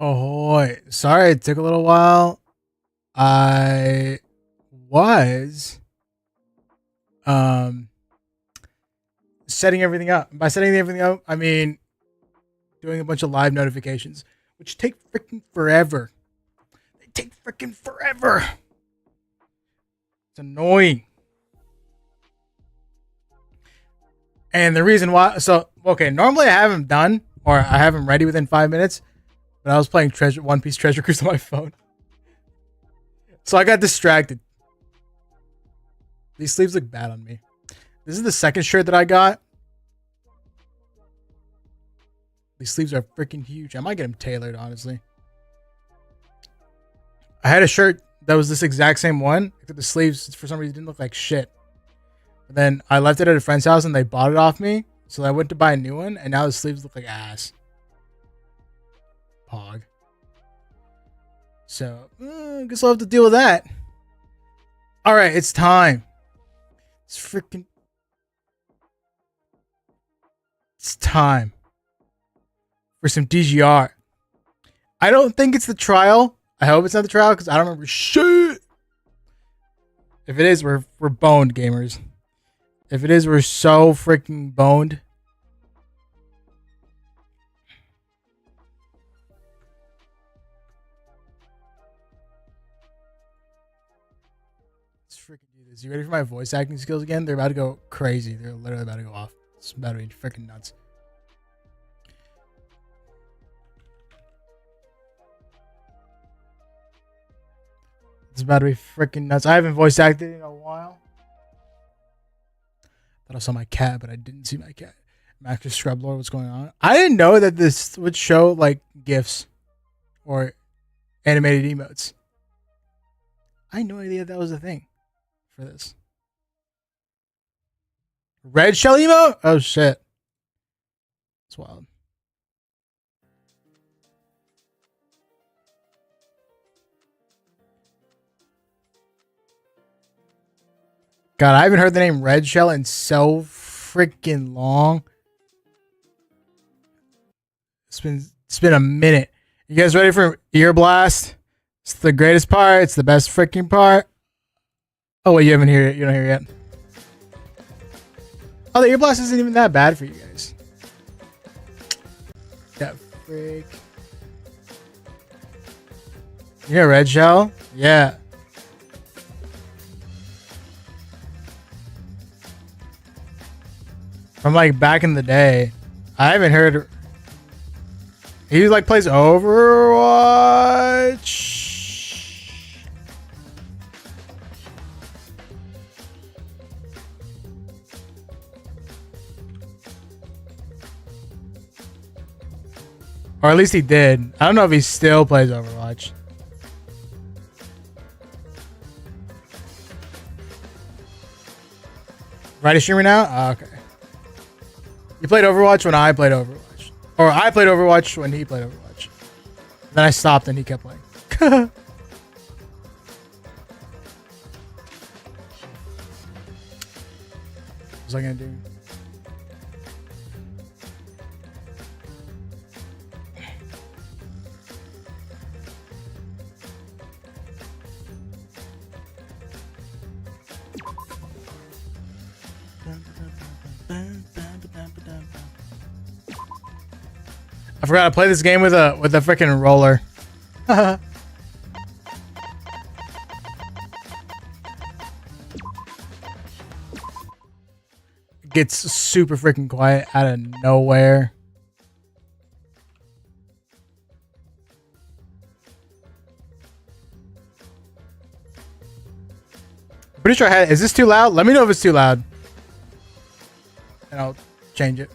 Ahoy. Sorry it took a little while. I was um setting everything up. By setting everything up, I mean doing a bunch of live notifications, which take freaking forever. They take freaking forever. It's annoying. And the reason why, okay, normally I have them done or I have them ready within 5 minutes, but I was playing One Piece Treasure Cruise on my phone. So I got distracted. These sleeves look bad on me. This is the second shirt that I got. These sleeves are freaking huge. I might get them tailored, honestly. I had a shirt that was this exact same one, except the sleeves, for some reason, didn't look like shit. But then I left it at a friend's house and they bought it off me. So I went to buy a new one, and now the sleeves look like ass. Pog. So, guess I'll have to deal with that. Alright, it's time. It's time for some DGR. I don't think it's the trial. I hope it's not the trial because I don't remember shit. If it is, we're boned, gamers. If it is, we're so freaking boned. Let's freaking do this. You ready for my voice acting skills again? They're about to go crazy. They're literally about to go off. It's about to be freaking nuts. It's about to be freaking nuts. I haven't voice acted in a while. Thought I saw my cat, but I didn't see my cat. Master Scrub Lord, what's going on? I didn't know that this would show like GIFs or animated emotes. I had no idea that was a thing for this. Red shell emote? Oh shit. It's wild. God, I haven't heard the name Red Shell in so freaking long. It's been a minute. You guys ready for Ear Blast? It's the greatest part. It's the best freaking part. Oh wait, you haven't heard it. You don't hear it yet. Oh, the Ear Blast isn't even that bad for you guys. That freak. You hear Red Shell? Yeah. From like back in the day. I haven't heard. He like plays Overwatch. Or at least he did. I don't know if he still plays Overwatch. Right, a streamer now? Oh, okay. You played Overwatch when I played Overwatch. Or I played Overwatch when he played Overwatch. Then I stopped and he kept playing. What was I gonna do? I forgot to play this game with a freaking roller. It gets super freaking quiet out of nowhere. Pretty sure I had. Is this too loud? Let me know if it's too loud, and I'll change it.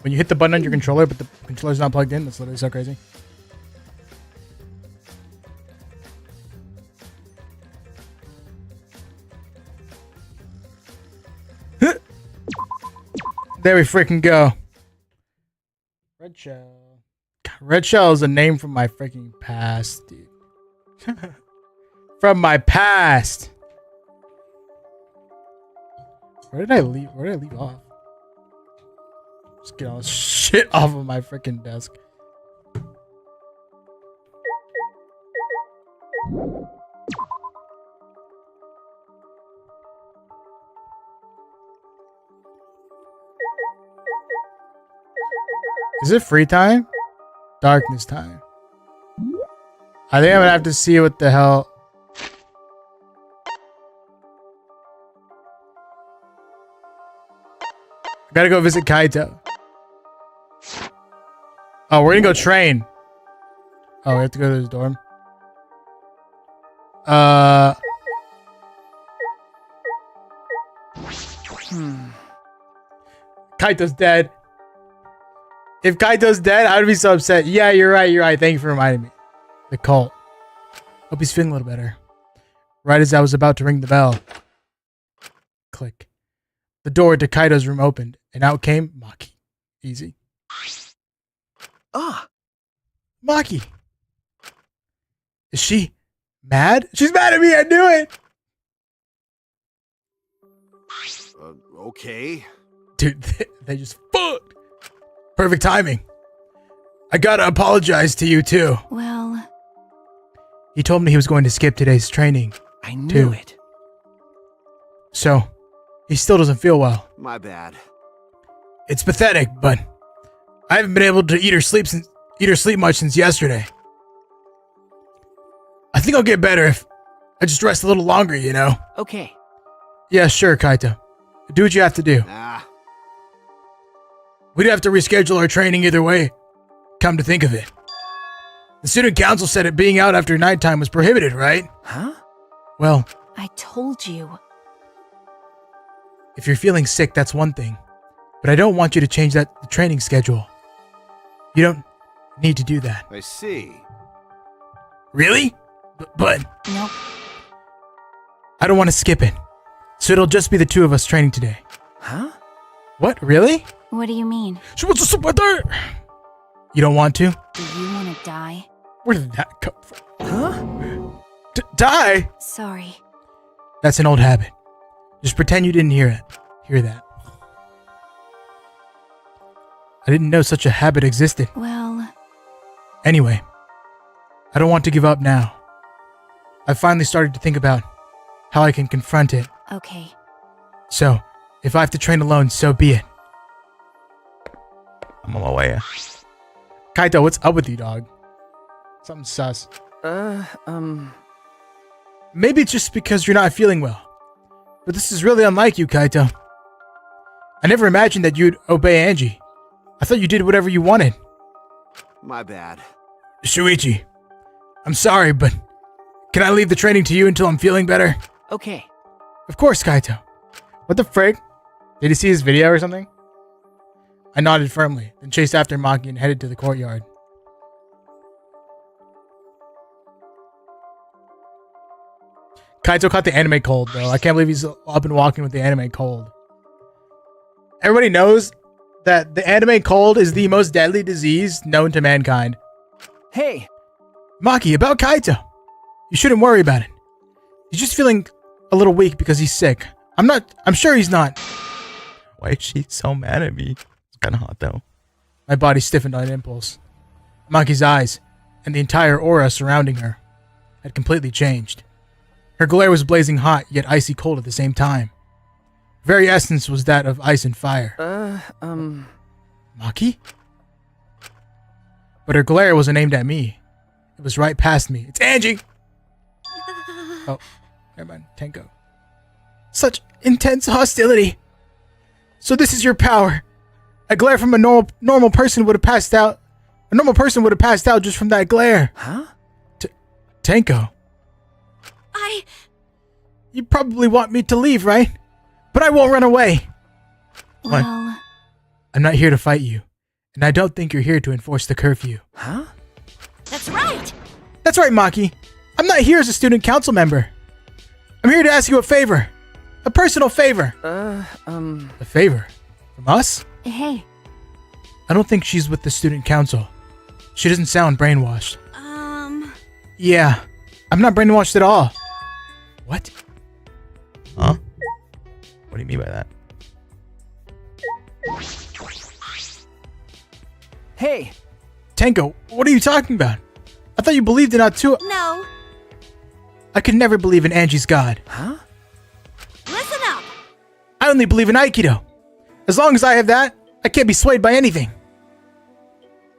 When you hit the button on your controller, but the controller's not plugged in, that's literally so crazy. There we freaking go. Red Shell. Red Shell is a name from my freaking past, dude. From my past. Where did I leave? Where did I leave off? Just get all this shit off of my freaking desk. Is it free time? Darkness time. I think I'm gonna have to see what the hell. I gotta go visit Kaito. Oh, we're gonna go train. Oh, we have to go to his dorm. Kaito's dead. If Kaito's dead, I would be so upset. Yeah, you're right. You're right. Thank you for reminding me. The cult. Hope he's feeling a little better. Right as I was about to ring the bell. Click. The door to Kaito's room opened, and out came Maki. Easy. Ah, Maki. Is she mad? She's mad at me. I knew it. okay. Dude, they just fucked. Perfect timing. I gotta apologize to you too. Well, He told me he was going to skip today's training. I knew it. So, he still doesn't feel well. My bad. It's pathetic, but I haven't been able to eat or sleep much since yesterday. I think I'll get better if I just rest a little longer, you know? Okay. Yeah, sure, Kaito. Do what you have to do. Ah, We'd have to reschedule our training either way. Come to think of it. The student council said it being out after nighttime was prohibited, right? huh? Well, I told you. if you're feeling sick, that's one thing. But I don't want you to change the training schedule. You don't need to do that. I see. Really? But Nope. I don't want to skip it. So it'll just be the two of us training today. Huh? What? Really? What do you mean? She wants to sit with her. You don't want to? Do you want to die? Where did that come from? Huh? Die? Sorry. That's an old habit. Just pretend you didn't hear that. I didn't know such a habit existed. Well, Anyway, I don't want to give up now. I've finally started to think about how I can confront it. okay. So, if I have to train alone, so be it. I'm on my way. Kaito, what's up with you, dog? Something sus. Maybe it's just because you're not feeling well. But this is really unlike you, Kaito. I never imagined that you'd obey Angie. I thought you did whatever you wanted. My bad. Shuichi, I'm sorry, but can I leave the training to you until I'm feeling better? Okay. Of course, Kaito. What the frig? Did he see his video or something? I nodded firmly, then chased after Maki and headed to the courtyard. Kaito caught the anime cold, though. I can't believe he's up and walking with the anime cold. Everybody knows that the anime cold is the most deadly disease known to mankind. Hey. Maki, about Kaito. You shouldn't worry about it. He's just feeling a little weak because he's sick. I'm sure he's not. Why is she so mad at me? It's kind of hot though. My body stiffened on an impulse. Maki's eyes, and the entire aura surrounding her, had completely changed. Her glare was blazing hot, yet icy cold at the same time. Her very essence was that of ice and fire. Maki? But her glare wasn't aimed at me. It was right past me. It's Angie! Oh, never mind. Tenko. Such intense hostility. So this is your power. A glare from a normal person would have passed out. A normal person would have passed out just from that glare. Huh? Tenko. You probably want me to leave, right? But I won't run away. What? Well, I'm not here to fight you. And I don't think you're here to enforce the curfew. Huh? that's right. That's right, Maki. I'm not here as a student council member. I'm here to ask you a favor. A personal favor. A favor? From us? Hey, I don't think she's with the student council. She doesn't sound brainwashed. Yeah, I'm not brainwashed at all. What? Huh? What do you mean by that? Hey, Tenko, what are you talking about? I thought you believed in Atua. No. I could never believe in Angie's god. huh? Listen up. I only believe in Aikido. As long as I have that, I can't be swayed by anything.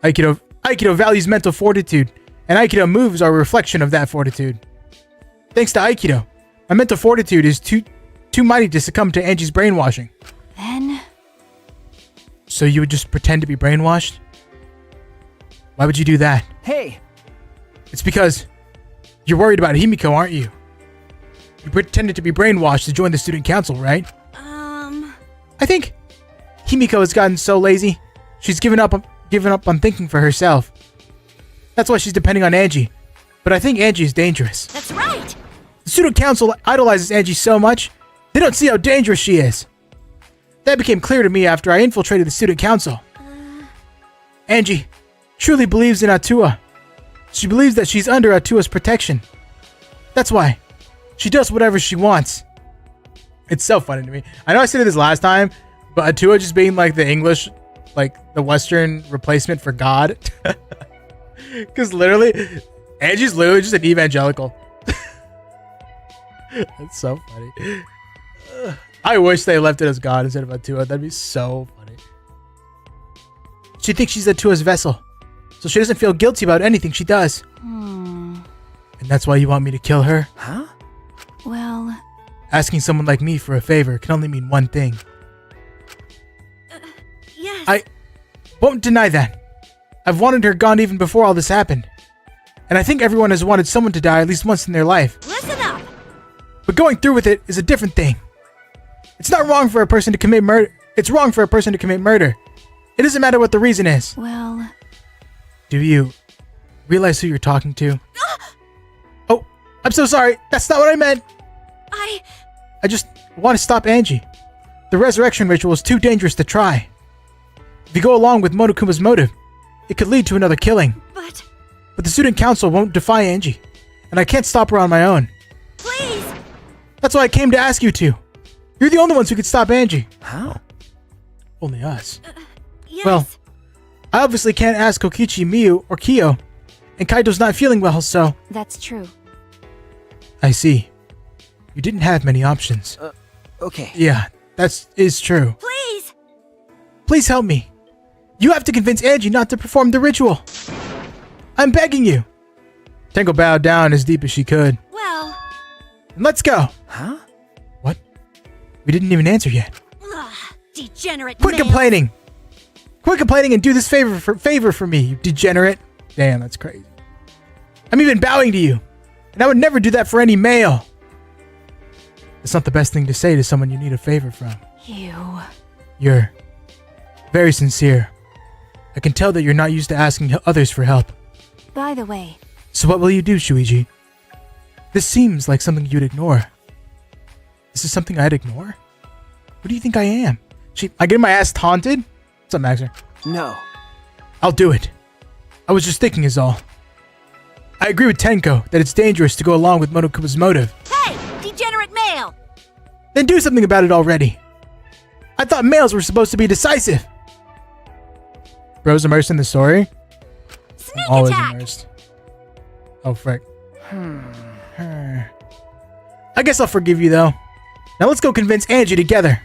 Aikido values mental fortitude, and Aikido moves are a reflection of that fortitude. Thanks to Aikido, my mental fortitude is too mighty to succumb to Angie's brainwashing. Then So you would just pretend to be brainwashed? Why would you do that? Hey, It's because you're worried about Himiko, aren't you? You pretended to be brainwashed to join the student council, right? I think Himiko has gotten so lazy, she's given up on thinking for herself. That's why she's depending on Angie. But I think Angie is dangerous. that's right. The student council idolizes Angie so much, they don't see how dangerous she is. That became clear to me after I infiltrated the student council. Angie truly believes in Atua. She believes that she's under Atua's protection. That's why she does whatever she wants. It's so funny to me. I know I said this last time, but Atua just being like the English, like the Western replacement for God. Because literally, Angie's literally just an evangelical. That's so funny. I wish they left it as God instead of Atua. That'd be so funny. She thinks she's Atua's vessel, so she doesn't feel guilty about anything she does. And that's why you want me to kill her? huh? Well, Asking someone like me for a favor can only mean one thing. yes. I won't deny that. I've wanted her gone even before all this happened. And I think everyone has wanted someone to die at least once in their life. Listen up. But going through with it is a different thing. It's not wrong for a person to commit murder. It's wrong for a person to commit murder. It doesn't matter what the reason is. Well, Do you realize who you're talking to? Oh, I'm so sorry. That's not what I meant. I just want to stop Angie. The resurrection ritual is too dangerous to try. If you go along with Monokuma's motive, it could lead to another killing. but But the student council won't defy Angie, and I can't stop her on my own. please. That's why I came to ask you to. You're the only ones who could stop Angie. Huh? Only us. Yes. Well, I obviously can't ask Kokichi, Miyu, or Kyo, and Kaito's not feeling well, so... That's true. I see. You didn't have many options. Okay. Yeah, that is true. Please. Please help me. You have to convince Angie not to perform the ritual. I'm begging you. Tenko bowed down as deep as she could. Well, And let's go. Huh? What? We didn't even answer yet. degenerate Quit male. complaining. Quit complaining and do this favor for me, you degenerate. Damn, that's crazy. I'm even bowing to you. And I would never do that for any male. It's not the best thing to say to someone you need a favor from. You. You're very sincere. I can tell that you're not used to asking others for help. By the way, So what will you do, Shuichi? This seems like something you'd ignore. This is something I'd ignore? What do you think I am? I get my ass taunted? What's up, Maxer? No. I'll do it. I was just thinking is all. I agree with Tenko that it's dangerous to go along with Monokuma's motive. hey, degenerate male. Then do something about it already. I thought males were supposed to be decisive. Bro's immersed in the story? Sneak Always attack. immersed. Oh, frick. I guess I'll forgive you, though. Now let's go convince Angie together.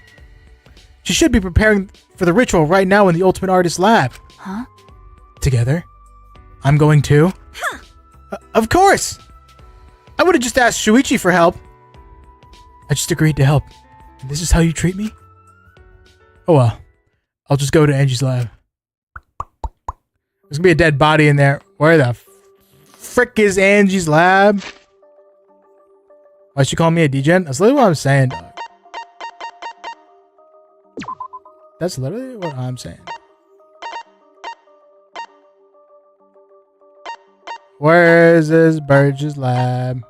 She should be preparing for the ritual right now in the Ultimate Artist Lab. Huh? Together? I'm going too? Of course! I would have just asked Shuichi for help. I just agreed to help. And this is how you treat me? Oh well. I'll just go to Angie's lab. There's gonna be a dead body in there. Where the frick is Angie's lab? Why'd she call me a degen? That's literally what I'm saying, dog. That's literally what I'm saying. Where is this Burgess lab?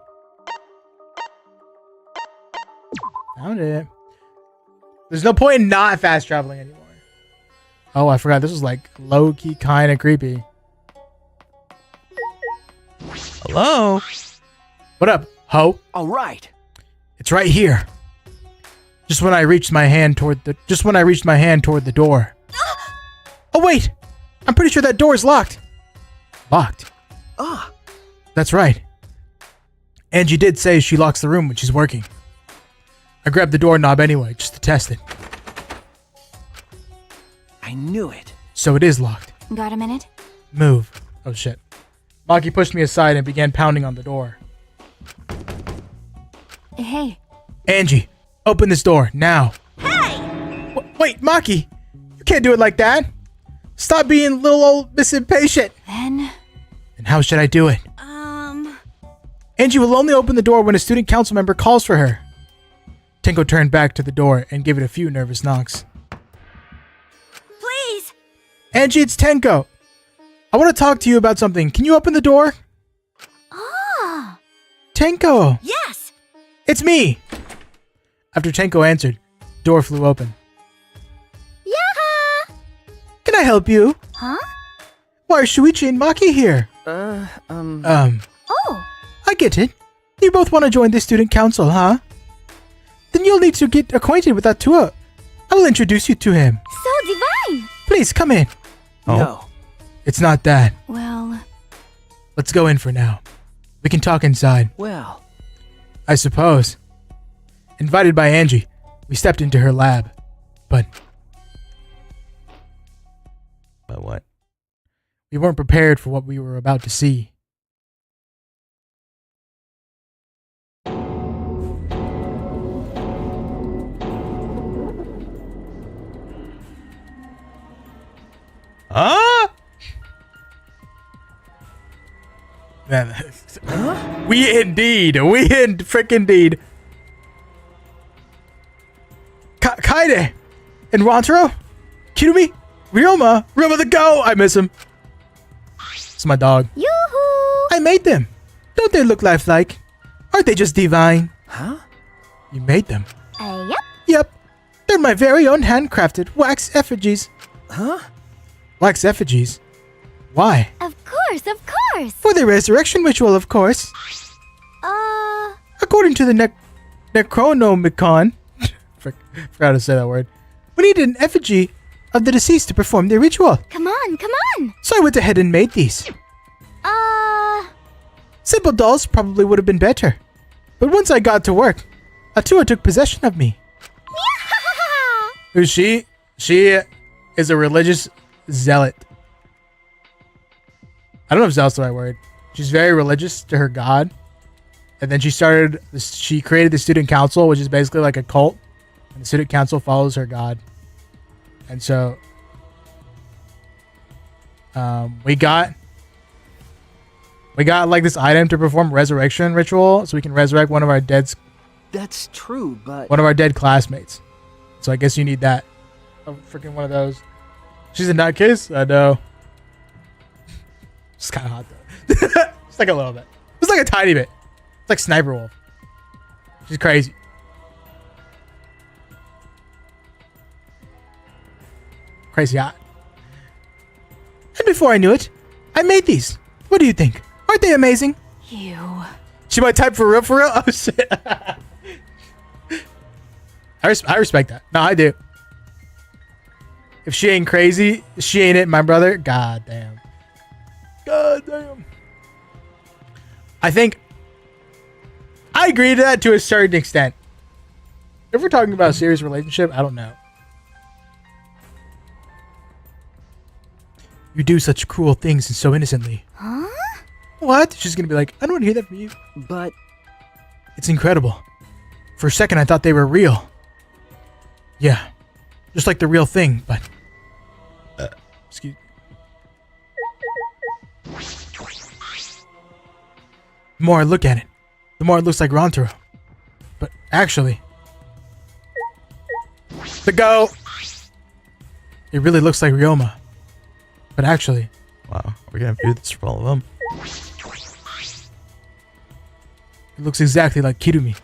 Found it. There's no point in not fast traveling anymore. Oh, I forgot. This was like low-key kind of creepy. Hello? What up, ho? All right. It's right here. Just when I reached my hand toward the door. Oh wait! I'm pretty sure that door is locked. Locked? Ah, That's right. Angie did say she locks the room when she's working. I grabbed the doorknob anyway, just to test it. I knew it. So it is locked. Got a minute? Move. Oh shit. Maki pushed me aside and began pounding on the door. Hey. Angie, open this door, now. Hey! Wait, Maki! You can't do it like that! Stop being little old Miss Impatient! Then... And how should I do it? Angie will only open the door when a student council member calls for her. Tenko turned back to the door and gave it a few nervous knocks. Please! Angie, it's Tenko! I want to talk to you about something. Can you open the door? Ah! Tenko! Yes! It's me! After Tenko answered, the door flew open. Yeah! Can I help you? Huh? Why are Shuichi and Maki here? Oh! I get it. You both want to join the student council, huh? Then you'll need to get acquainted with Atua. I will introduce you to him. So divine! Please, come in. Oh. No. It's not that. Well... Let's go in for now. We can talk inside. Well, I suppose. Invited by Angie, we stepped into her lab. But what? we weren't prepared for what we were about to see. Huh? Man, we indeed. Frickin' Kaide and Rantaro, Kirumi, Ryoma the go. I miss him. It's my dog. Yoo-hoo! I made them. Don't they look lifelike? Aren't they just divine? huh? You made them. Yep. Yep. They're my very own handcrafted wax effigies. Huh? Wax effigies? Why? Of course! For the resurrection ritual, of course. According to the Necronomicon, forgot how to say that word, we need an effigy of the deceased to perform the ritual. Come on! So I went ahead and made these. Simple dolls probably would have been better. But once I got to work, Atua took possession of me. Who's she? She is a religious zealot. I don't know if zealot's the right word. She's very religious to her god. And then she created the student council, which is basically like a cult. And the student council follows her god. And so we got like this item to perform resurrection ritual, so we can resurrect one of our dead classmates. So I guess you need that. Oh, freaking one of those. She's a nutcase? I know. It's kind of hot though. It's like a little bit. It's like a tiny bit. It's like Sniper Wolf. She's crazy. Crazy hot. And before I knew it, I made these. What do you think? Aren't they amazing? You... She might type for real? Oh shit. I respect that. No, I do. If she ain't crazy, she ain't it, my brother. God damn. God damn. I think I agree to that to a certain extent. If we're talking about a serious relationship, I don't know. You do such cruel things and so innocently. Huh? What? She's gonna be like, I don't want to hear that from you. But It's incredible. For a second, I thought they were real. Yeah. Just like the real thing, but... excuse... The more I look at it, the more it looks like Rantaro. But actually... The go! It really looks like Ryoma. But actually... Wow, we're gonna do this for all of them. It looks exactly like Kirumi.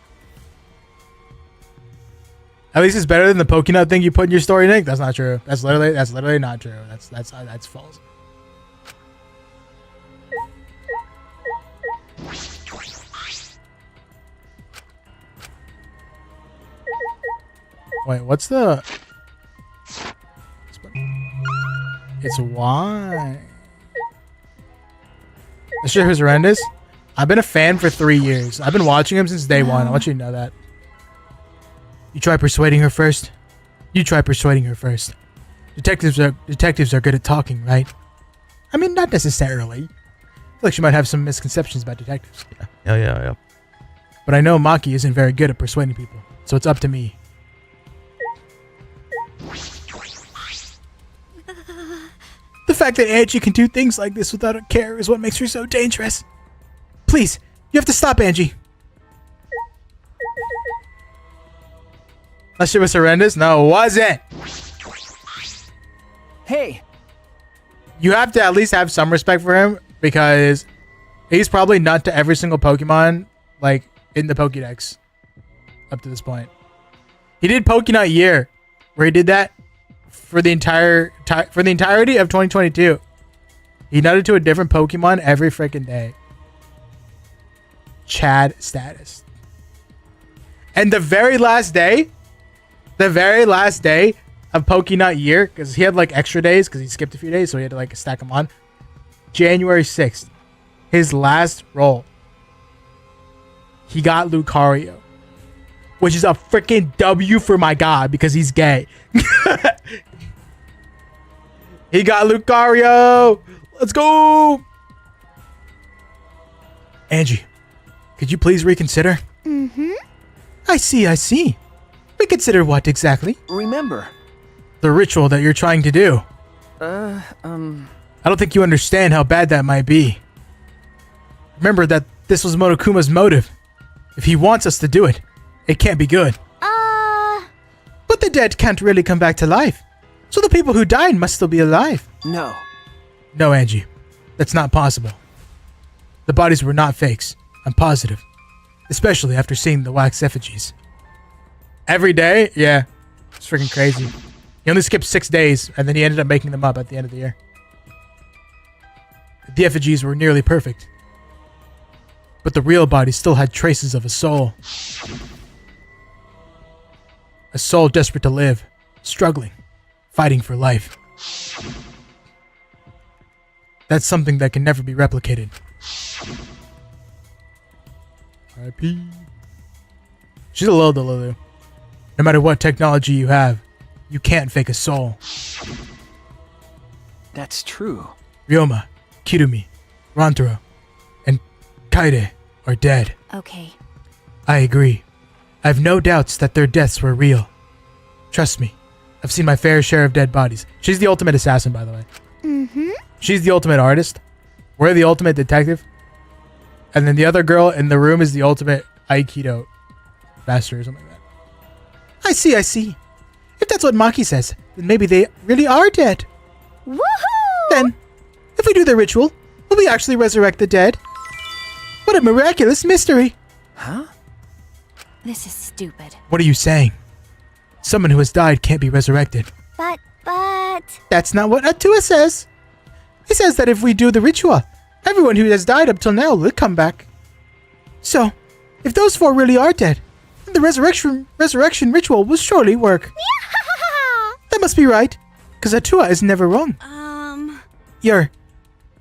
At least it's better than the Pokénut thing you put in your story, Nick. That's not true. That's literally not true. That's false. Wait, what's the... It's Y. This shit was horrendous. I've been a fan for 3 years. I've been watching him since day one. I want you to know that. You try persuading her first. You try persuading her first. Detectives are good at talking, right? I mean, not necessarily. I feel like she might have some misconceptions about detectives. Yeah. But I know Maki isn't very good at persuading people, so it's up to me. The fact that Angie can do things like this without a care is what makes her so dangerous. Please, you have to stop Angie. That shit was horrendous? No, it wasn't. Hey, You have to at least have some respect for him because he's probably not to every single Pokemon like in the Pokédex up to this point. He did Pokénut Year where he did that for the entirety of 2022. He nutted to a different Pokemon every freaking day. Chad status. And the very last day of Pokénut Year, because he had like extra days because he skipped a few days, so he had to like stack them on. January 6th, his last roll, he got Lucario, which is a freaking W for my god because he's gay. He got Lucario. Let's go. Angie, could you please reconsider? Mm-hmm. I see. Reconsider what exactly? remember. The ritual that you're trying to do. I I don't think you understand how bad that might be. Remember that this was Motokuma's motive. If he wants us to do it, it can't be good. But the dead can't really come back to life. So the people who died must still be alive. No. No, Angie. That's not possible. The bodies were not fakes. I'm positive. Especially after seeing the wax effigies. Every day? Yeah. It's freaking crazy. He only skipped 6 days, and then he ended up making them up at the end of the year. The effigies were nearly perfect. But the real body still had traces of a soul. A soul desperate to live, struggling, fighting for life. That's something that can never be replicated. R.I.P. She's a little Delulu. No matter what technology you have, you can't fake a soul. That's true. Ryoma, Kirumi, Rantaro, and Kaide are dead. Okay. I agree. I have no doubts that their deaths were real. Trust me, I've seen my fair share of dead bodies. She's the ultimate assassin, by the way. Mm-hmm. She's the ultimate artist. We're the ultimate detective. And then the other girl in the room is the ultimate Aikido master or something like that. I see. If that's what Maki says, then maybe they really are dead. Woohoo! Then, if we do the ritual, will we actually resurrect the dead? What a miraculous mystery! Huh? This is stupid. What are you saying? Someone who has died can't be resurrected. But... That's not what Atua says. He says that if we do the ritual, everyone who has died up till now will come back. So, if those 4 really are dead, then the resurrection ritual will surely work. That must be right, because Atua is never wrong. You're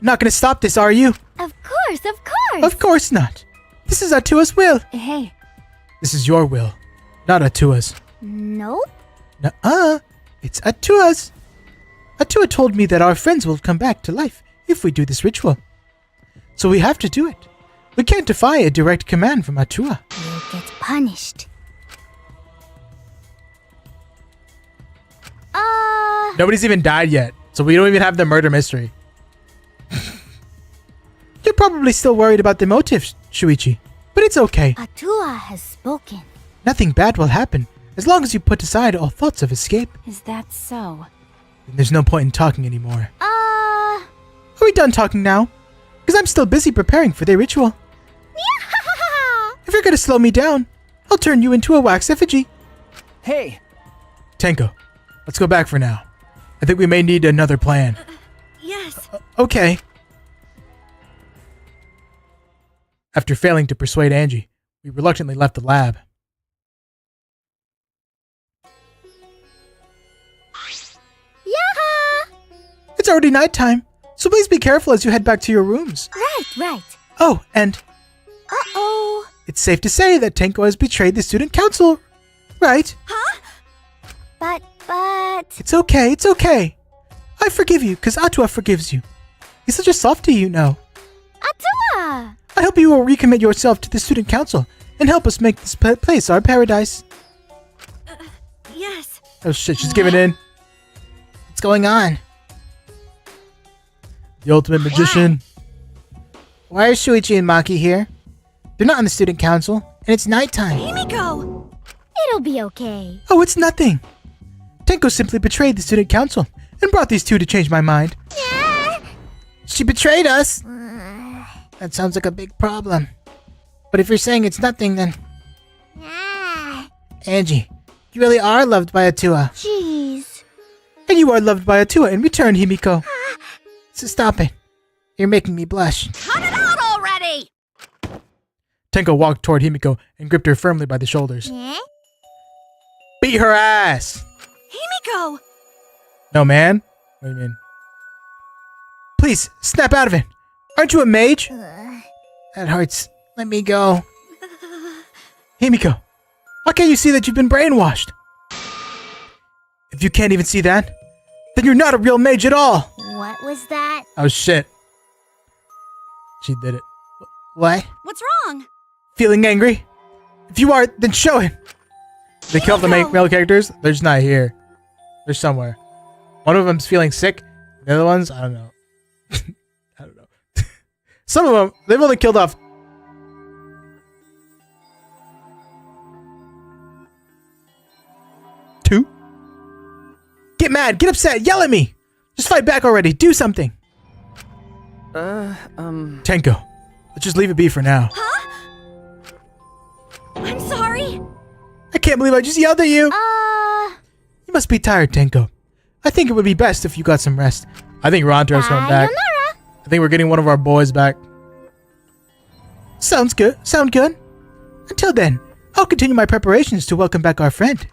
not gonna stop this, are you? Of course. Of course not. This is Atua's will. Hey. This is your will, not Atua's. Nope. Nuh-uh. It's Atua's. Atua told me that our friends will come back to life if we do this ritual. So we have to do it. We can't defy a direct command from Atua. You'll get punished. Nobody's even died yet, so we don't even have the murder mystery. You're probably still worried about the motive, Shuichi, but it's okay. Atua has spoken. Nothing bad will happen as long as you put aside all thoughts of escape. Is that so? Then there's no point in talking anymore. Uh... Are we done talking now? Because I'm still busy preparing for the ritual. If you're gonna slow me down, I'll turn you into a wax effigy. Hey, Tenko, let's go back for now. I think we may need another plan. Yes. Okay. After failing to persuade Angie, we reluctantly left the lab. already nighttime, so please be careful as you head back to your rooms. Right. Oh, and Uh-oh. it's safe to say that Tenko has betrayed the student council, right? But... It's okay. I forgive you, because Atua forgives you. He's such a softie, you know. Atua! I hope you will recommit yourself to the student council and help us make this place our paradise. Yes. Oh shit, she's giving in. What's going on? The ultimate magician. Why are Shuichi and Maki here? They're not on the student council, and it's nighttime. Himiko! It'll be okay. Oh, it's nothing. Tenko simply betrayed the student council and brought these two to change my mind. She betrayed us? That sounds like a big problem. But if you're saying it's nothing, then... Angie, you really are loved by Atua. Jeez. And you are loved by Atua in return, Himiko. So stop it. You're making me blush. Cut it out already! Tenko walked toward Himiko and gripped her firmly by the shoulders. Beat her ass! Himiko! No, man. What do you mean? Please, snap out of it. Aren't you a mage? That hurts. Let me go. Himiko, why can't you see that you've been brainwashed? If you can't even see that, then you're not a real mage at all. What was that? Oh, shit. She did it. What? What's wrong? Feeling angry? If you are, then show it. They killed the male characters? They're just not here. They're somewhere. One of them's feeling sick. The other ones, I don't know. I don't know. Some of them, they've only killed off. Two? Get mad, get upset, yell at me. Just fight back already, do something. Tenko, let's just leave it be for now. Huh? I'm sorry. I can't believe I just yelled at you. You must be tired, Tenko. I think it would be best if you got some rest. I think Rantaro's coming back. I think we're getting one of our boys back. Sound good. Until then, I'll continue my preparations to welcome back our friend.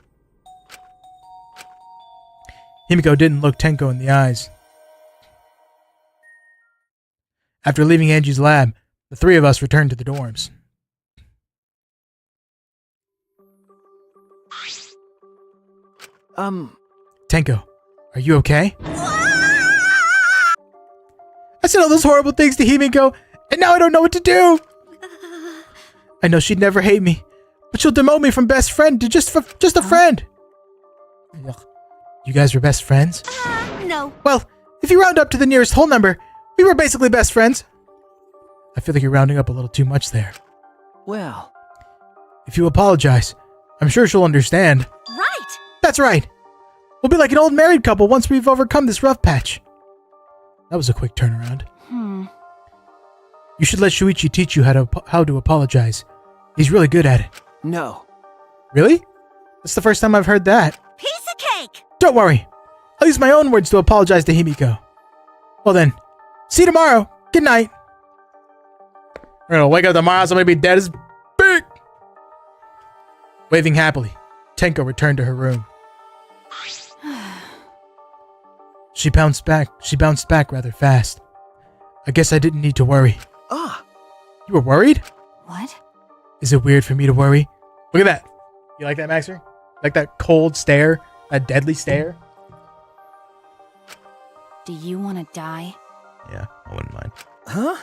Himiko didn't look Tenko in the eyes. After leaving Angie's lab, the three of us returned to the dorms. Tenko, are you okay? I said all those horrible things to Himiko, and now I don't know what to do. I know she'd never hate me, but she'll demote me from best friend to just a friend. Ugh. You guys were best friends? No. Well, if you round up to the nearest whole number, we were basically best friends. I feel like you're rounding up a little too much there. Well, if you apologize, I'm sure she'll understand. Right. That's right. We'll be like an old married couple once we've overcome this rough patch. That was a quick turnaround. You should let Shuichi teach you how to apologize. He's really good at it. no. Really? That's the first time I've heard that. Piece of cake. Don't worry. I'll use my own words to apologize to Himiko. Well then, see you tomorrow. Good night. We're gonna wake up tomorrow, somebody be dead as big. Waving happily, Tenko returned to her room. She bounced back rather fast. I guess I didn't need to worry. You were worried? What? Is it weird for me to worry? Look at that. You like that, Maxer? Like that cold stare? That deadly stare? Do you want to die? Yeah, I wouldn't mind. Huh?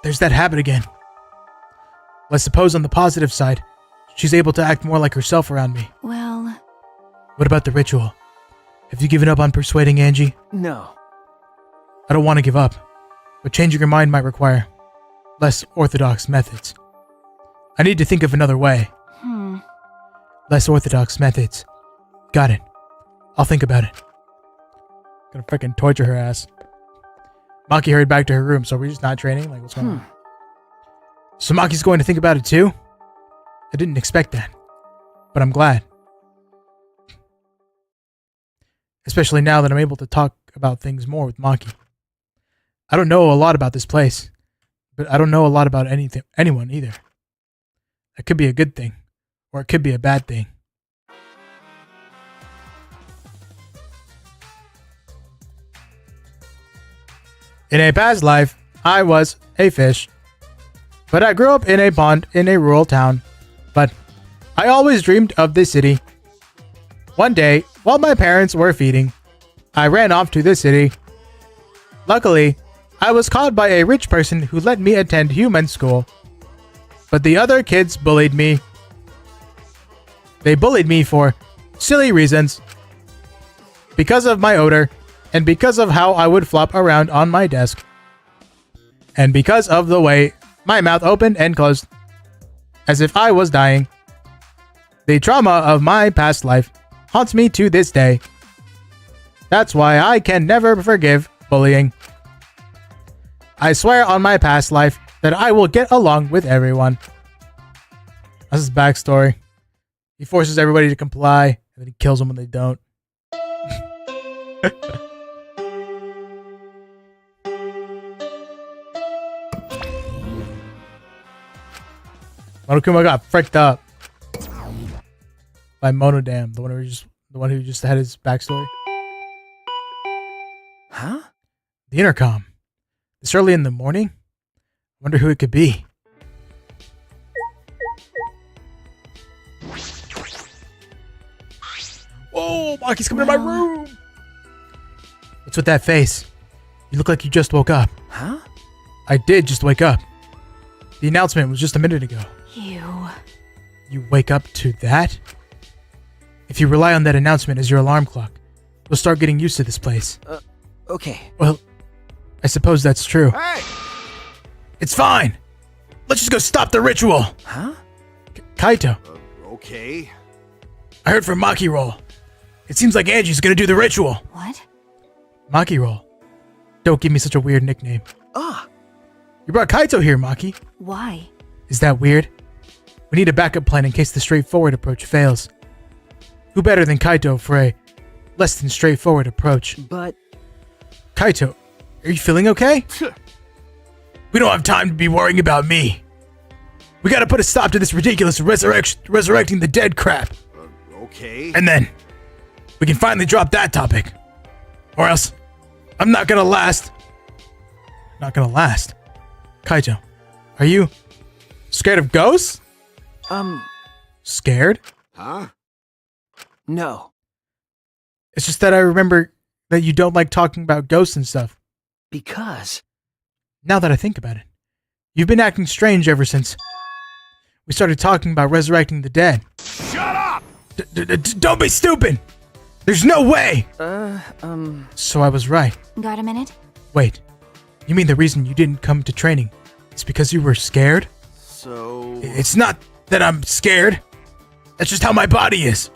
There's that habit again. Well, I suppose on the positive side, she's able to act more like herself around me. Well... What about the ritual? Have you given up on persuading Angie? No. I don't want to give up, but changing her mind might require less orthodox methods. I need to think of another way. Less orthodox methods. Got it. I'll think about it. Gonna freaking torture her ass. Maki hurried back to her room, so we're just not training? Like, what's going on? So Maki's going to think about it too? I didn't expect that, but I'm glad. Especially now that I'm able to talk about things more with Maki. I don't know a lot about this place, but I don't know a lot about anyone either. That could be a good thing, or it could be a bad thing. In a past life, I was a fish. But I grew up in a pond in a rural town. But I always dreamed of the city. One day, while my parents were feeding, I ran off to the city. Luckily, I was caught by a rich person who let me attend human school. But the other kids bullied me. They bullied me for silly reasons. Because of my odor, and because of how I would flop around on my desk. And because of the way my mouth opened and closed, as if I was dying. The trauma of my past life haunts me to this day. That's why I can never forgive bullying. I swear on my past life that I will get along with everyone. That's his backstory. He forces everybody to comply, and then he kills them when they don't. Monokuma got fricked up by Monodam, the one who just had his backstory. Huh? The intercom. This early in the morning? Wonder who it could be. Whoa, Maki's coming to my room! What's with that face? You look like you just woke up. Huh? I did just wake up. The announcement was just a minute ago. You wake up to that? If you rely on that announcement as your alarm clock, you'll start getting used to this place. Okay. Well, I suppose that's true. Hey! It's fine! Let's just go stop the ritual! Huh? Kaito, Okay. I heard from Maki Roll. It seems like Angie's gonna do the ritual. What? Maki Roll. Don't give me such a weird nickname. Ah! You brought Kaito here, Maki. Why? Is that weird? We need a backup plan in case the straightforward approach fails. Who better than Kaito for a less than straightforward approach? But... Kaito, are you feeling okay? We don't have time to be worrying about me. We gotta put a stop to this ridiculous resurrecting the dead crap. Okay. And then, we can finally drop that topic. Or else, I'm not gonna last. Not gonna last. Kaito, are you scared of ghosts? Scared? Huh? No. It's just that I remember that you don't like talking about ghosts and stuff. Because... Now that I think about it, you've been acting strange ever since we started talking about resurrecting the dead. Shut up! Don't be stupid! There's no way! So I was right. Got a minute? Wait, you mean the reason you didn't come to training is because you were scared? So... It's not that I'm scared. That's just how my body is.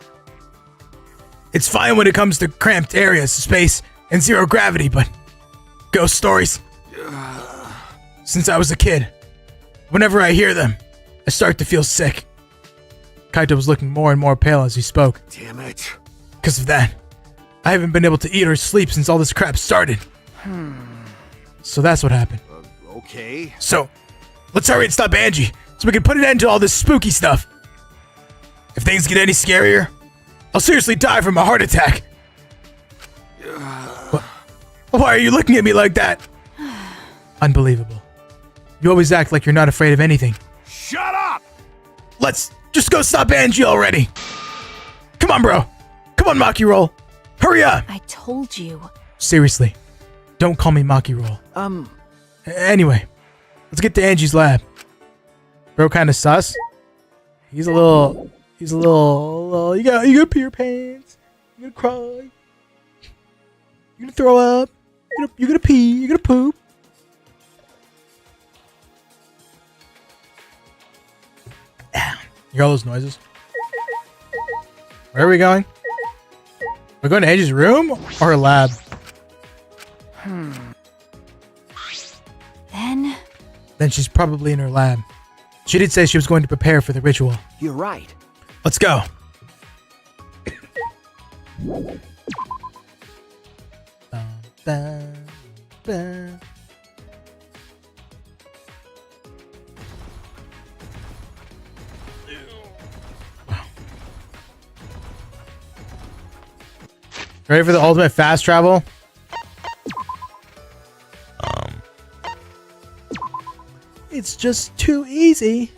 It's fine when it comes to cramped areas, space, and zero gravity, but ghost stories. Since I was a kid, whenever I hear them, I start to feel sick. Kaito was looking more and more pale as he spoke. Damn it. Because of that, I haven't been able to eat or sleep since all this crap started. So that's what happened. Okay. So, let's hurry and stop Angie, so we can put an end to all this spooky stuff. If things get any scarier, I'll seriously die from a heart attack. Why are you looking at me like that? Unbelievable. You always act like you're not afraid of anything. Shut up! Let's just go stop Angie already. Come on, bro. Come on, Maki Roll. Hurry up. I told you. Seriously, don't call me Maki Roll. Anyway, let's get to Angie's lab. Bro kind of sus. He's a little, you gotta pee your pants. You're gonna cry. You're gonna throw up. You're gonna pee. You're gonna poop. You hear all those noises? Where are we going? We're going to Angie's room or her lab? Then she's probably in her lab. She did say she was going to prepare for the ritual. You're right. Let's go. Ready for the ultimate fast travel? It's just too easy.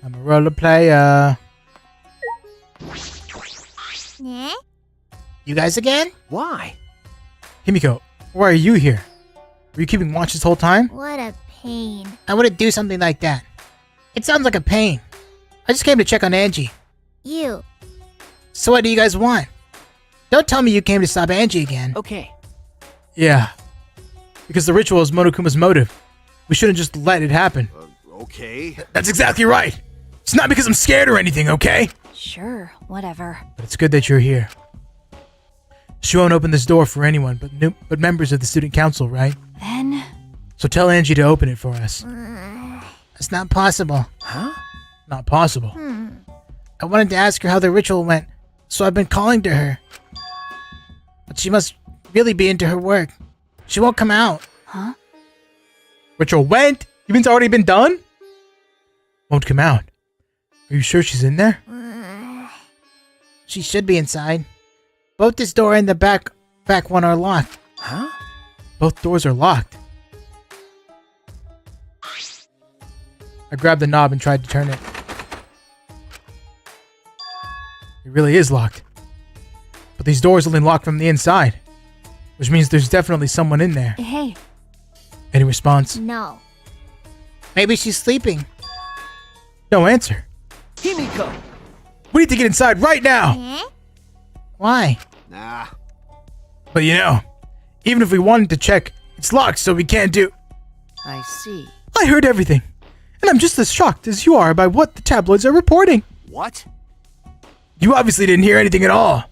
I'm a roller player. Yeah? You guys again? Why? Himiko, why are you here? Were you keeping watch this whole time? What a pain. I wouldn't do something like that. It sounds like a pain. I just came to check on Angie. You. So what do you guys want? Don't tell me you came to stop Angie again. Okay. Yeah. Because the ritual is Monokuma's motive. We shouldn't just let it happen. Okay. That's exactly right. It's not because I'm scared or anything, okay? Sure, whatever. But it's good that you're here. She won't open this door for anyone but members of the student council, right? Then... So tell Angie to open it for us. It's not possible. Huh? Not possible. I wanted to ask her how the ritual went, so I've been calling to her. But she must really be into her work. She won't come out. Huh? Ritual went? You mean it's already been done? Won't come out. Are you sure she's in there? She should be inside. Both this door and the back one are locked. Huh? Both doors are locked. I grabbed the knob and tried to turn it. It really is locked. But these doors only lock from the inside. Which means there's definitely someone in there. Hey. Any response? No. Maybe she's sleeping. No answer. Himiko! We need to get inside right now! Eh? Why? Nah. But you know, even if we wanted to check, it's locked so we can't do... I see. I heard everything. And I'm just as shocked as you are by what the tabloids are reporting. What? You obviously didn't hear anything at all.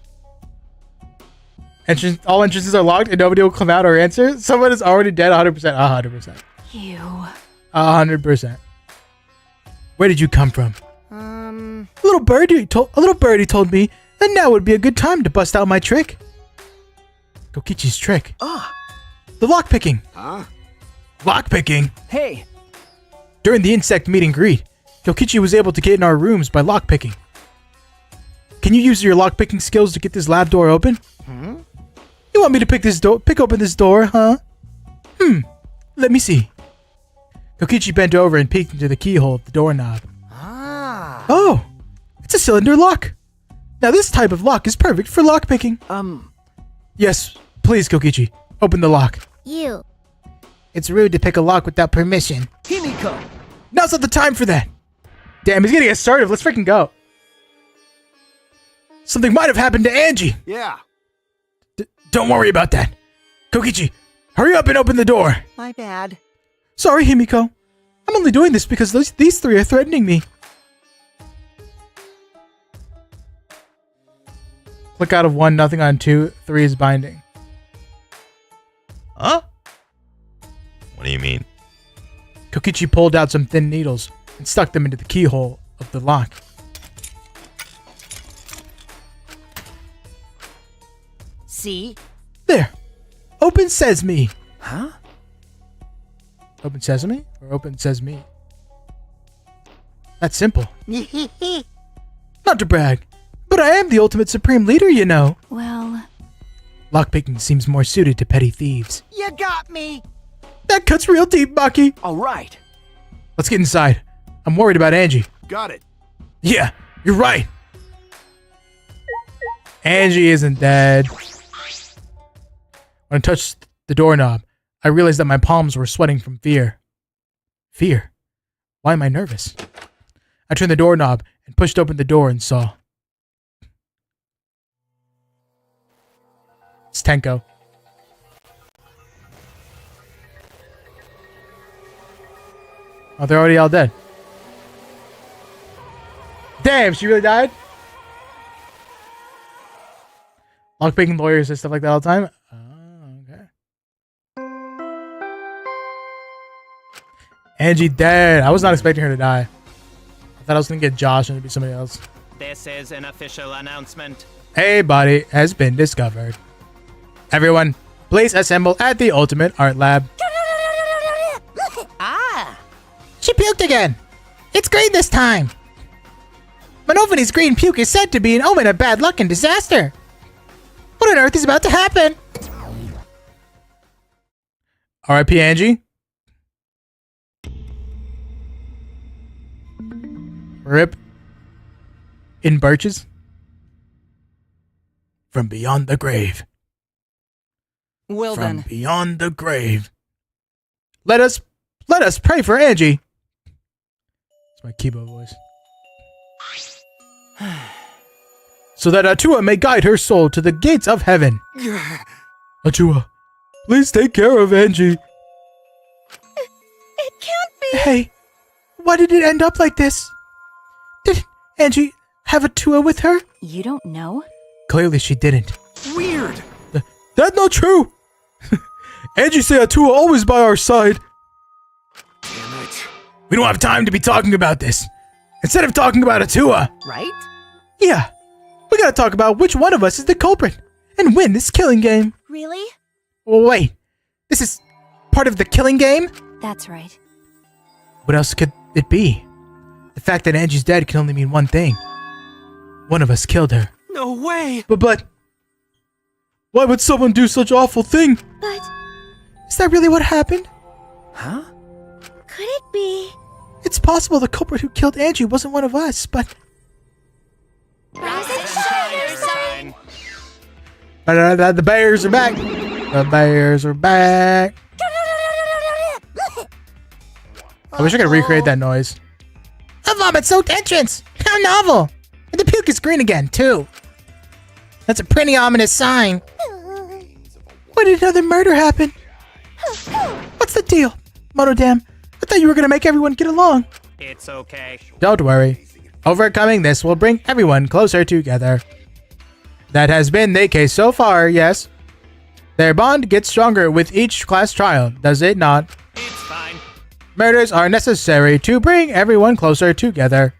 All entrances are locked and nobody will come out or answer. Someone is already dead 100%. 100%. You. 100%. Where did you come from? A little birdie told me that now would be a good time to bust out my trick. Kokichi's trick. Ah! The lockpicking. Huh? Lockpicking? Hey! During the insect meet and greet, Kokichi was able to get in our rooms by lockpicking. Can you use your lockpicking skills to get this lab door open? You want me to pick open this door, huh? Let me see. Kokichi bent over and peeked into the keyhole of the doorknob. Ah! Oh, it's a cylinder lock. Now this type of lock is perfect for lockpicking. Yes, please, Kokichi, open the lock. You. It's rude to pick a lock without permission. Himiko! Now's not the time for that. Damn, he's getting assertive. Let's freaking go. Something might have happened to Angie. Yeah. Don't worry about that. Kokichi, hurry up and open the door. My bad. Sorry, Himiko. I'm only doing this because these three are threatening me. Click out of 1, nothing on 2, 3 is binding. Huh? What do you mean? Kokichi pulled out some thin needles and stuck them into the keyhole of the lock. See? There. Open sesame. Huh? Open sesame or open sesame? That's simple. Not to brag, but I am the ultimate supreme leader, you know. Well, Lockpicking seems more suited to petty thieves. You got me! That cuts real deep, Maki. Alright. Let's get inside. I'm worried about Angie. Got it. Yeah, you're right. Angie isn't dead. When I touched the doorknob, I realized that my palms were sweating from fear. Fear? Why am I nervous? I turned the doorknob and pushed open the door and saw. It's Tenko. Oh, they're already all dead. Damn, she really died? Lockpicking lawyers and stuff like that all the time? Oh, okay. Angie dead. I was not expecting her to die. I thought I was going to get Josh and it'd be somebody else. This is an official announcement. A body has been discovered. Everyone, please assemble at the Ultimate Art Lab. ah! She puked again. It's green this time. Monophanie's green puke is said to be an omen of bad luck and disaster. What on earth is about to happen? R.I.P. Angie. Rip in birches from beyond the grave. Well From then, beyond the grave. Let us pray for Angie. It's my Kibo voice. So that Atua may guide her soul to the gates of heaven. Atua, please take care of Angie. It can't be. Hey, why did it end up like this? Did Angie have Atua with her? You don't know? Clearly she didn't. Weird. That's not true. Angie say Atua always by our side. Damn it. We don't have time to be talking about this. Instead of talking about Atua, right? yeah, we gotta talk about which one of us is the culprit and win this killing game. Really? Well, wait, this is part of the killing game? That's right. What else could it be? The fact that Angie's dead can only mean one thing. One of us killed her. No way. But why would someone do such awful thing? But Is that really what happened? Huh? could it be? It's possible the culprit who killed Angie wasn't one of us, but Rise and shine, Sign. the bears are back. The bears are back. I wish I could recreate that noise. A vomit-soaked entrance. How novel. And the puke is green again, too. That's a pretty ominous sign. Why did another murder happen? What's the deal? Monodam, I thought you were going to make everyone get along. It's okay. Don't worry. Overcoming this will bring everyone closer together. That has been the case so far, yes. Their bond gets stronger with each class trial, does it not? It's fine. Murders are necessary to bring everyone closer together.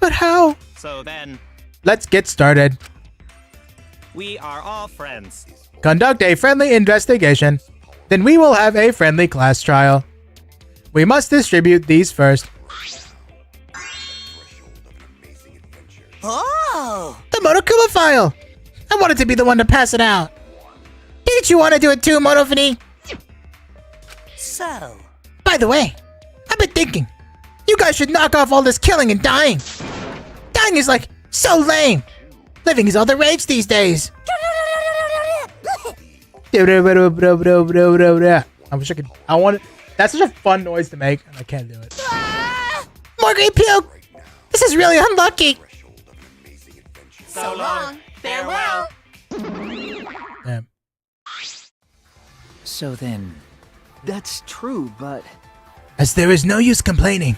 But how? So then, Let's get started. we are all friends. Conduct a friendly investigation. Then we will have a friendly class trial. We must distribute these first. Oh! The Monokuma file! I wanted to be the one to pass it out. Didn't you want to do it too, Monofini? So, By the way, I've been thinking, you guys should knock off all this killing and dying. Dying is like so lame. Living is all the rage these days. I wish I could. I want it. That's such a fun noise to make, and I can't do it. More green puke. This is really unlucky. So long. Farewell. Damn. so then, that's true, but As there is no use complaining,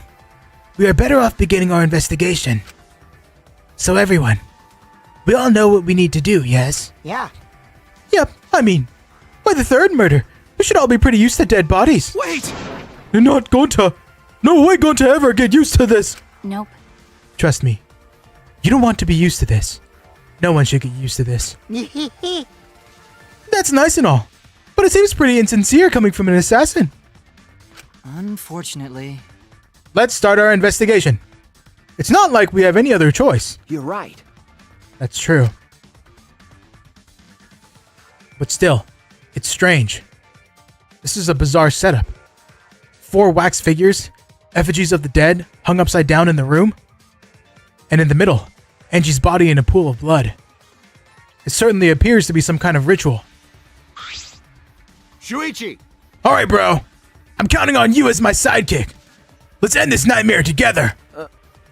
we are better off beginning our investigation. So everyone, we all know what we need to do, yes? yeah. Yep, I mean, by the third murder, we should all be pretty used to dead bodies. Wait. You're not going to... No way going to ever get used to this. Nope. Trust me, you don't want to be used to this. No one should get used to this. That's nice and all, but it seems pretty insincere coming from an assassin. Unfortunately, Let's start our investigation. It's not like we have any other choice. you're right. That's true. But still, it's strange. This is a bizarre setup. 4 wax figures, effigies of the dead, hung upside down in the room. And in the middle, Angie's body in a pool of blood. It certainly appears to be some kind of ritual. Shuichi. Alright, bro. I'm counting on you as my sidekick. Let's end this nightmare together.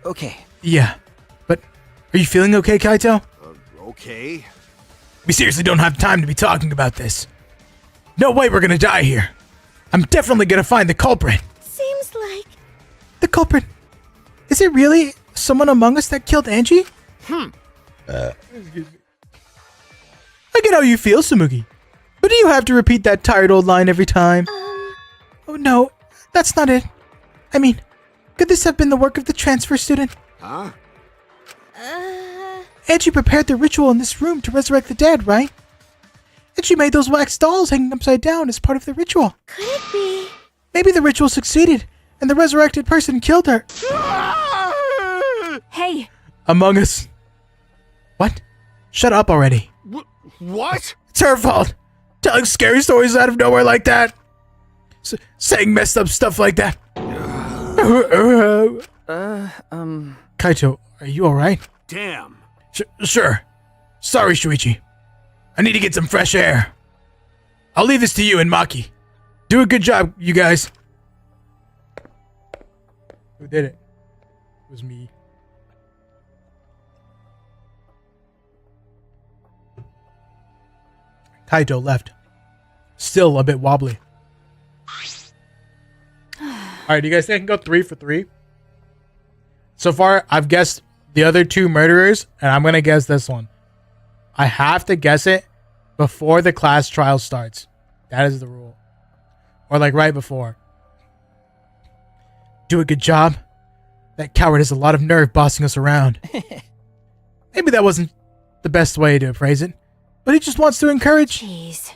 Okay. Yeah, but are you feeling okay, Kaito? Okay. We seriously don't have time to be talking about this. No way we're gonna die here. I'm definitely gonna find the culprit. Seems like The culprit? Is it really someone among us that killed Angie? Excuse me. I get how you feel, Samugi. But do you have to repeat that tired old line every time? Oh no, that's not it. I mean, could this have been the work of the transfer student? Huh? Angie prepared the ritual in this room to resurrect the dead, right? And she made those wax dolls hanging upside down as part of the ritual. could it be? Maybe the ritual succeeded, and the resurrected person killed her. Hey, Among Us. What? Shut up already. What? It's her fault. Telling scary stories out of nowhere like that. saying messed up stuff like that. Kaito, are you alright? Damn. Sure. Sorry, Shuichi. I need to get some fresh air. I'll leave this to you and Maki. Do a good job, you guys. Who did it? It was me. Kaito left. Still a bit wobbly. Alright, do you guys think I can go 3 for 3? So far, I've guessed the other 2 murderers, and I'm going to guess this one. I have to guess it before the class trial starts. That is the rule. Or like right before. Do a good job. That coward has a lot of nerve bossing us around. Maybe that wasn't the best way to appraise it, but he just wants to encourage. Jeez.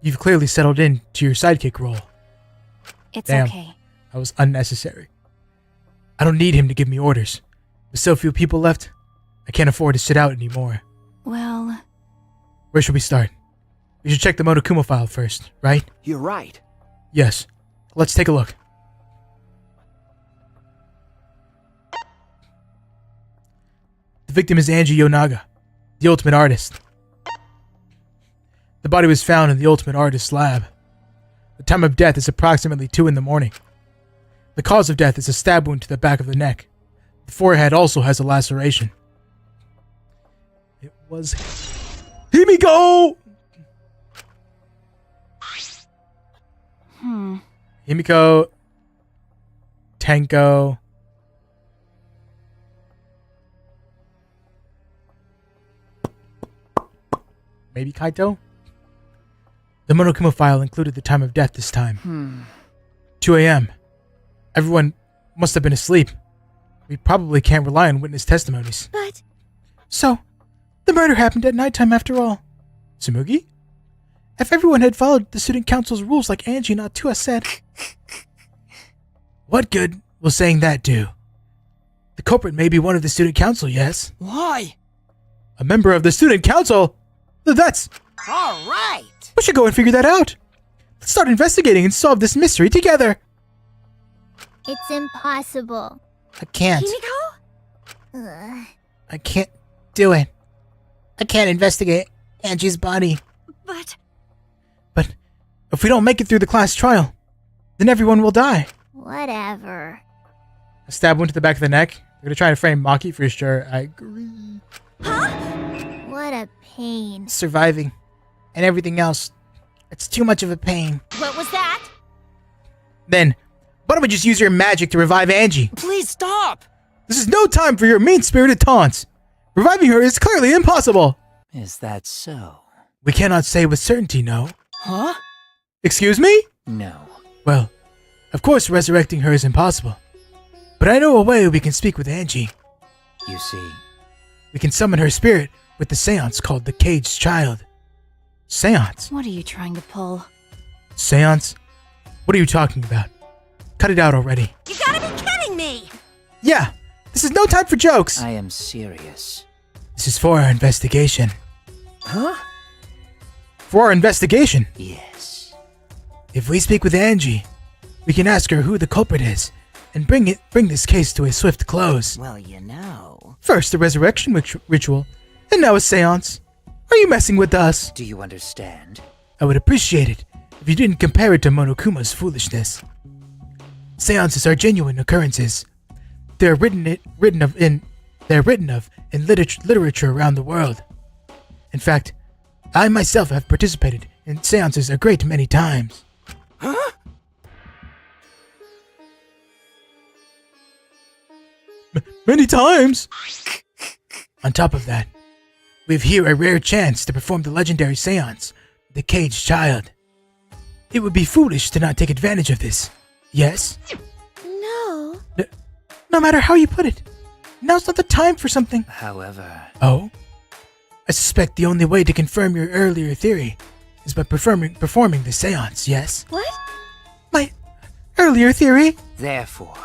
You've clearly settled in to your sidekick role. It's Damn. okay. That was unnecessary. I don't need him to give me orders. With so few people left, I can't afford to sit out anymore. Well, Where should we start? We should check the Monokuma file first, right? You're right. Yes. Let's take a look. The victim is Angie Yonaga, the ultimate artist. The body was found in the ultimate artist's lab. The time of death is approximately 2 in the morning. The cause of death is a stab wound to the back of the neck. The forehead also has a laceration. It was Himiko! Himiko, Tenko, maybe Kaito? The Monokuma file included the time of death this time. 2 a.m. Everyone must have been asleep. We probably can't rely on witness testimonies. but So, the murder happened at nighttime after all. Tsumugi? If everyone had followed the student council's rules like Angie and Atua said... What good will saying that do? The culprit may be one of the student council, yes? Why? A member of the student council? That's... All right. We should go and figure that out. Let's start investigating and solve this mystery together. it's impossible. I can't. Ugh. I can't do it. I can't investigate Angie's body. But But if we don't make it through the class trial, then everyone will die. whatever. A stab wound to the back of the neck. They're gonna try to frame Maki for sure. I agree. What a pain. Surviving and everything else. It's too much of a pain. What was that? Then, why don't we just use your magic to revive Angie? Please stop. This is no time for your mean-spirited taunts. Reviving her is clearly impossible. Is that so? We cannot say with certainty, no. Huh? Excuse me? No. Well, of course resurrecting her is impossible. But I know a way we can speak with Angie. You see, We can summon her spirit with the seance called the Caged Child. Seance? What are you trying to pull? Seance? What are you talking about? Cut it out already. You gotta be kidding me! Yeah, this is no time for jokes. I am serious. This is for our investigation. Huh? For our investigation. Yes. If we speak with Angie, we can ask her who the culprit is and bring this case to a swift close. Well, you know. First, the resurrection ritual, and now a seance. Are you messing with us? Do you understand? I would appreciate it if you didn't compare it to Monokuma's foolishness. Seances are genuine occurrences. They're written of in literature around the world. In fact, I myself have participated in seances a great many times. Huh? Many times! On top of that, we've here a rare chance to perform the legendary seance, the Caged Child. It would be foolish to not take advantage of this, yes? No. No matter how you put it, now's not the time for something. However, Oh? I suspect the only way to confirm your earlier theory is by performing the seance, yes? What? My earlier theory? therefore,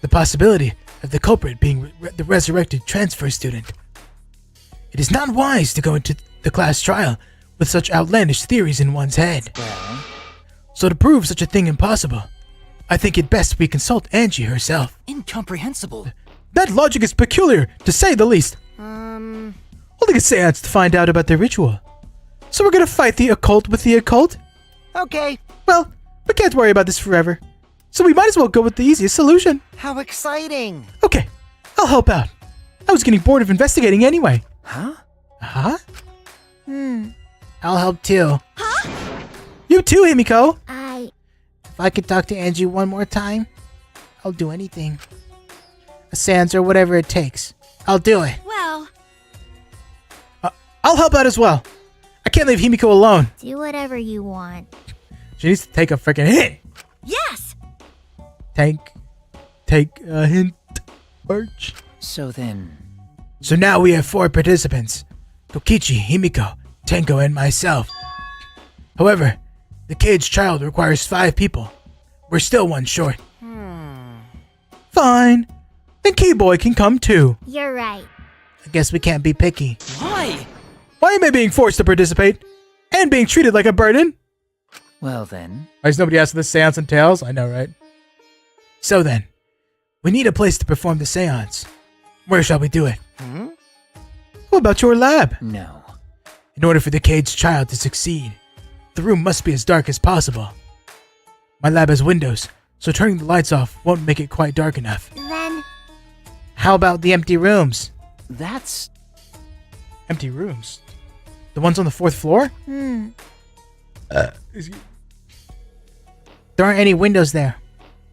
The possibility of the culprit being the resurrected transfer student. It is not wise to go into the class trial with such outlandish theories in one's head. well, So to prove such a thing impossible, I think it best we consult Angie herself. Incomprehensible. That logic is peculiar, to say the least. Holding a seance to find out about the ritual. So we're gonna fight the occult with the occult? Okay, Well, we can't worry about this forever. So we might as well go with the easiest solution. how exciting! Okay, I'll help out. I was getting bored of investigating anyway. Huh? Huh? I'll help too. Huh? You too, Himiko. If I could talk to Angie one more time, I'll do anything. A seance or whatever it takes. I'll do it. Well, I'll help out as well. I can't leave Himiko alone. do whatever you want. She needs to take a freaking hint. Yes! Take a hint, Arch. So then, So now we have 4 participants. Kokichi, Himiko, Tenko, and myself. However, the caged child requires 5 people. We're still 1 short. Fine. Then Key-Boy can come too. You're right. I guess we can't be picky. why? Why am I being forced to participate? And being treated like a burden? Well then, Why is nobody asked this seance entails? I know, right? So then, we need a place to perform the seance. Where shall we do it? What about your lab? no. In order for the caged child to succeed, the room must be as dark as possible. My lab has windows, so turning the lights off won't make it quite dark enough. Then, How about the empty rooms? That's... Empty rooms? The ones on the 4th floor? There aren't any windows there.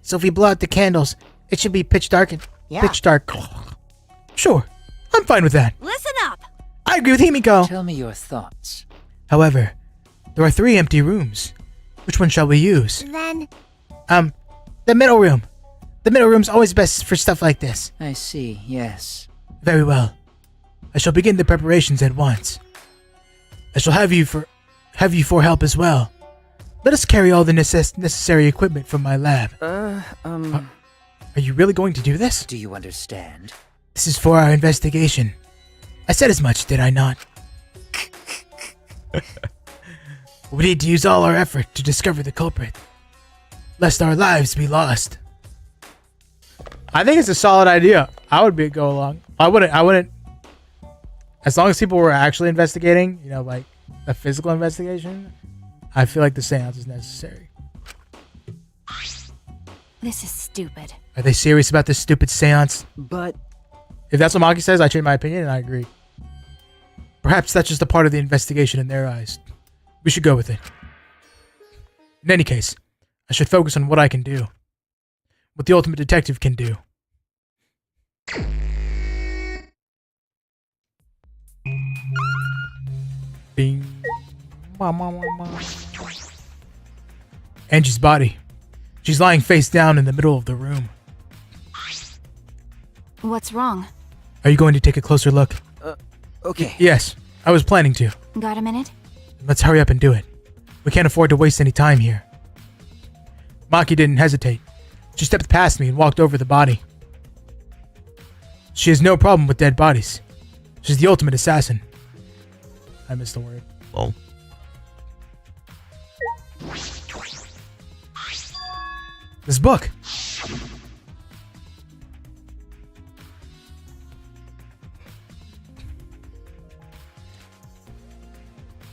So if we blow out the candles, it should be pitch dark and pitch dark. Sure, I'm fine with that. listen up. I agree with Himiko. Tell me your thoughts. However, there are 3 empty rooms. Which one shall we use? Then, The middle room. The middle room's always best for stuff like this. I see, yes. Very well. I shall begin the preparations at once. I shall have you for help as well. Let us carry all the necessary equipment from my lab. Are you really going to do this? Do you understand? This is for our investigation. I said as much, did I not? We need to use all our effort to discover the culprit, lest our lives be lost. I think it's a solid idea. I would go along. I wouldn't. As long as people were actually investigating, like a physical investigation, I feel like the seance is necessary. this is stupid. Are they serious about this stupid seance? But... If that's what Maki says, I change my opinion and I agree. Perhaps that's just a part of the investigation in their eyes. We should go with it. In any case, I should focus on what I can do. What the ultimate detective can do. Bing. Angie's body. She's lying face down in the middle of the room. What's wrong? Are you going to take a closer look? Okay. Yes, I was planning to. Got a minute? Let's hurry up and do it. We can't afford to waste any time here. Maki didn't hesitate. She stepped past me and walked over the body. She has no problem with dead bodies. She's the ultimate assassin. I missed the word. Well, This book.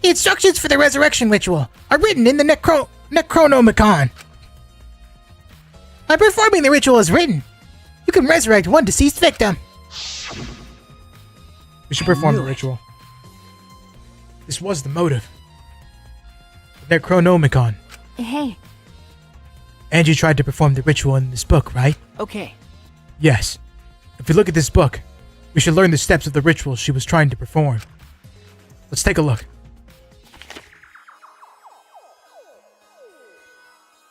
The instructions for the resurrection ritual are written in the Necronomicon. By performing the ritual as written, you can resurrect one deceased victim. We should perform the ritual. This was the motive. The Necronomicon. Hey, Angie tried to perform the ritual in this book, right? Okay. Yes. If we look at this book, we should learn the steps of the ritual she was trying to perform. Let's take a look.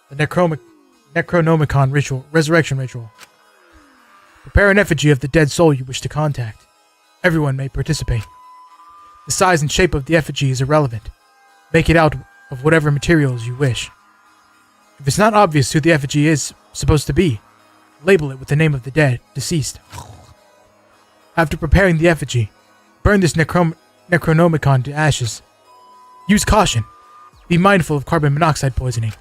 The Necronomicon ritual, resurrection ritual. Prepare an effigy of the dead soul you wish to contact. Everyone may participate. The size and shape of the effigy is irrelevant. Make it out of whatever materials you wish. If it's not obvious who the effigy is supposed to be, label it with the name of the deceased. After preparing the effigy, burn this Necronomicon to ashes. Use caution. Be mindful of carbon monoxide poisoning.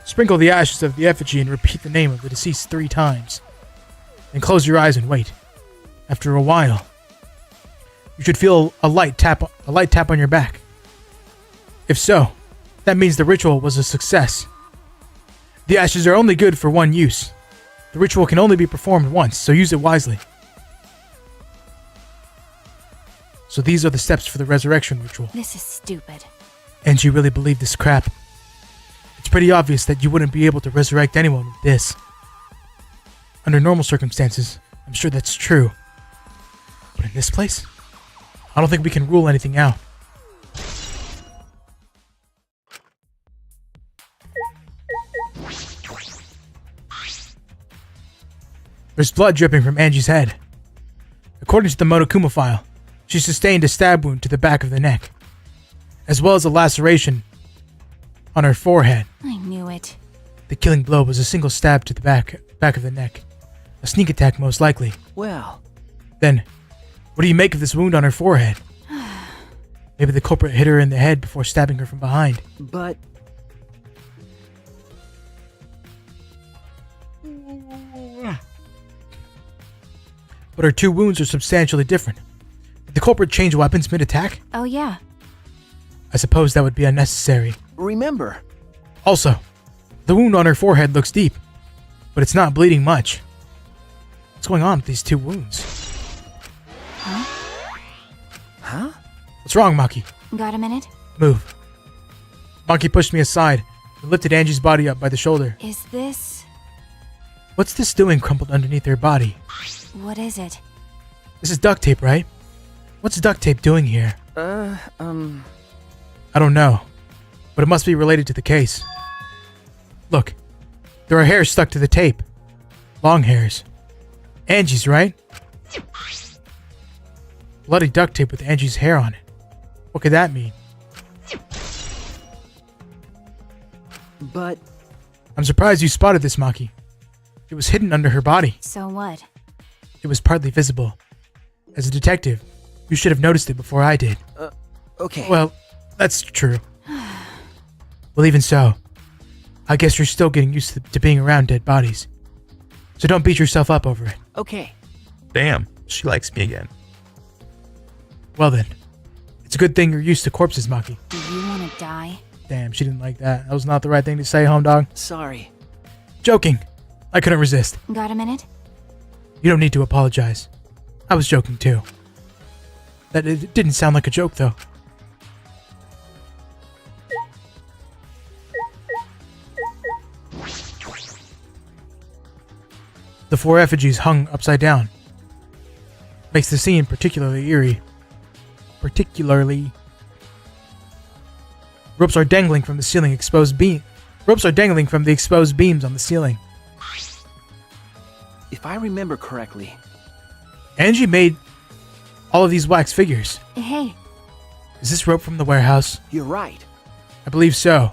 Sprinkle the ashes of the effigy and repeat the name of the deceased 3 times. Then close your eyes and wait. After a while, you should feel a light tap on your back. If so, that means the ritual was a success. The ashes are only good for one use. The ritual can only be performed once, so use it wisely. So these are the steps for the resurrection ritual. This is stupid. And you really believe this crap? It's pretty obvious that you wouldn't be able to resurrect anyone with this. Under normal circumstances, I'm sure that's true. But in this place, I don't think we can rule anything out. There's blood dripping from Angie's head. According to the Monokuma file, she sustained a stab wound to the back of the neck, as well as a laceration on her forehead. I knew it. The killing blow was a single stab to the back of the neck. A sneak attack, most likely. Well, Then, what do you make of this wound on her forehead? Maybe the culprit hit her in the head before stabbing her from behind. but But her 2 wounds are substantially different. Did the culprit change weapons mid-attack? Oh yeah. I suppose that would be unnecessary. remember, Also, the wound on her forehead looks deep, but it's not bleeding much. What's going on with these 2 wounds? huh? What's wrong, Maki? Got a minute? Move. Maki pushed me aside and lifted Angie's body up by the shoulder. Is this... What's this doing crumpled underneath her body? What is it? This is duct tape, right? What's duct tape doing here? I don't know, but it must be related to the case. Look, there are hairs stuck to the tape. Long hairs. Angie's, right? Bloody duct tape with Angie's hair on it. What could that mean? But I'm surprised you spotted this, Maki. It was hidden under her body. So what? It was partly visible. As a detective, you should have noticed it before I did. okay. Well, that's true. Well, even so, I guess you're still getting used to being around dead bodies. So don't beat yourself up over it. okay. Damn, she likes me again. Well then, it's a good thing you're used to corpses, Maki. Do you want to die? Damn, she didn't like that. That was not the right thing to say, home dog. Sorry. Joking. I couldn't resist. Got a minute? You don't need to apologize. I was joking too. That it didn't sound like a joke though. The 4 effigies hung upside down. Makes the scene particularly eerie. Ropes are dangling from the ceiling Ropes are dangling from the exposed beams on the ceiling. If I remember correctly, Angie made all of these wax figures. Hey, Is this rope from the warehouse? you're right. I believe so.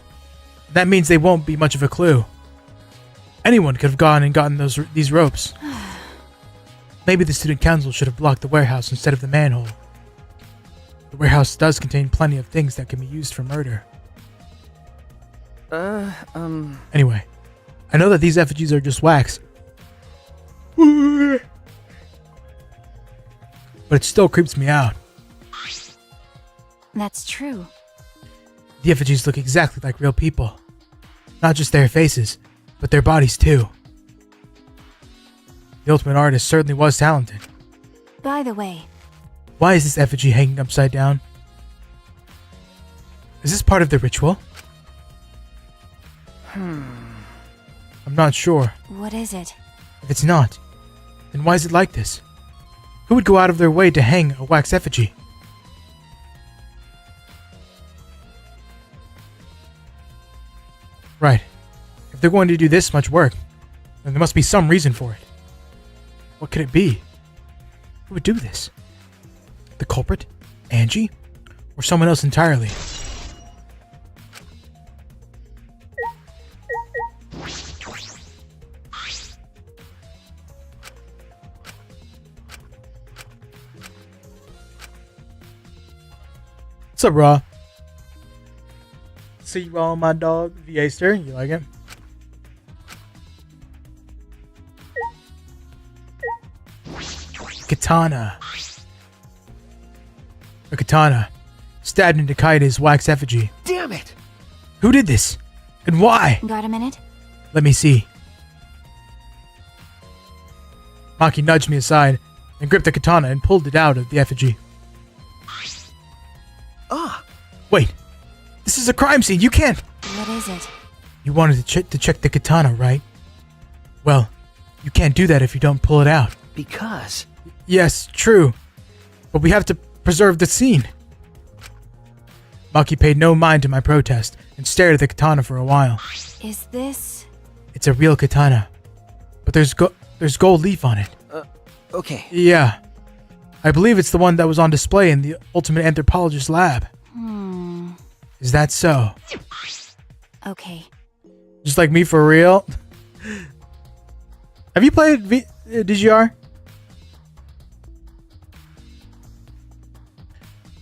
That means they won't be much of a clue. Anyone could have gone and gotten these ropes. Maybe the student council should have blocked the warehouse instead of the manhole. The warehouse does contain plenty of things that can be used for murder. Anyway, I know that these effigies are just wax. But it still creeps me out. that's true. The effigies look exactly like real people. Not just their faces, but their bodies too. The ultimate artist certainly was talented. By the way, Why is this effigy hanging upside down? Is this part of the ritual? I'm not sure. what is it? If it's not, then why is it like this? Who would go out of their way to hang a wax effigy? Right. If they're going to do this much work, then there must be some reason for it. What could it be? Who would do this? The culprit? Angie? Or someone else entirely? What's up, Raw? See you all, my dog, V-Aster. You like it? katana. A katana stabbed into Kaide's wax effigy. Damn it! Who did this? And why? Got a minute? Let me see. Maki nudged me aside and gripped the katana and pulled it out of the effigy. Ah! Wait, this is a crime scene. You can't. What is it? You wanted to check the katana, right? Well, you can't do that if you don't pull it out. Because. Yes, true. But we have to preserve the scene. Maki paid no mind to my protest and stared at the katana for a while. Is this... It's a real katana. But there's gold leaf on it. Okay. Yeah. I believe it's the one that was on display in the Ultimate Anthropologist lab. Is that so? Okay. Just like me for real? Have you played DGR?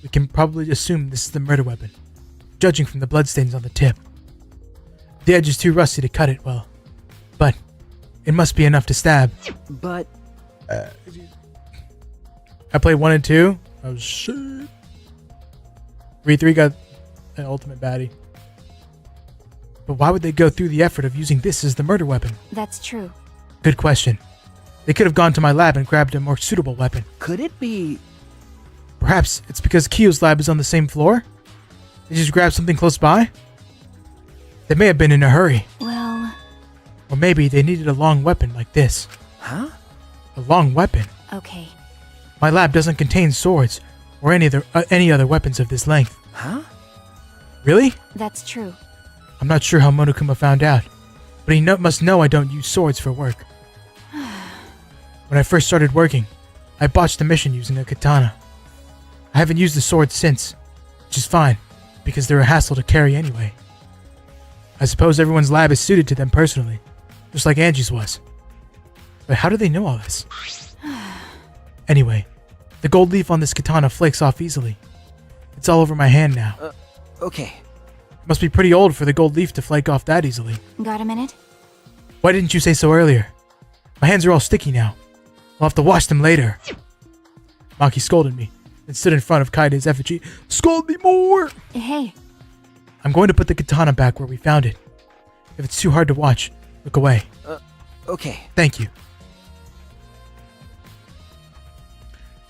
We can probably assume this is the murder weapon, judging from the bloodstains on the tip. The edge is too rusty to cut it well, but it must be enough to stab. But. I played 1 and 2. Oh shit. 3 got an ultimate baddie. But why would they go through the effort of using this as the murder weapon? That's true. Good question. They could have gone to my lab and grabbed a more suitable weapon. Could it be. Perhaps it's because Kiyo's lab is on the same floor? They just grabbed something close by? They may have been in a hurry. Well... Or maybe they needed a long weapon like this. Huh? A long weapon? Okay. My lab doesn't contain swords or any other weapons of this length. Huh? Really? That's true. I'm not sure how Monokuma found out, but he must know I don't use swords for work. When I first started working, I botched the mission using a katana. I haven't used the sword since, which is fine, because they're a hassle to carry anyway. I suppose everyone's lab is suited to them personally, just like Angie's was. But how do they know all this? Anyway, the gold leaf on this katana flakes off easily. It's all over my hand now. Okay. It must be pretty old for the gold leaf to flake off that easily. Got a minute? Why didn't you say so earlier? My hands are all sticky now. I'll have to wash them later. Maki scolded me and stood in front of Kaide's effigy. Scold me more! Hey, I'm going to put the katana back where we found it. If it's too hard to watch, look away. Okay. Thank you.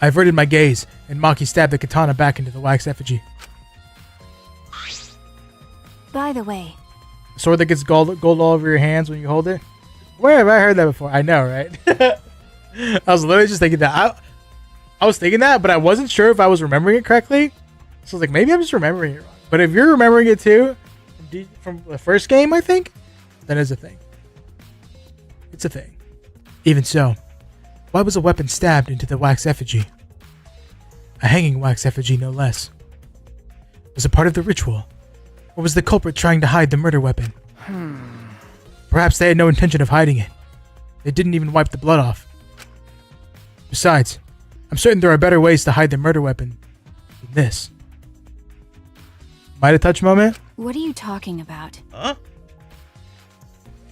I averted my gaze, and Maki stabbed the katana back into the wax effigy. by the way, The sword that gets gold all over your hands when you hold it? Where have I heard that before? I know, right? I was literally just thinking that. I was thinking that, but I wasn't sure if I was remembering it correctly. So I was like, maybe I'm just remembering it wrong. But if you're remembering it too, from the first game, I think, that is a thing. It's a thing. Even so, why was a weapon stabbed into the wax effigy? A hanging wax effigy, no less. Was it part of the ritual? Or was the culprit trying to hide the murder weapon? Perhaps they had no intention of hiding it. They didn't even wipe the blood off. Besides, I'm certain there are better ways to hide the murder weapon than this. Might a touch moment? what are you talking about? Huh?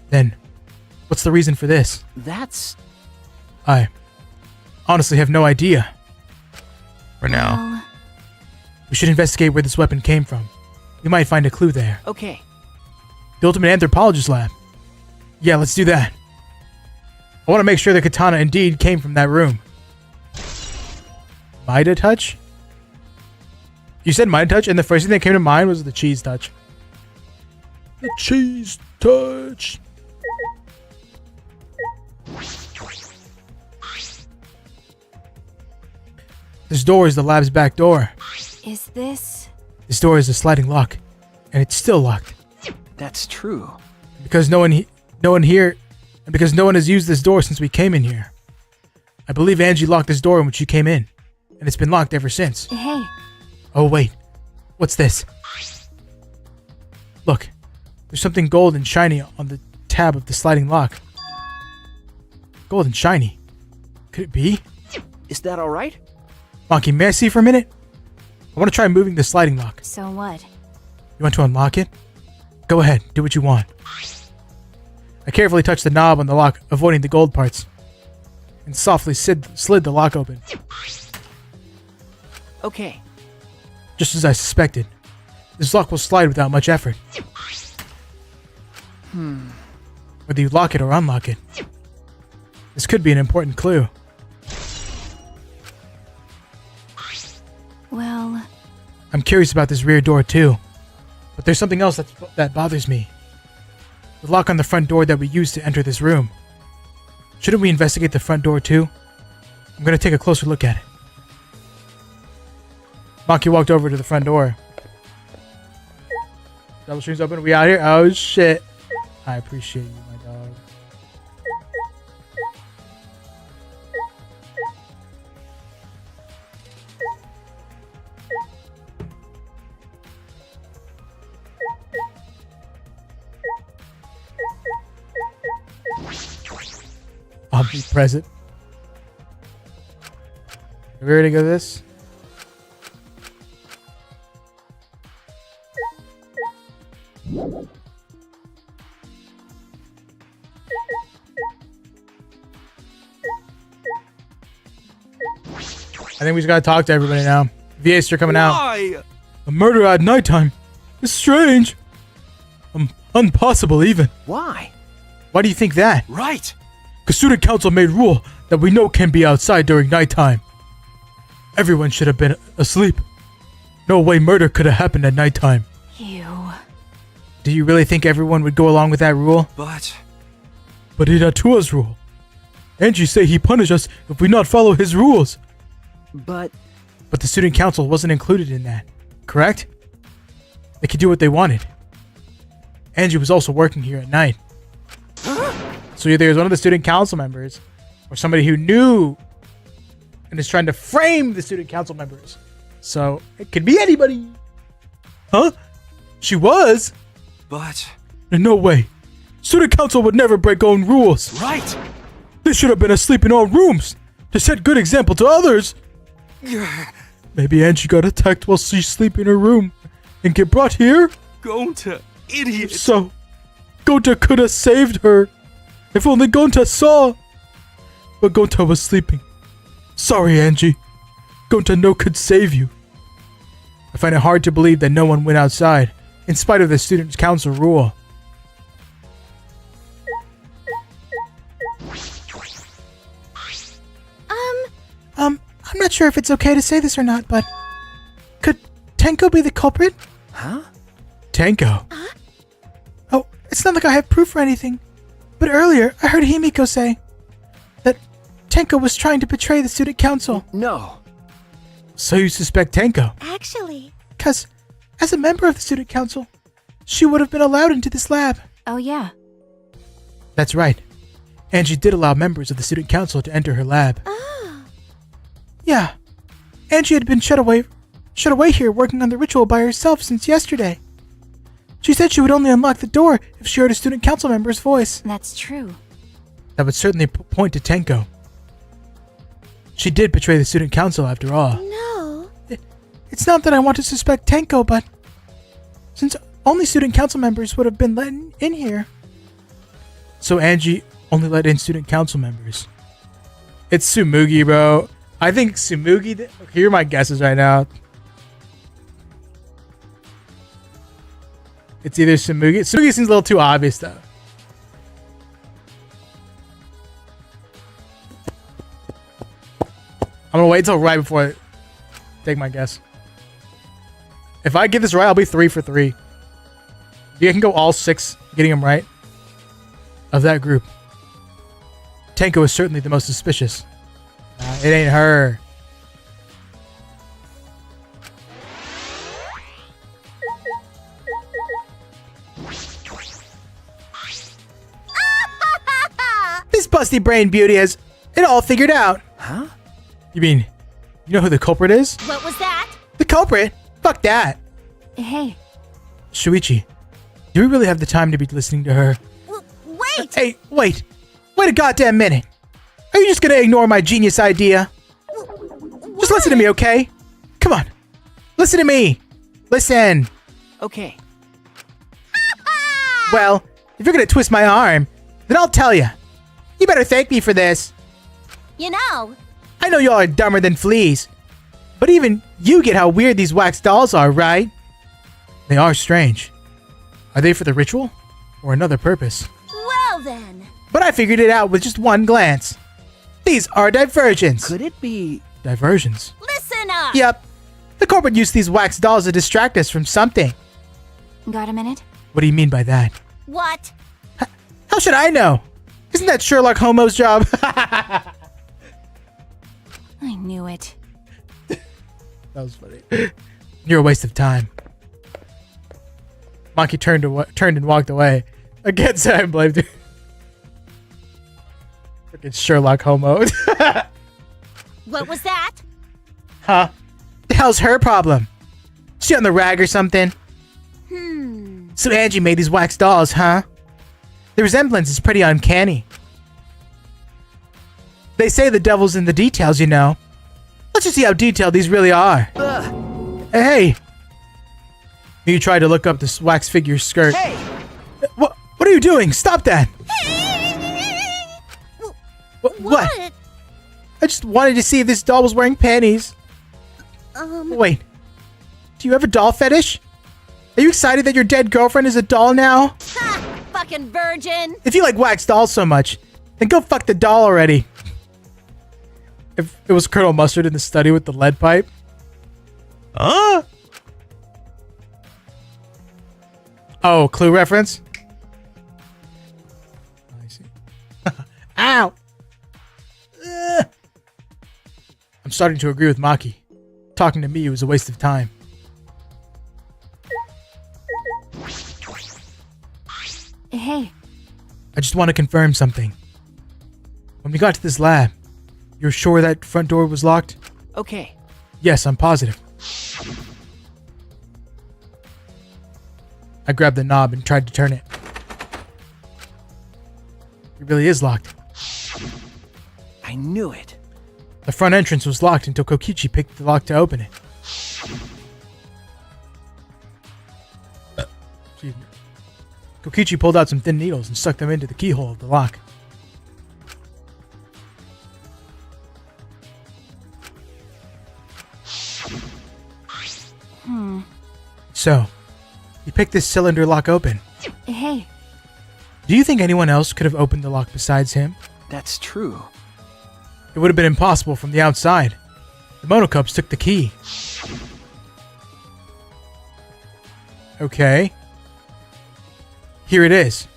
Then, what's the reason for this? That's. I honestly have no idea. For now. Well, We should investigate where this weapon came from. We might find a clue there. Okay. The Ultimate Anthropologist Lab. Yeah, let's do that. I want to make sure the katana indeed came from that room. Mida touch? You said Mida touch, and the first thing that came to mind was the cheese touch. The cheese touch. This door is the lab's back door. is this... This door is a sliding lock, and it's still locked. That's true. Because no one here, and because no one has used this door since we came in here. I believe Angie locked this door when she came in, and it's been locked ever since. Hey, Oh wait, what's this? Look, there's something gold and shiny on the tab of the sliding lock. Gold and shiny. Could it be? Is that alright? Maki, may I see for a minute? I want to try moving the sliding lock. so what? You want to unlock it? Go ahead, do what you want. I carefully touched the knob on the lock, avoiding the gold parts. and softly slid the lock open. Okay. Just as I suspected, this lock will slide without much effort. Whether you lock it or unlock it, this could be an important clue. Well, I'm curious about this rear door too, but there's something else that bothers me. The lock on the front door that we used to enter this room. Shouldn't we investigate the front door too? I'm gonna take a closer look at it. Maki walked over to the front door. Double streams open. We out here? Oh shit. I appreciate you, my dog. I'll be present. Are we ready to go this? I think we just gotta talk to everybody now. VAs are coming out. Why? A murder at nighttime. It's strange. Impossible even. Why? Why do you think that? Right. Because student council made rule that we know can be outside during nighttime. Everyone should have been asleep. No way murder could have happened at nighttime. you. Do you really think everyone would go along with that rule? But But it Atua's rule. Angie say he punish us if we not follow his rules. But But the student council wasn't included in that, correct? They could do what they wanted. Angie was also working here at night. So either he was one of the student council members or somebody who knew and is trying to frame the student council members. So it could be anybody. Huh? She was? but In no way. Student council would never break own rules. right. They should have been asleep in all rooms to set good example to others. Maybe Angie got attacked while she sleep in her room and get brought here? Gonta, idiot. So, Gonta could have saved her. If only Gonta saw. But Gonta was sleeping. Sorry, Angie. Gonta no could save you. I find it hard to believe that no one went outside, in spite of the student council rule. I'm not sure if it's okay to say this or not, but could Tenko be the culprit? huh? Tenko? Oh, it's not like I have proof or anything, but earlier I heard Himiko say that Tenko was trying to betray the student council. No. So you suspect Tenko? Actually. Because, as a member of the student council, she would have been allowed into this lab. Oh, yeah. That's right. Angie did allow members of the student council to enter her lab. Oh. Yeah. Angie had been shut away here working on the ritual by herself since yesterday. She said she would only unlock the door if she heard a student council member's voice. That's true. That would certainly point to Tenko. She did betray the student council after all. No. It's not that I want to suspect Tenko, but since only student council members would have been let in here. So Angie only let in student council members. It's Tsumugi, bro. I think Tsumugi... Here are my guesses right now. It's either Tsumugi... Tsumugi seems a little too obvious, though. I'm gonna wait until right before I take my guess. If I get this right, I'll be 3 for 3. You can go all 6 getting them right. Of that group, Tenko is certainly the most suspicious. It ain't her. This busty brain beauty has it all figured out. Huh? You mean, you know who the culprit is? What was that? The culprit? Fuck that. Hey. Shuichi, do we really have the time to be listening to her? Wait! Hey, wait. Wait a goddamn minute. Are you just gonna ignore my genius idea? Just listen to me, okay? Come on. Listen to me. Listen. Okay. Well, if you're gonna twist my arm, then I'll tell you. You better thank me for this. You know, I know y'all are dumber than fleas, but even you get how weird these wax dolls are, right? They are strange. Are they for the ritual? Or another purpose? well then. But I figured it out with just one glance. These are diversions. Could it be? Diversions. Listen up. Yep. The corporate used these wax dolls to distract us from something. Got a minute? What do you mean by that? What? How should I know? Isn't that Sherlock Holmes' job? I knew it. That was funny. You're a waste of time. Monkey turned and walked away. Again, I blamed you. Freaking Sherlock Holmes. What was that? Huh? The hell's her problem? She on the rag or something? So Angie made these wax dolls, huh? The resemblance is pretty uncanny. They say the devil's in the details, you know. Let's just see how detailed these really are. Hey! You tried to look up this wax figure's skirt. Hey! What are you doing? Stop that! What? I just wanted to see if this doll was wearing panties. Wait. Do you have a doll fetish? Are you excited that your dead girlfriend is a doll now? Ha! Fucking virgin. If you like wax dolls so much, then go fuck the doll already. If it was Colonel Mustard in the study with the lead pipe. Huh? Oh, Clue reference? I see. Ow! Ugh. I'm starting to agree with Maki. Talking to me was a waste of time. Hey. I just want to confirm something. When we got to this lab, you're sure that front door was locked? Okay. Yes, I'm positive. I grabbed the knob and tried to turn it. It really is locked. I knew it. The front entrance was locked until Kokichi picked the lock to open it. Excuse me. Kokichi pulled out some thin needles and stuck them into the keyhole of the lock. So, he picked this cylinder lock open. Hey. Do you think anyone else could have opened the lock besides him? That's true. It would have been impossible from the outside. The Monocubs took the key. Okay. Here it is.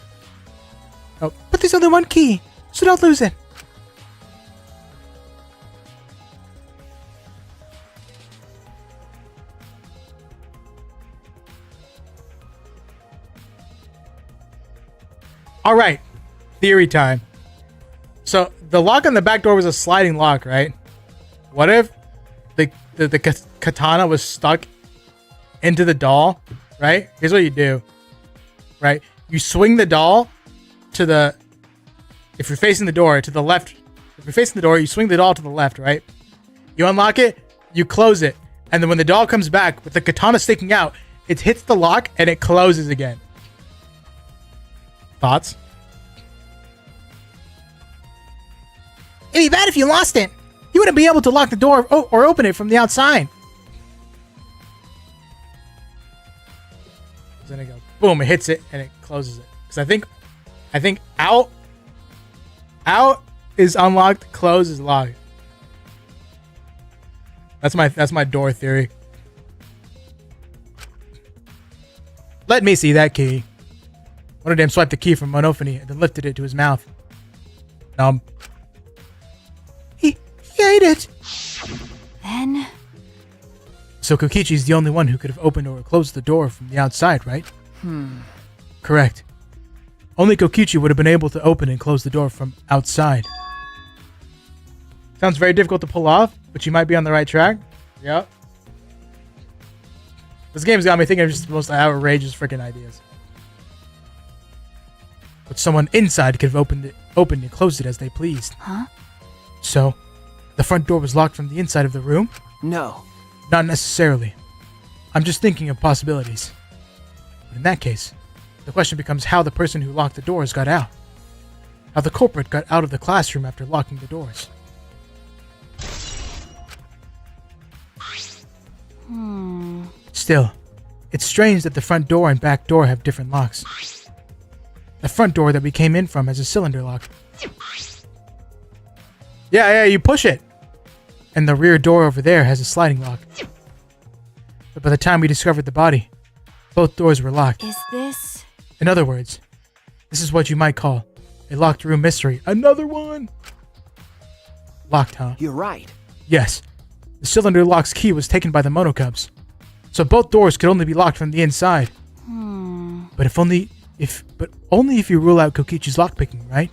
Oh, but there's only one key, so don't lose it. All right, theory time. So the lock on the back door was a sliding lock, right? What if the katana was stuck into the doll, right? Here's what you do, right? You swing the doll to the, if you're facing the door, to the left. If you're facing the door, you swing the doll to the left, right? You unlock it, you close it, and then when the doll comes back with the katana sticking out, it hits the lock and it closes again. Thoughts? It'd be bad if you lost it. You wouldn't be able to lock the door or open it from the outside. Then it goes, boom, it hits it and it closes it. Because I think out is unlocked, close is locked. That's my door theory. Let me see that key. One of them swiped the key from Monophony and then lifted it to his mouth. He ate it. Then. So Kokichi's the only one who could have opened or closed the door from the outside, right? Correct. Only Kokichi would have been able to open and close the door from outside. Sounds very difficult to pull off, but you might be on the right track. Yep. This game's got me thinking of just the most outrageous freaking ideas. But someone inside could have opened and closed it as they pleased. Huh? So, the front door was locked from the inside of the room? No. Not necessarily. I'm just thinking of possibilities. But in that case, the question becomes how the person who locked the doors got out. How the culprit got out of the classroom after locking the doors. Still, it's strange that the front door and back door have different locks. The front door that we came in from has a cylinder lock. Yeah, you push it. And the rear door over there has a sliding lock. But by the time we discovered the body, both doors were locked. Is this... In other words, this is what you might call a locked room mystery. Another one! Locked, huh? You're right. Yes. The cylinder lock's key was taken by the monocubs. So both doors could only be locked from the inside. But only if you rule out Kokichi's lockpicking, right?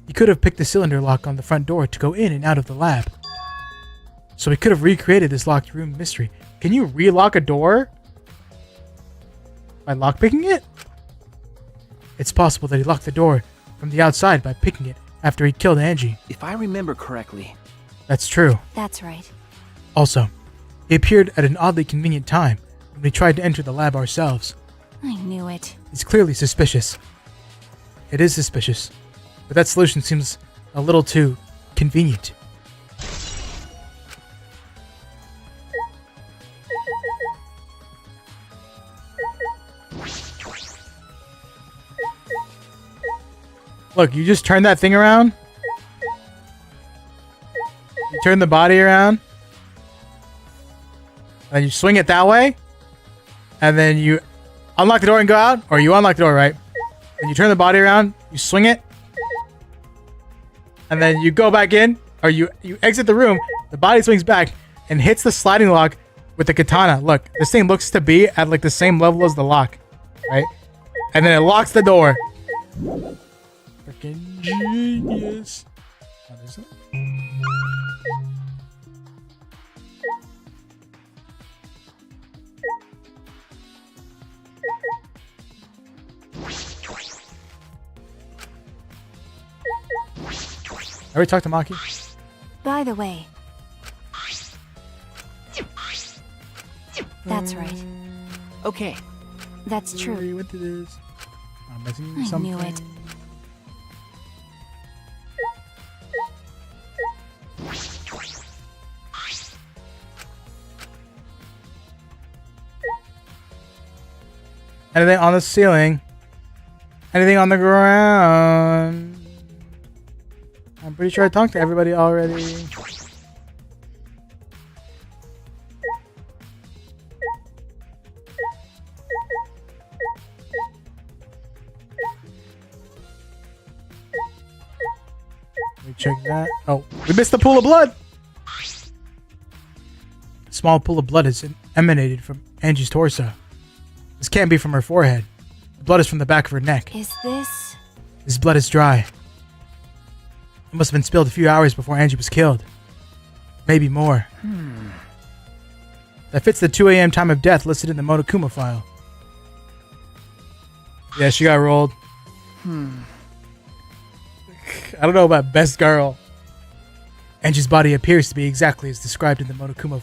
He could have picked the cylinder lock on the front door to go in and out of the lab. So he could have recreated this locked room mystery. Can you relock a door? By lockpicking it? It's possible that he locked the door from the outside by picking it after he killed Angie. If I remember correctly. That's true. That's right. Also, he appeared at an oddly convenient time when we tried to enter the lab ourselves. I knew it. It's clearly suspicious. It is suspicious, but that solution seems a little too convenient. Look, you just turn that thing around. You turn the body around. And you swing it that way. And then you unlock the door and go out. Or you unlock the door, right? And you turn the body around. You swing it. And then you go back in. Or you exit the room. The body swings back and hits the sliding lock with the katana. Look, this thing looks to be at like the same level as the lock. Right? And then it locks the door. Freaking genius. What is it? I already talked to Maki. By the way. That's right. Okay. That's Where true. you went to this? I'm missing I something. knew it. Anything on the ceiling? Anything on the ground? I'm pretty sure I talked to everybody already. Let me check that. Oh, we missed the pool of blood! A small pool of blood has emanated from Angie's torso. This can't be from her forehead. The blood is from the back of her neck. Is this... This blood is dry. It must have been spilled a few hours before Angie was killed. Maybe more. That fits the 2 a.m. time of death listed in the Monokuma file. Yeah, she got rolled. I don't know about best girl. Angie's body appears to be exactly as described in the Monokuma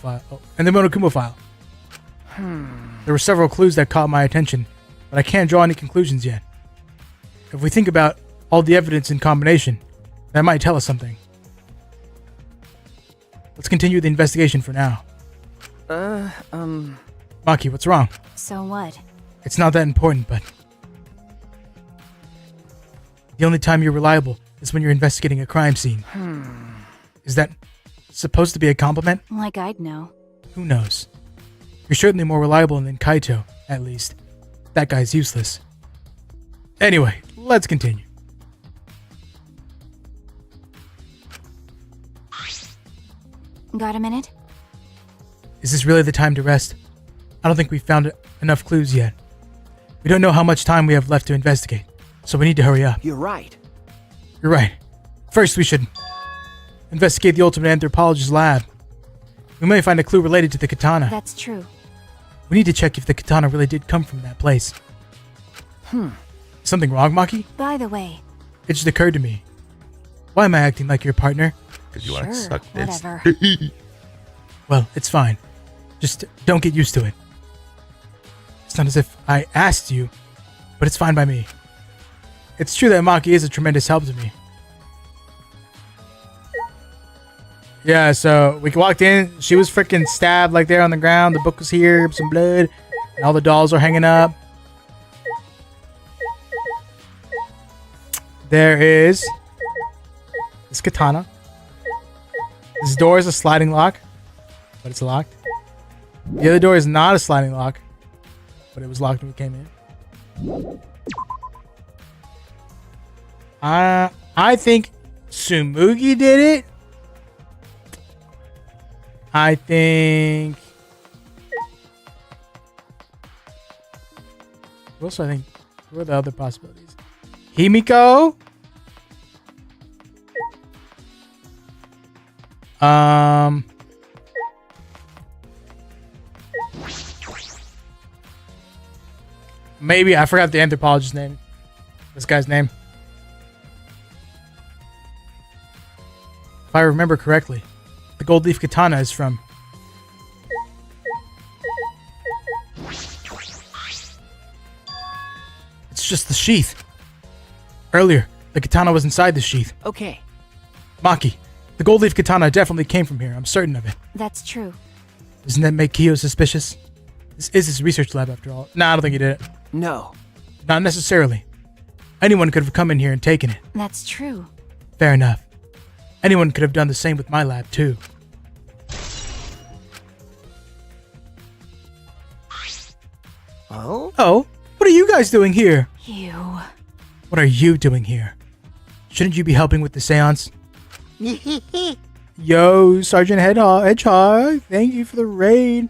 file. There were several clues that caught my attention, but I can't draw any conclusions yet. If we think about all the evidence in combination, that might tell us something. Let's continue the investigation for now. Maki, what's wrong? So what? It's not that important, but... The only time you're reliable is when you're investigating a crime scene. Is that supposed to be a compliment? Like I'd know. Who knows? You're certainly more reliable than Kaito, at least. That guy's useless. Anyway, let's continue. Got a minute? Is this really the time to rest? I don't think we've found enough clues yet. We don't know how much time we have left to investigate, so we need to hurry up. You're right. You're right. First, we should investigate the ultimate anthropologist's lab. We may find a clue related to the katana. That's true. We need to check if the katana really did come from that place. Something wrong, Maki? By the way. It just occurred to me. Why am I acting like your partner? Because you want to Sure, suck this. whatever. Well, it's fine. Just don't get used to it. It's not as if I asked you, but it's fine by me. It's true that Maki is a tremendous help to me. Yeah, so we walked in. She was freaking stabbed like there on the ground. The book was here, some blood, and all the dolls are hanging up. There is this katana. This door is a sliding lock, but it's locked. The other door is not a sliding lock, but it was locked when we came in. I think Sumugi did it. I think. Also, I think. What are the other possibilities? Himiko. Maybe I forgot the anthropologist's name. This guy's name. If I remember correctly, the gold leaf katana is from. It's just the sheath. Earlier, the katana was inside the sheath. Okay. Maki, the gold leaf katana definitely came from here. I'm certain of it. That's true. Doesn't that make Kyo suspicious? This is his research lab after all. Nah, I don't think he did it. No. Not necessarily. Anyone could have come in here and taken it. That's true. Fair enough. Anyone could have done the same with my lab, too. Oh? Oh, what are you guys doing here? You. What are you doing here? Shouldn't you be helping with the seance? Yo, Sergeant Hedgehog, thank you for the raid.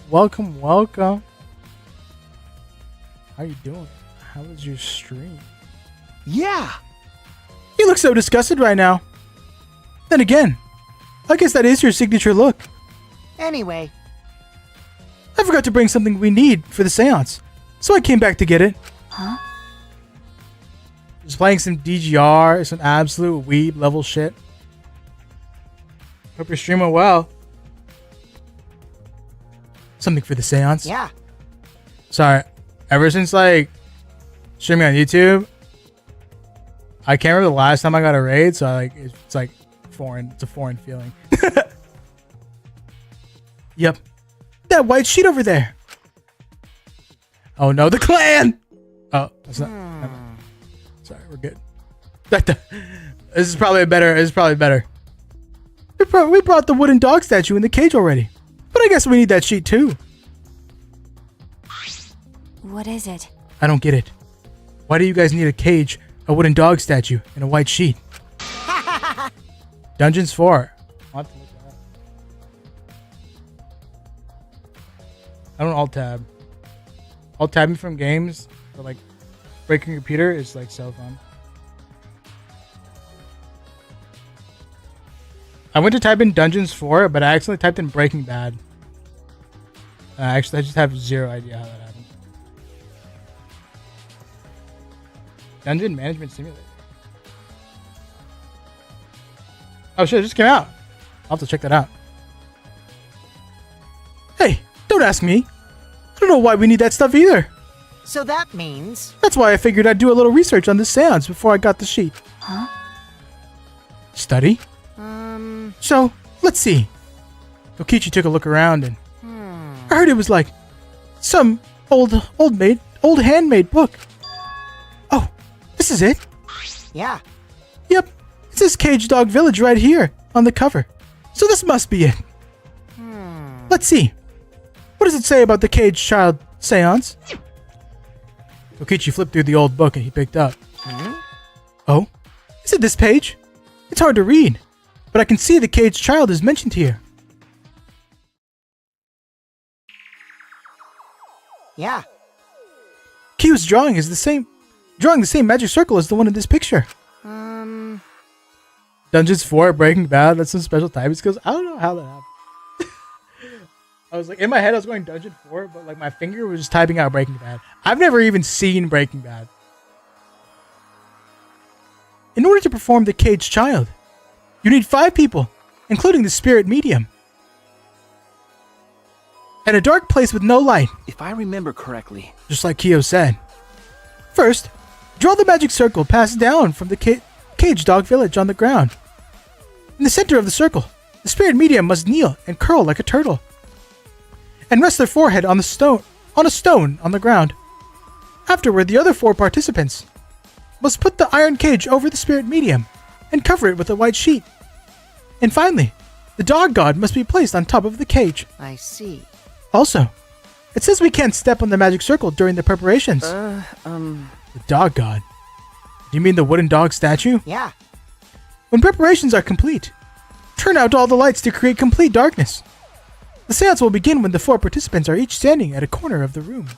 Welcome, welcome. How you doing? How was your stream? Yeah. You look so disgusted right now. Then again, I guess that is your signature look. Anyway, I forgot to bring something we need for the seance, so I came back to get it. Huh? Just playing some DGR, some absolute weeb level shit. Hope you're streaming well. Something for the seance. yeah. Sorry, ever since like streaming on YouTube, I can't remember the last time I got a raid, so it's like foreign. It's a foreign feeling. Yep, that white sheet over there. Oh no, the clan! Oh, that's not. never mind. Sorry, we're good. This is probably better. This is probably better. We brought the wooden dog statue in the cage already, but I guess we need that sheet too. What is it? I don't get it. Why do you guys need a cage, a wooden dog statue, and a white sheet? Dungeons 4. I'll have to look that up. I don't alt tab. Alt tabbing from games for like breaking your computer is like so fun. I went to type in Dungeons 4, but I accidentally typed in Breaking Bad. I just have zero idea how that happened. Dungeon Management Simulator. Oh shit, it just came out. I'll have to check that out. Hey, don't ask me. I don't know why we need that stuff either. So that means... That's why I figured I'd do a little research on this seance before I got the sheet. Huh? Study? So, let's see. Kokichi took a look around and I heard it was like some old handmade book. Oh, this is it? Yeah. Yep, it says Cage Dog Village right here on the cover. So this must be it. Let's see. What does it say about the Cage Child seance? Kokichi flipped through the old book and he picked up. Oh, is it this page? It's hard to read, but I can see the Cage Child is mentioned here. Yeah. Q's drawing the same magic circle as the one in this picture. Dungeons 4, Breaking Bad, that's some special typing skills. I don't know how that happened. I was like, in my head I was going Dungeon 4, but like my finger was just typing out Breaking Bad. I've never even seen Breaking Bad. In order to perform the Caged Child, you need 5 people, including the spirit medium. And a dark place with no light, If I remember correctly. just like Kyo said. First, draw the magic circle passed down from the Cage Dog Village on the ground. In the center of the circle, the spirit medium must kneel and curl like a turtle, and rest their forehead on a stone on the ground. Afterward, the other 4 participants must put the iron cage over the spirit medium and cover it with a white sheet. And finally, the dog god must be placed on top of the cage. I see. Also, it says we can't step on the magic circle during the preparations. The The dog god. Do you mean the wooden dog statue? Yeah. When preparations are complete, turn out all the lights to create complete darkness. The seance will begin when the 4 participants are each standing at a corner of the room.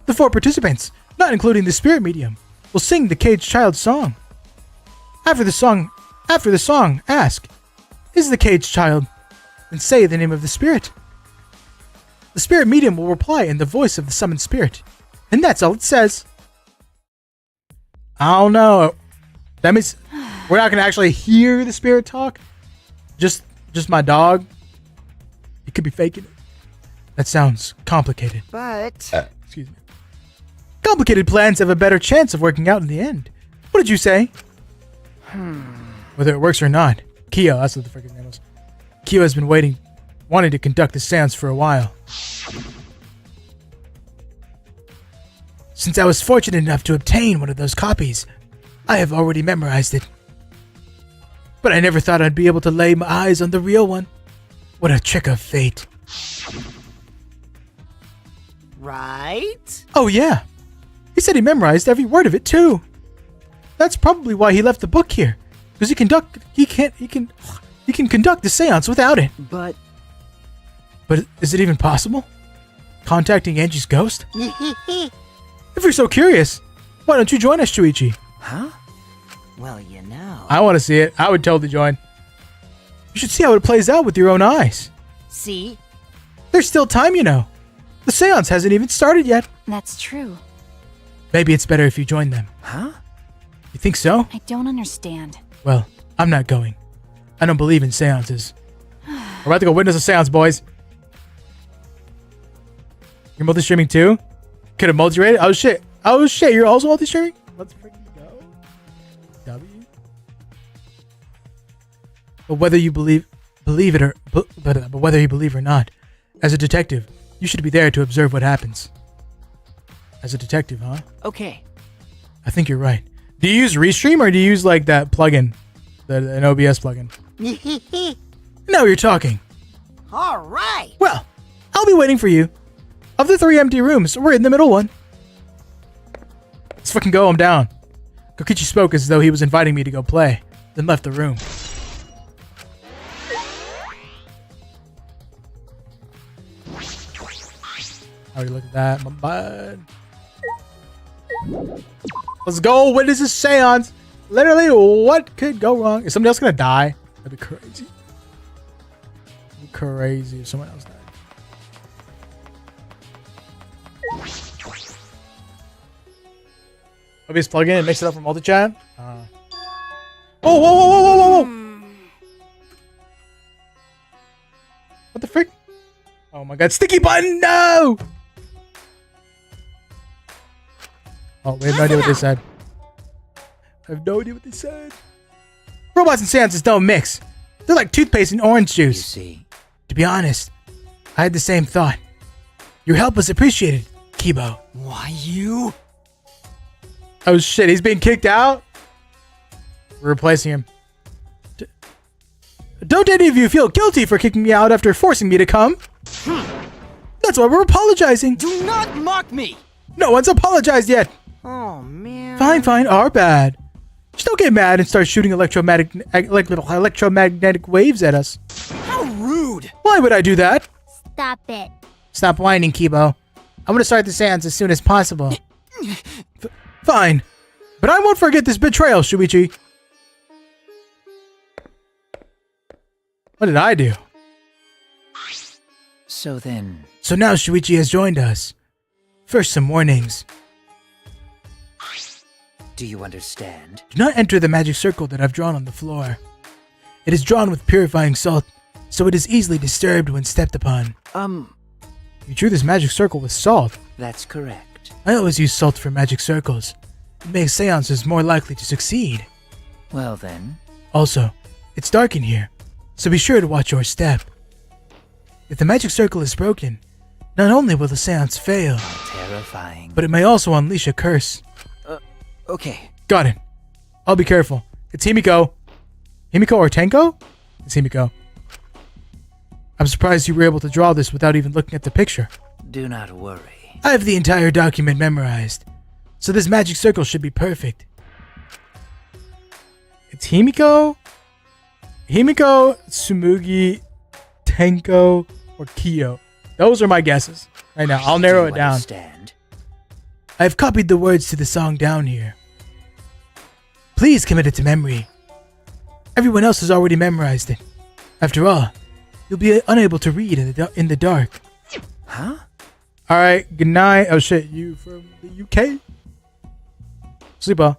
The 4 participants, not including the spirit medium, will sing the caged child's song. After the song, ask, "Is the caged child?" and say the name of the spirit. The spirit medium will reply in the voice of the summoned spirit, and that's all it says. I don't know. That means we're not gonna actually hear the spirit talk. Just my dog. He could be faking it. That sounds complicated. But Excuse me. Complicated plans have a better chance of working out in the end. What did you say? Whether it works or not, Kyo, that's what the freaking name was. Kyo has been wanting to conduct this seance for a while. Since I was fortunate enough to obtain one of those copies, I have already memorized it. But I never thought I'd be able to lay my eyes on the real one. What a trick of fate. right? Oh yeah. He said he memorized every word of it too. That's probably why he left the book here. Because he can conduct the seance without it. But But is it even possible? Contacting Angie's ghost? If you're so curious, why don't you join us, Shuichi? huh? Well, you know. I want to see it. I would totally join. You should see how it plays out with your own eyes. See? There's still time, you know. The seance hasn't even started yet. That's true. Maybe it's better if you join them. Huh? You think so? I don't understand. Well, I'm not going. I don't believe in seances. We're about to go witness a seance, boys. You're multi-streaming too? Could have multi-rated? Oh shit. Oh shit, you're also multi-streaming? Let's freaking go. W. But whether you believe it or but whether you believe or not, as a detective, you should be there to observe what happens. As a detective, huh? Okay. I think you're right. Do you use Restream or do you use like that plugin? An OBS plugin? Now you're talking. All right. Well, I'll be waiting for you. Of the 3 empty rooms, we're in the middle one. Let's fucking go, I'm down. Kokichi spoke as though he was inviting me to go play, then left the room. How do you look at that, my bud? Let's go witness this seance. Literally, what could go wrong? Is somebody else gonna die? That'd be crazy. That'd be crazy if someone else died. OBS plugin and mix it up for multi-chat. Oh, whoa, whoa, whoa, whoa, whoa, whoa! What the frick? Oh my god, sticky button, no! Oh, we have no idea what they said. I have no idea what they said. Robots and seances don't mix. They're like toothpaste and orange You juice. see. To be honest, I had the same thought. Your help was appreciated, Kibo. Why you? Oh shit, he's being kicked out? We're replacing him. Don't any of you feel guilty for kicking me out after forcing me to come? That's why we're apologizing. Do not mock me! No one's apologized yet. Oh, man. Fine, fine, our bad. Just don't get mad and start shooting electromagnetic waves at us. How rude! Why would I do that? Stop it. Stop whining, Kibo. I want to start the seance as soon as possible. Fine. But I won't forget this betrayal, Shuichi. What did I do? So then, So now Shuichi has joined us. First, some warnings. do you understand? Do not enter the magic circle that I've drawn on the floor. It is drawn with purifying salt, so it is easily disturbed when stepped upon. You drew this magic circle with salt. That's correct. I always use salt for magic circles. It makes seances more likely to succeed. Well then, Also, It's dark in here, so be sure to watch your step. If the magic circle is broken, not only will the seance fail, Terrifying. but it may also unleash a curse. Okay. Got it. I'll be careful. It's Himiko. Himiko or Tenko? It's Himiko. I'm surprised you were able to draw this without even looking at the picture. Do not worry. I have the entire document memorized, so this magic circle should be perfect. It's Himiko, Tsumugi, Tenko, or Kyo. Those are my guesses. Right now, I'll narrow Do it you down. Understand? I've copied the words to the song down here. Please commit it to memory. Everyone else has already memorized it. After all, you'll be unable to read in the dark. Huh? All right, good night. Oh shit, you from the UK? Sleep well.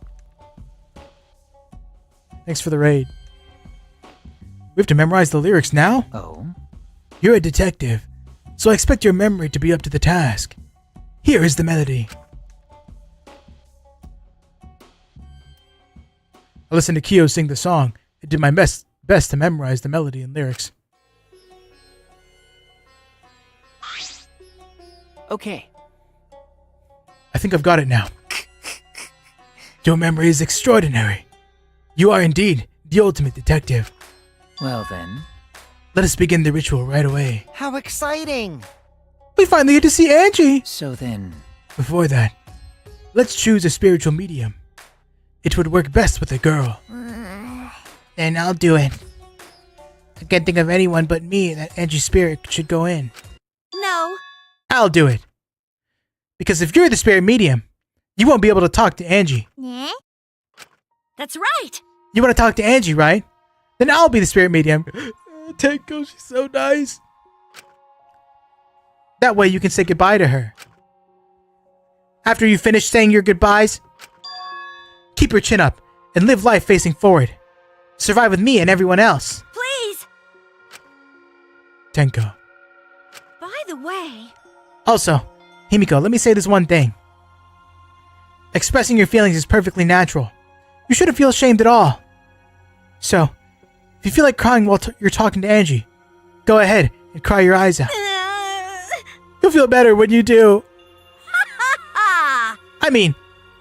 Thanks for the raid. We have to memorize the lyrics now? Oh? You're a detective, so I expect your memory to be up to the task. Here is the melody. I listened to Kyo sing the song and did my best to memorize the melody and lyrics. Okay. I think I've got it now. Your memory is extraordinary. You are indeed the ultimate detective. Well then. Let us begin the ritual right away. How exciting! We finally get to see Angie! So then. Before that, let's choose a spiritual medium. It would work best with a girl. Then I'll do it. I can't think of anyone but me that Angie's spirit should go in. No. I'll do it. Because if you're the spirit medium, you won't be able to talk to Angie. Yeah? That's right. You want to talk to Angie, right? Then I'll be the spirit medium. Tenko, she's so nice. That way you can say goodbye to her. After you finish saying your goodbyes, keep your chin up and live life facing forward. Survive with me and everyone else. Please. Tenko. By the way. Also, Himiko, let me say this one thing. Expressing your feelings is perfectly natural. You shouldn't feel ashamed at all. So, if you feel like crying while you're talking to Angie, go ahead and cry your eyes out. You'll feel better when you do. I mean,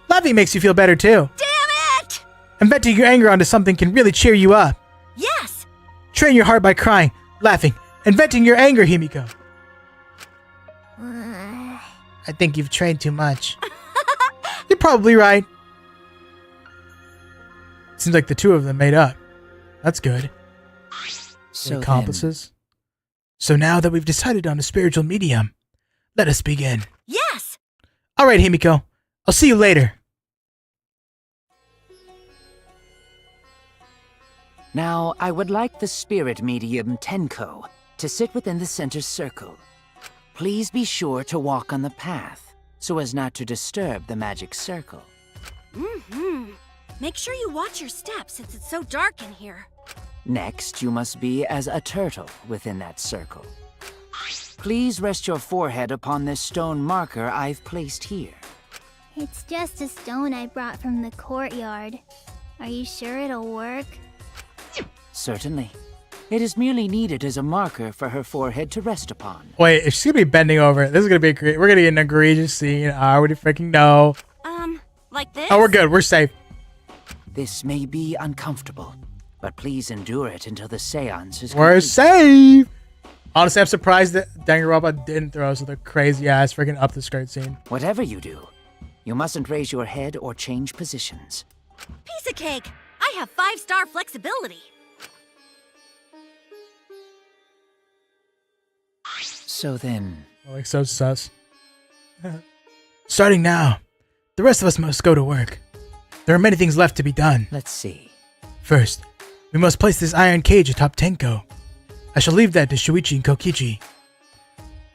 laughing makes you feel better too. Damn it! And venting your anger onto something can really cheer you up. Yes. Train your heart by crying, laughing, and venting your anger, Himiko. I think you've trained too much. You're probably right. Seems like the two of them made up. That's good. So Accomplices. So now that we've decided on a spiritual medium, let us begin. Yes. All right, Himiko. I'll see you later. Now, I would like the spirit medium Tenko to sit within the center circle. Please be sure to walk on the path so as not to disturb the magic circle. Make sure you watch your steps since it's so dark in here. Next, you must be as a turtle within that circle. Please rest your forehead upon this stone marker I've placed here. It's just a stone I brought from the courtyard. Are you sure it'll work? Certainly. It is merely needed as a marker for her forehead to rest upon. Wait, if she's gonna be bending over, this is gonna be great. We're gonna get an egregious scene. I already freaking know. Like this? Oh, we're good. We're safe. This may be uncomfortable, but please endure it until the seance is We're complete. safe. Honestly, I'm surprised that Danganronpa didn't throw us with a crazy ass freaking up the skirt scene. Whatever you do, you mustn't raise your head or change positions. Piece of cake. I have 5-star flexibility. So then, Like so sus. Starting now, the rest of us must go to work. There are many things left to be done. let's see. First, we must place this iron cage atop Tenko. I shall leave that to Shuichi and Kokichi.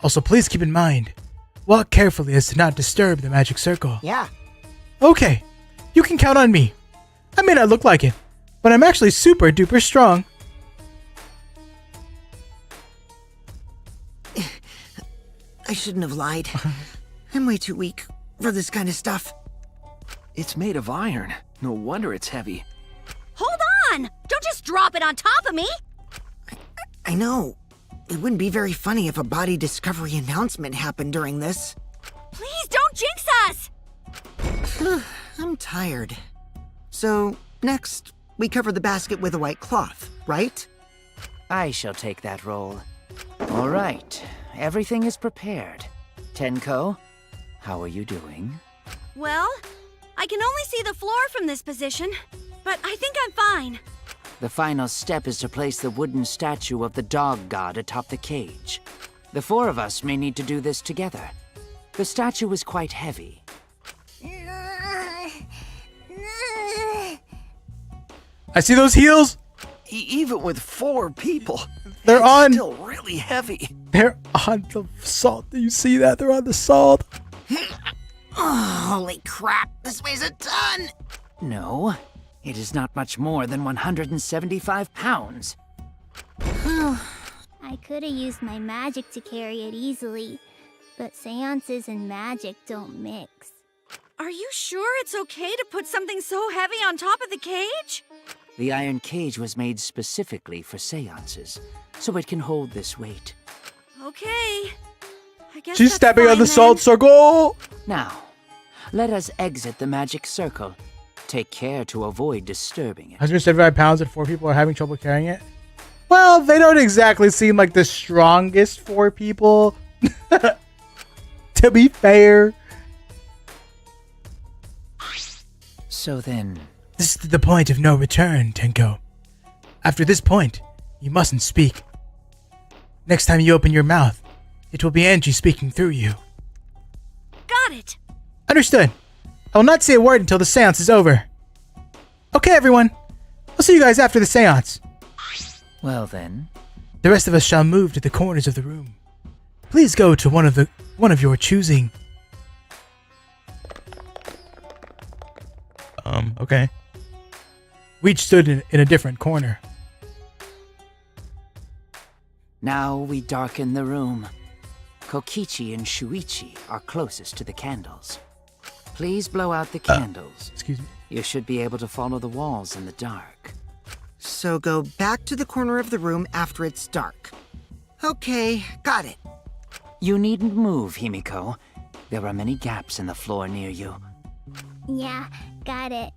Also, please keep in mind, walk carefully as to not disturb the magic circle. Yeah. Okay, you can count on me. I may not look like it, but I'm actually super duper strong. I shouldn't have lied. I'm way too weak for this kind of stuff. It's made of iron. No wonder it's heavy. Hold on! Don't just drop it on top of me. I know. It wouldn't be very funny if a body discovery announcement happened during this. Please don't jinx us. I'm tired. So, next, we cover the basket with a white cloth, right? I shall take that role. All right, everything is prepared. Tenko, how are you doing? Well, I can only see the floor from this position, but I think I'm fine. The final step is to place the wooden statue of the dog god atop the cage. The four of us may need to do this together. The statue is quite heavy. I see those heels. Even with 4 people, They're it's on. still really heavy. They're on the salt. Do you see that? They're on the salt. Oh, holy crap, this weighs a ton! No, it is not much more than 175 pounds. I could have used my magic to carry it easily, but seances and magic don't mix. Are you sure it's okay to put something so heavy on top of the cage? The iron cage was made specifically for seances, so it can hold this weight. Okay. I guess She's that's stepping on fine the then. salt circle. Now, let us exit the magic circle. Take care to avoid disturbing it. 175 pounds and 4 people are having trouble carrying it. Well, they don't exactly seem like the strongest 4 people. To be fair. So then, This is the point of no return, Tenko. After this point, you mustn't speak. Next time you open your mouth, it will be Angie speaking through you. Got it. Understood. I will not say a word until the seance is over. Okay, everyone. I'll see you guys after the seance. well then, The rest of us shall move to the corners of the room. Please go to one of your choosing. Okay. We each stood in a different corner. now we darken the room. Kokichi and Shuichi are closest to the candles. Please blow out the candles. Excuse me. You should be able to follow the walls in the dark. So go back to the corner of the room after it's dark. Okay, got it. You needn't move, Himiko. There are many gaps in the floor near you. Yeah, got it.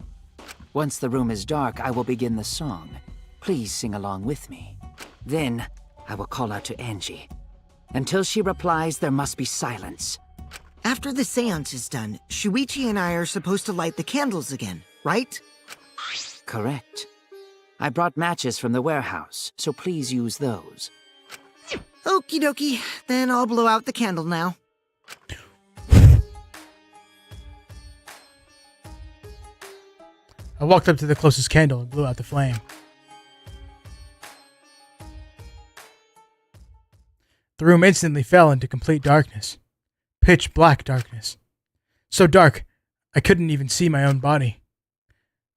Once the room is dark, I will begin the song. Please sing along with me. Then, I will call out to Angie. Until she replies, there must be silence. After the seance is done, Shuichi and I are supposed to light the candles again, right? Correct. I brought matches from the warehouse, so please use those. Okie dokie, then I'll blow out the candle now. I walked up to the closest candle and blew out the flame. The room instantly fell into complete darkness. Pitch black darkness. So dark, I couldn't even see my own body.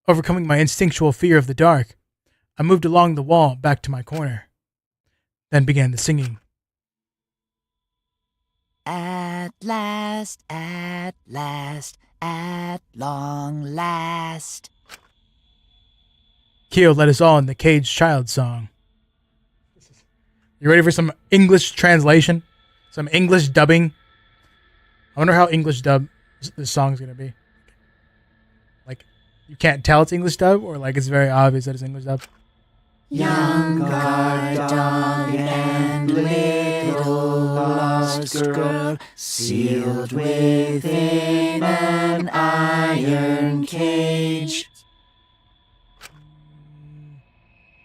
Overcoming my instinctual fear of the dark, I moved along the wall back to my corner. Then began the singing. At last, at long last. Kyo led us all in the Caged Child song. You ready for some English translation? Some English dubbing? I wonder how English dub this song's gonna be. Like, you can't tell it's English dub, or like it's very obvious that it's English dub. Young guard dog and little lost girl, sealed within an iron cage.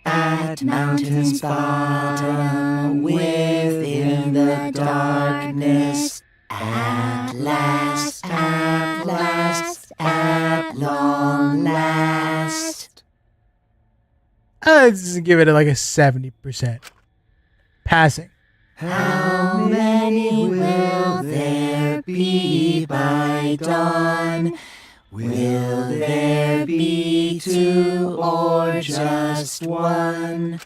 At mountain's bottom, within the darkness, at last, at long last. I'd just give it like a 70%. Passing. How many will there be by dawn? Will there be 2 or just 1?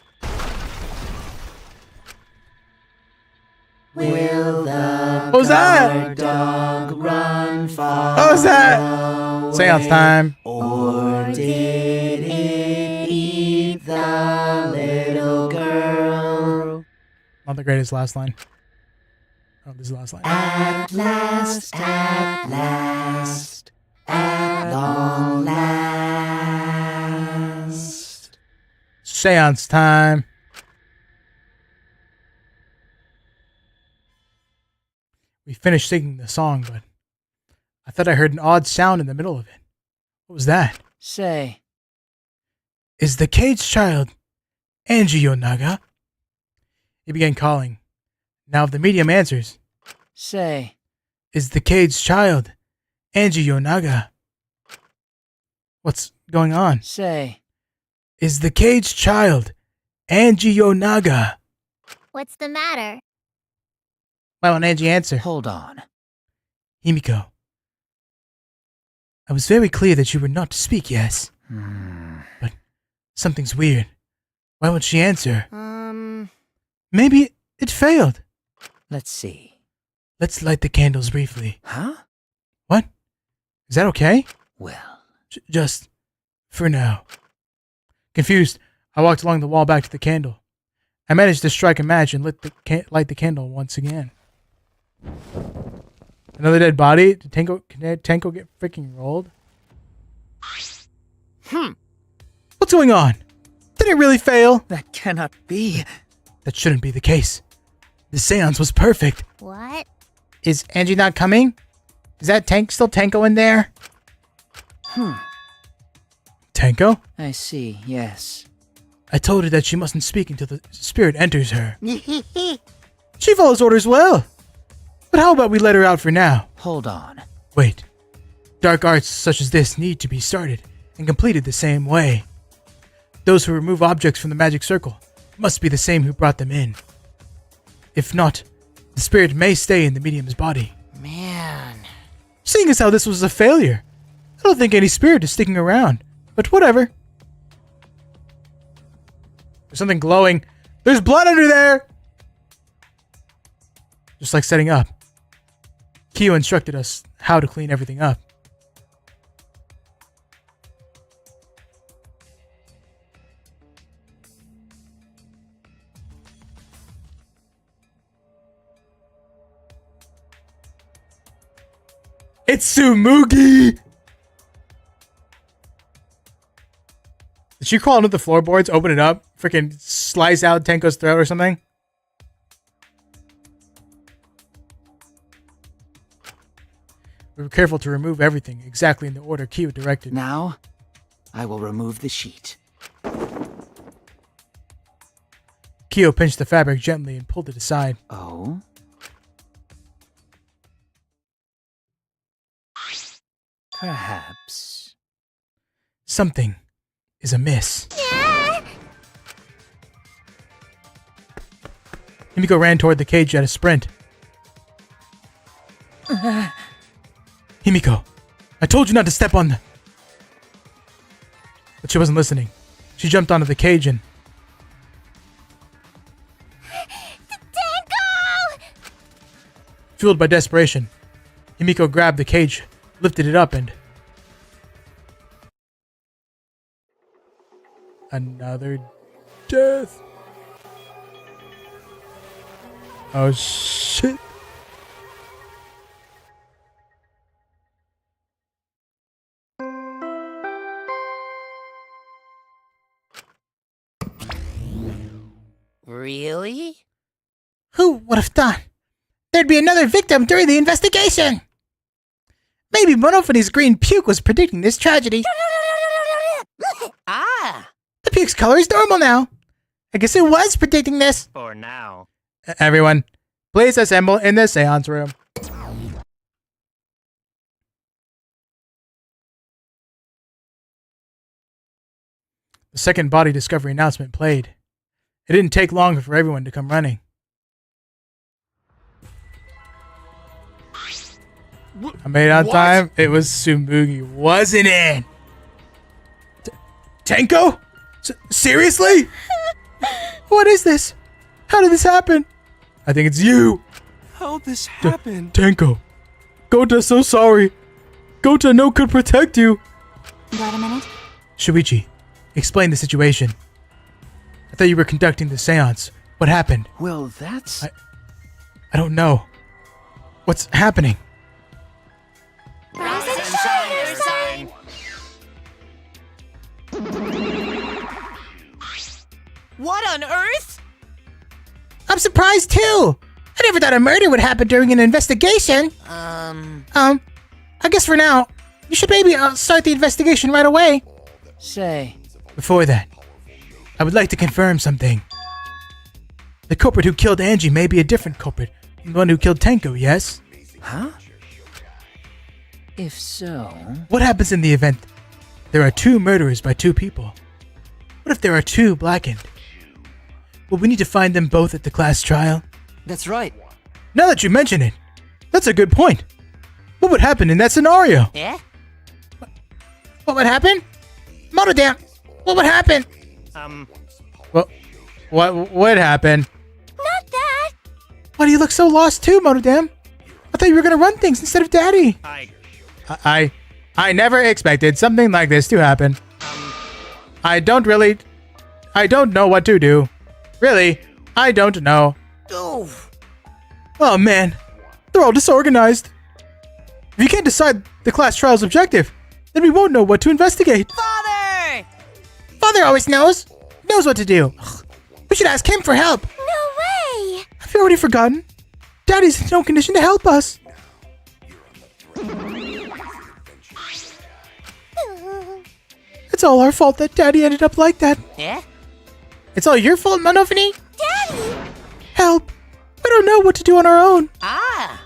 Will the What was that? guard dog run far? What was that? Seance time. Or did it eat the Not the greatest last line. Oh, this is the last line. At last, at long last. Seance time. We finished singing the song, but I thought I heard an odd sound in the middle of it. What was that? Say, Is the caged child Angie Yonaga? He began calling. Now if the medium answers, say, is the caged child Angie Yonaga? What's going on? say. Is the caged child Angie Yonaga? What's the matter? Why won't Angie answer? Hold on. Himiko, I was very clear that you were not to speak, yes? But something's weird. Why won't she answer? Maybe it failed. Let's see. Let's light the candles briefly. Huh? What? Is that okay? Well, Just for now. Confused, I walked along the wall back to the candle. I managed to strike a match and light the candle once again. Another dead body? Can Tenko get freaking rolled? What's going on? Did it really fail? that cannot be. That shouldn't be the case. The seance was perfect. What? Is Angie not coming? Is that still Tenko in there? Tenko? I see, yes. I told her that she mustn't speak until the spirit enters her. She follows orders well. But how about we let her out for now? Hold on. Wait. Dark arts such as this need to be started and completed the same way. Those who remove objects from the magic circle must be the same who brought them in. If not, the spirit may stay in the medium's body. Man. Seeing as how this was a failure, I don't think any spirit is sticking around. But whatever. There's something glowing. There's blood under there! Just like setting up. Kyo instructed us how to clean everything up. It's Tsumugi! Did she crawl under the floorboards, open it up, freaking slice out Tenko's throat or something? We were careful to remove everything exactly in the order Kyo directed. Now, I will remove the sheet. Kyo pinched the fabric gently and pulled it aside. Oh? Perhaps. Something is amiss. Himiko ran toward the cage at a sprint. Himiko, I told you not to step on the... But she wasn't listening. She jumped onto the cage and... Tenko! Fueled by desperation, Himiko grabbed the cage, lifted it up, and... Another death. Oh shit. Really? Who would have thought there'd be another victim during the investigation? Maybe Monophanie's green puke was predicting this tragedy. Ah! The puke's color is normal now. I guess it was predicting this. For now. Everyone, please assemble in the seance room. The second body discovery announcement played. It didn't take long for everyone to come running. I made it on time. It was Tsumugi, wasn't it? Tenko? Seriously? What is this? How did this happen? I think it's you. How'd this happen? Tenko. Gota's so sorry. Gota no could protect you. Got a minute? Shuichi, explain the situation. I thought you were conducting the seance What happened? Well, that's... I don't know. What's happening? Rise and shine, your sign. What on earth? I'm surprised too. I never thought a murder would happen during an investigation. I guess for now, you should maybe start the investigation right away. Say, Before that, I would like to confirm something. The culprit who killed Angie may be a different culprit than the one who killed Tenko, yes? huh? If so... What happens in the event there are 2 murderers by 2 people? What if there are 2 blackened? Will we need to find them both at the class trial? That's right. Now that you mention it, that's a good point. What would happen in that scenario? Eh? What would happen? Monodam, what would happen? Well, what would happen? Not that. Why do you look so lost too, Monodam? I thought you were gonna run things instead of Daddy. I never expected something like this to happen. I don't know what to do. Really, I don't know. Oh man, they're all disorganized. If you can't decide the class trial's objective, then we won't know what to investigate. Father! Father always knows. Knows what to do. We should ask him for help. No way. Have you already forgotten? Daddy's in no condition to help us. It's all our fault that Daddy ended up like that. Eh? It's all your fault, Manofini? Daddy. Help. We don't know what to do on our own. Ah!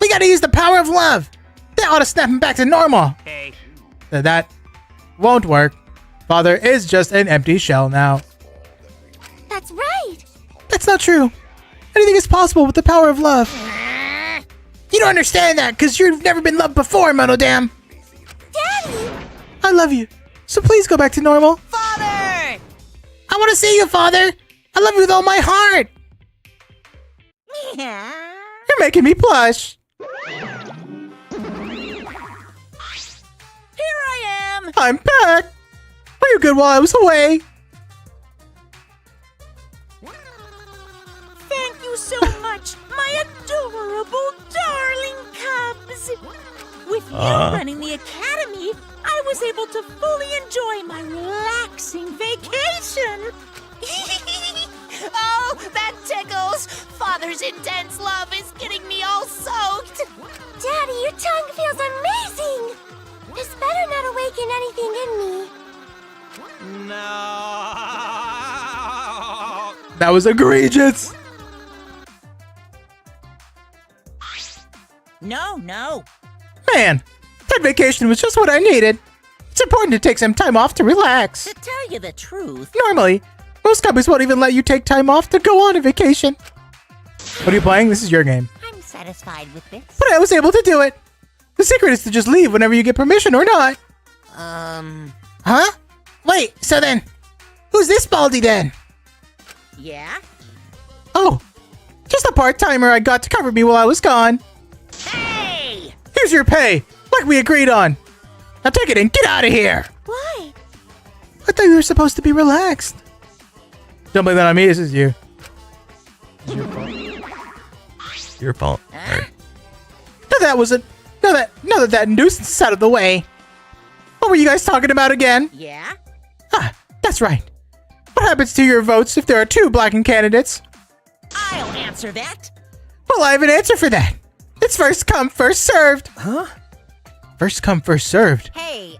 We gotta use the power of love. That ought to snap him back to normal. Okay. That won't work. Father is just an empty shell now. That's right. That's not true. Anything is possible with the power of love. You don't understand that because you've never been loved before, Monodam. Daddy. I love you. So please go back to normal. Father! I want to see you, Father. I love you with all my heart. You're making me blush. Here I am! I'm back. Were you good while I was away? Thank you so much, my adorable darling cubs! With you running the academy, I was able to fully enjoy my relaxing vacation! Oh, that tickles! Father's intense love is getting me all soaked! Daddy, your tongue feels amazing. This better not awaken anything in me. No. That was egregious. No. Man, that vacation was just what I needed. It's important to take some time off to relax. To tell you the truth, Normally, most companies won't even let you take time off to go on a vacation. What are you playing? This is your game. I'm satisfied with this. But I was able to do it. The secret is to just leave whenever you get permission or not. Huh? Wait, so then, who's this Baldy then? Yeah? Oh, just a part-timer I got to cover me while I was gone. Hey! Here's your pay, like we agreed on. Now take it and get out of here. Why? I thought you were supposed to be relaxed. Don't blame that on me, this is you. Your fault. Huh? Now that nuisance is out of the way. What were you guys talking about again? Yeah? Ah, that's right. What happens to your votes if there are 2 blackened candidates? I'll answer that. Well, I have an answer for that. It's first come, first served. Huh? First come, first served. Hey,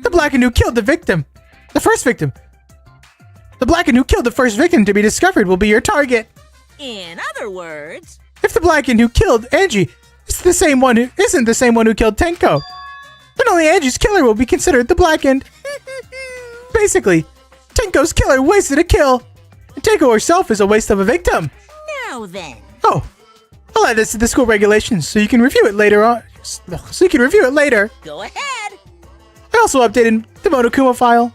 The blackened who killed the victim. The first victim. The blackened who killed the first victim to be discovered will be your target. in other words... If the blackened who killed Angie isn't the same one who killed Tenko, then only Angie's killer will be considered the blackened. Basically, Tenko's killer wasted a kill, and Tenko herself is a waste of a victim. Now then. Oh, I'll add this to the school regulations so you can review it later on. Go ahead. I also updated the Monokuma file.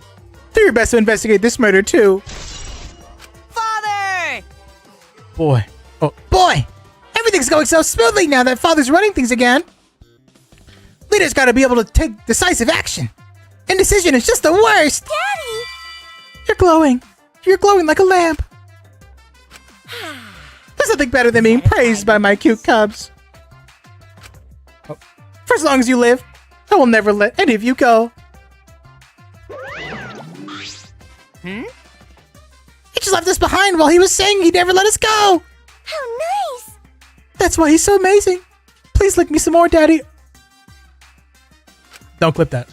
Do your best to investigate this murder too. Father! Boy. Oh, boy! Everything's going so smoothly now that Father's running things again. Leaders gotta be able to take decisive action. Indecision is just the worst. Daddy! You're glowing. You're glowing like a lamp. There's nothing better than being praised by my cute cubs. Oh. For as long as you live, I will never let any of you go. He just left us behind while he was saying he'd never let us go. How nice! That's why he's so amazing. Please lick me some more, Daddy. Don't clip that.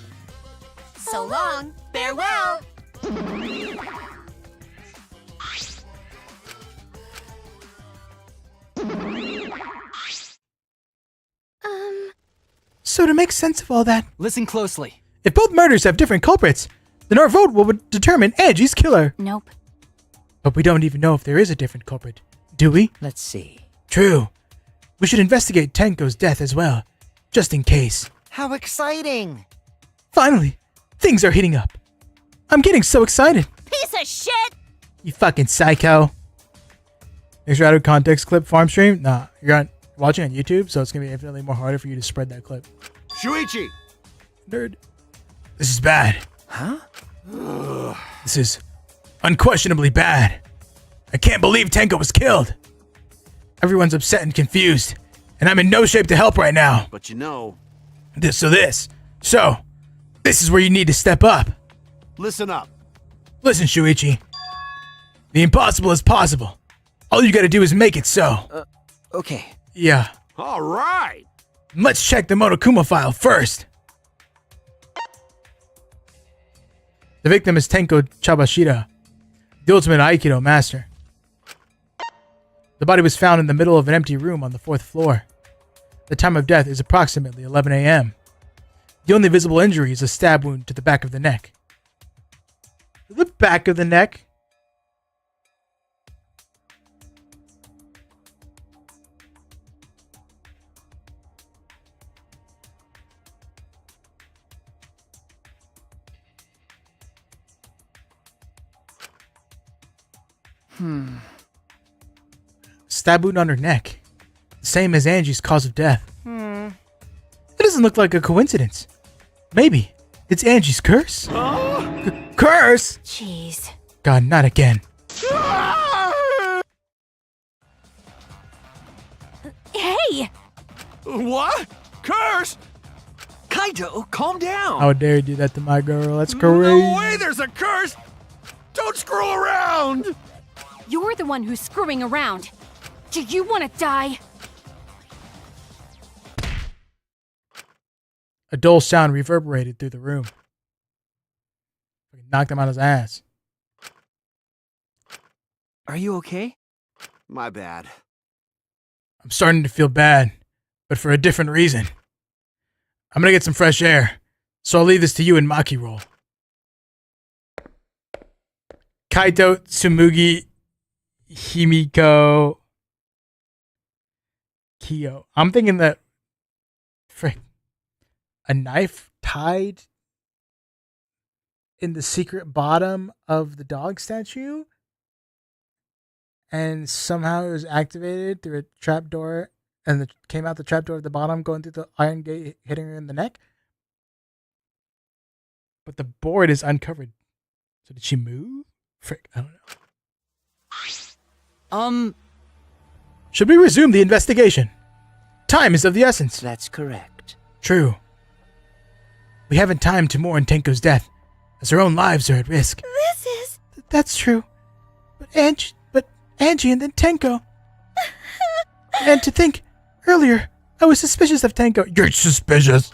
So long. Farewell. So to make sense of all that, Listen closely. if both murders have different culprits, then our vote will determine Angie's killer. Nope. But we don't even know if there is a different culprit, do we? Let's see. True. We should investigate Tenko's death as well, just in case. How exciting! Finally, things are heating up. I'm getting so excited. Piece of shit! You fucking psycho. Thanks for out of context clip farm stream. Nah, you're watching on YouTube, so it's gonna be infinitely more harder for you to spread that clip. Shuichi! Nerd. This is bad. Huh? This is unquestionably bad. I can't believe Tenko was killed. Everyone's upset and confused, and I'm in no shape to help right now. But you know, So this is where you need to step up. listen up. Listen, Shuichi. The impossible is possible. All you gotta do is make it so. Okay. Yeah. All right. Let's check the Monokuma file first. The victim is Tenko Chabashida, the ultimate Aikido master. The body was found in the middle of an empty room on the 4th floor. The time of death is approximately 11 a.m. The only visible injury is a stab wound to the back of the neck. The back of the neck? Stab wound on her neck. The same as Angie's cause of death. It doesn't look like a coincidence. Maybe it's Angie's curse? Curse? Jeez. God, not again. Hey! What? Curse? Kaito, calm down. How dare you do that to my girl? That's crazy. No way there's a curse! Don't screw around! You're the one who's screwing around. Do you want to die? A dull sound reverberated through the room. Knocked him on his ass. Are you okay? My bad. I'm starting to feel bad, but for a different reason. I'm gonna get some fresh air, so I'll leave this to you and Maki roll. Kaito, Tsumugi, Himiko, Kyo. I'm thinking that, frick, a knife tied in the secret bottom of the dog statue, and somehow it was activated through a trapdoor, and it came out the trapdoor at the bottom, going through the iron gate, hitting her in the neck. But the board is uncovered. So did she move? Frick, I don't know. Should we resume the investigation? Time is of the essence. That's correct. True. We haven't time to mourn Tenko's death, as our own lives are at risk. This is... That's true. But Angie and then Tenko. And to think, earlier, I was suspicious of Tenko. You're suspicious.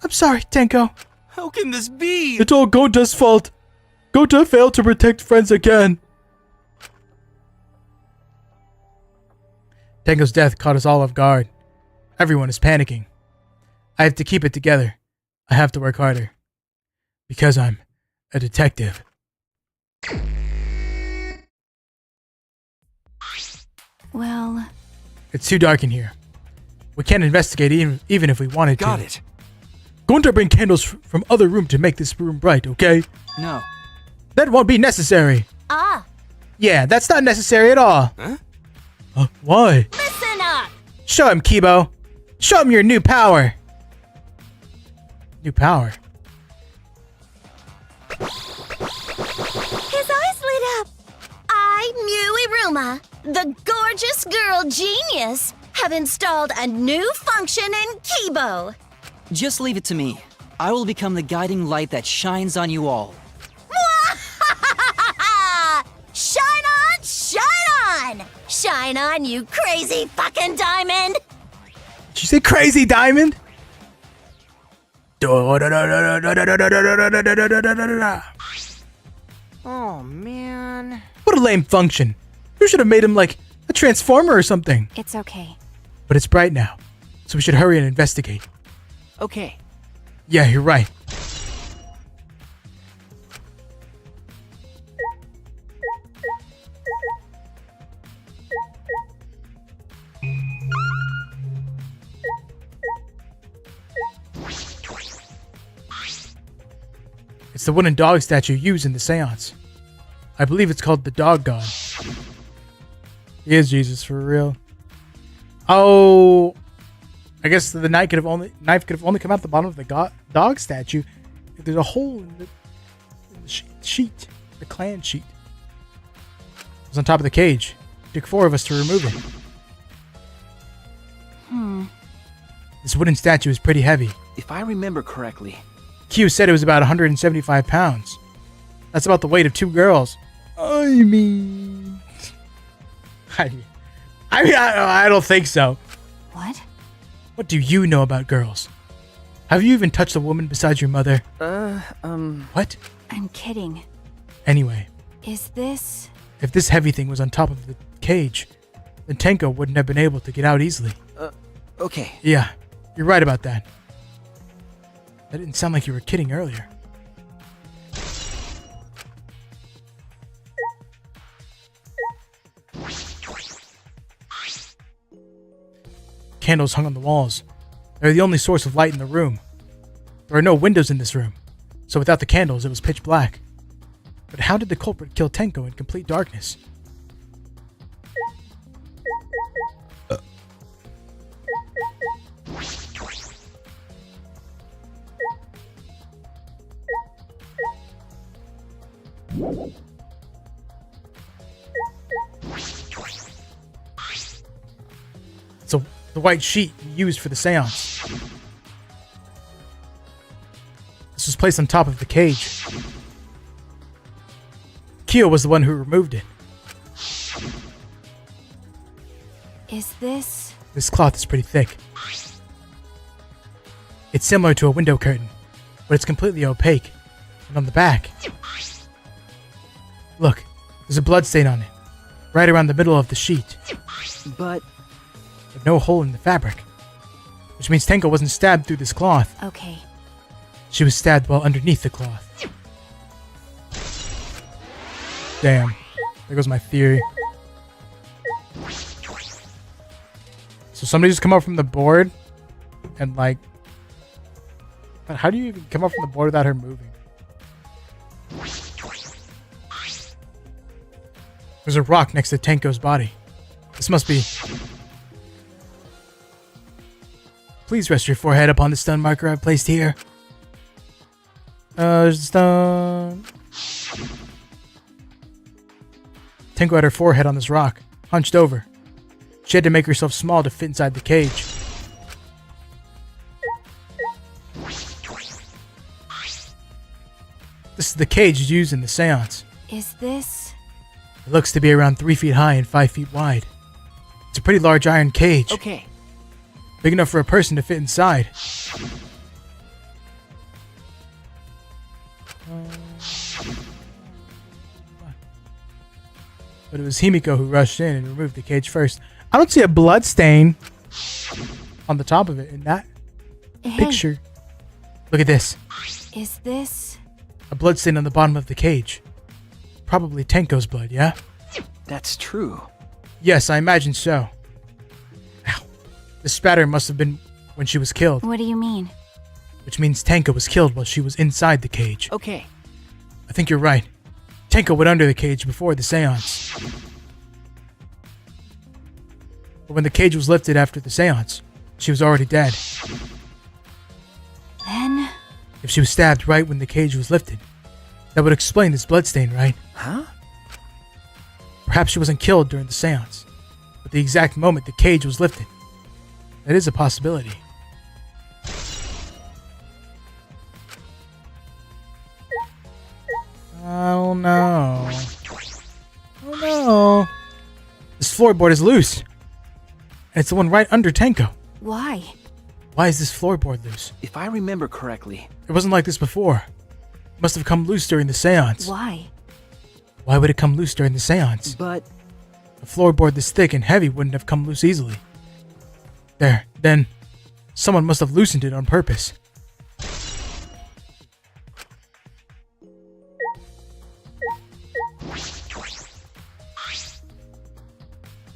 I'm sorry, Tenko. How can this be? It's all Gota's fault. Gota failed to protect friends again. Tenko's death caught us all off guard. Everyone is panicking. I have to keep it together. I have to work harder. Because I'm a detective. Well, It's too dark in here. We can't investigate even if we wanted to. Got it. Going to bring candles from other room to make this room bright, okay? No. That won't be necessary. Ah, Yeah, that's not necessary at all. Huh? Why? listen up! Show him, Kibo. Show him your new power. New power? His eyes lit up. I knew it Ruma, the gorgeous girl genius, have installed a new function in Kibo. Just leave it to me. I will become the guiding light that shines on you all. Shine on, shine on! Shine on, you crazy fucking diamond! Did you say crazy diamond? Oh, man. What a lame function. You should have made him like a transformer or something. It's okay. But it's bright now, so we should hurry and investigate. Okay. Yeah, you're right. It's the wooden dog statue used in the seance. I believe it's called the Dog God. He is Jesus for real. Oh, I guess the knife could have only come out the bottom of the dog statue if there's a hole in the sheet, the clan sheet. It was on top of the cage. It took 4 of us to remove it. This wooden statue is pretty heavy. If I remember correctly, Q said it was about 175 pounds. That's about the weight of 2 girls. I don't think so. What? What do you know about girls? Have you even touched a woman besides your mother? What? I'm kidding. Anyway, Is this... if this heavy thing was on top of the cage, then Tenko wouldn't have been able to get out easily. okay. Yeah, you're right about that. That didn't sound like you were kidding earlier. Candles hung on the walls. They're the only source of light in the room. There are no windows in this room, so without the candles, it was pitch black. But how did the culprit kill Tenko in complete darkness? So the white sheet used for the seance. This was placed on top of the cage. Kyo was the one who removed it. Is this... This cloth is pretty thick. It's similar to a window curtain, but it's completely opaque. And on the back, look, there's a blood stain on it, right around the middle of the sheet. But No hole in the fabric, which means Tenko wasn't stabbed through this cloth. Okay. She was stabbed while underneath the cloth. Damn. There goes my theory. So somebody just come up from the board and like... But how do you even come up from the board without her moving? There's a rock next to Tenko's body. This must be... Please rest your forehead upon the stun marker I've placed here. Stun. Tenko had her forehead on this rock, hunched over. She had to make herself small to fit inside the cage. This is the cage used in the seance. Is this... It looks to be around 3 feet high and 5 feet wide. It's a pretty large iron cage. okay. Big enough for a person to fit inside. But it was Himiko who rushed in and removed the cage first. I don't see a blood stain on the top of it in that Hey, picture. Look at this. is this... A blood stain on the bottom of the cage. Probably Tenko's blood, yeah? That's true. Yes, I imagine so. Ow. The spatter must have been when she was killed, What do you mean? which means Tenko was killed while she was inside the cage. Okay. I think you're right. Tenko went under the cage before the seance. But when the cage was lifted after the seance, she was already dead. Then... If she was stabbed right when the cage was lifted, that would explain this bloodstain, right? Huh? Perhaps she wasn't killed during the seance, but the exact moment the cage was lifted. That is a possibility. Oh no. Oh no. This floorboard is loose. And it's the one right under Tenko. Why? Why is this floorboard loose? If I remember correctly, It wasn't like this before. It must have come loose during the seance. Why? Why would it come loose during the seance? but A floorboard this thick and heavy wouldn't have come loose easily. There, then, someone must have loosened it on purpose.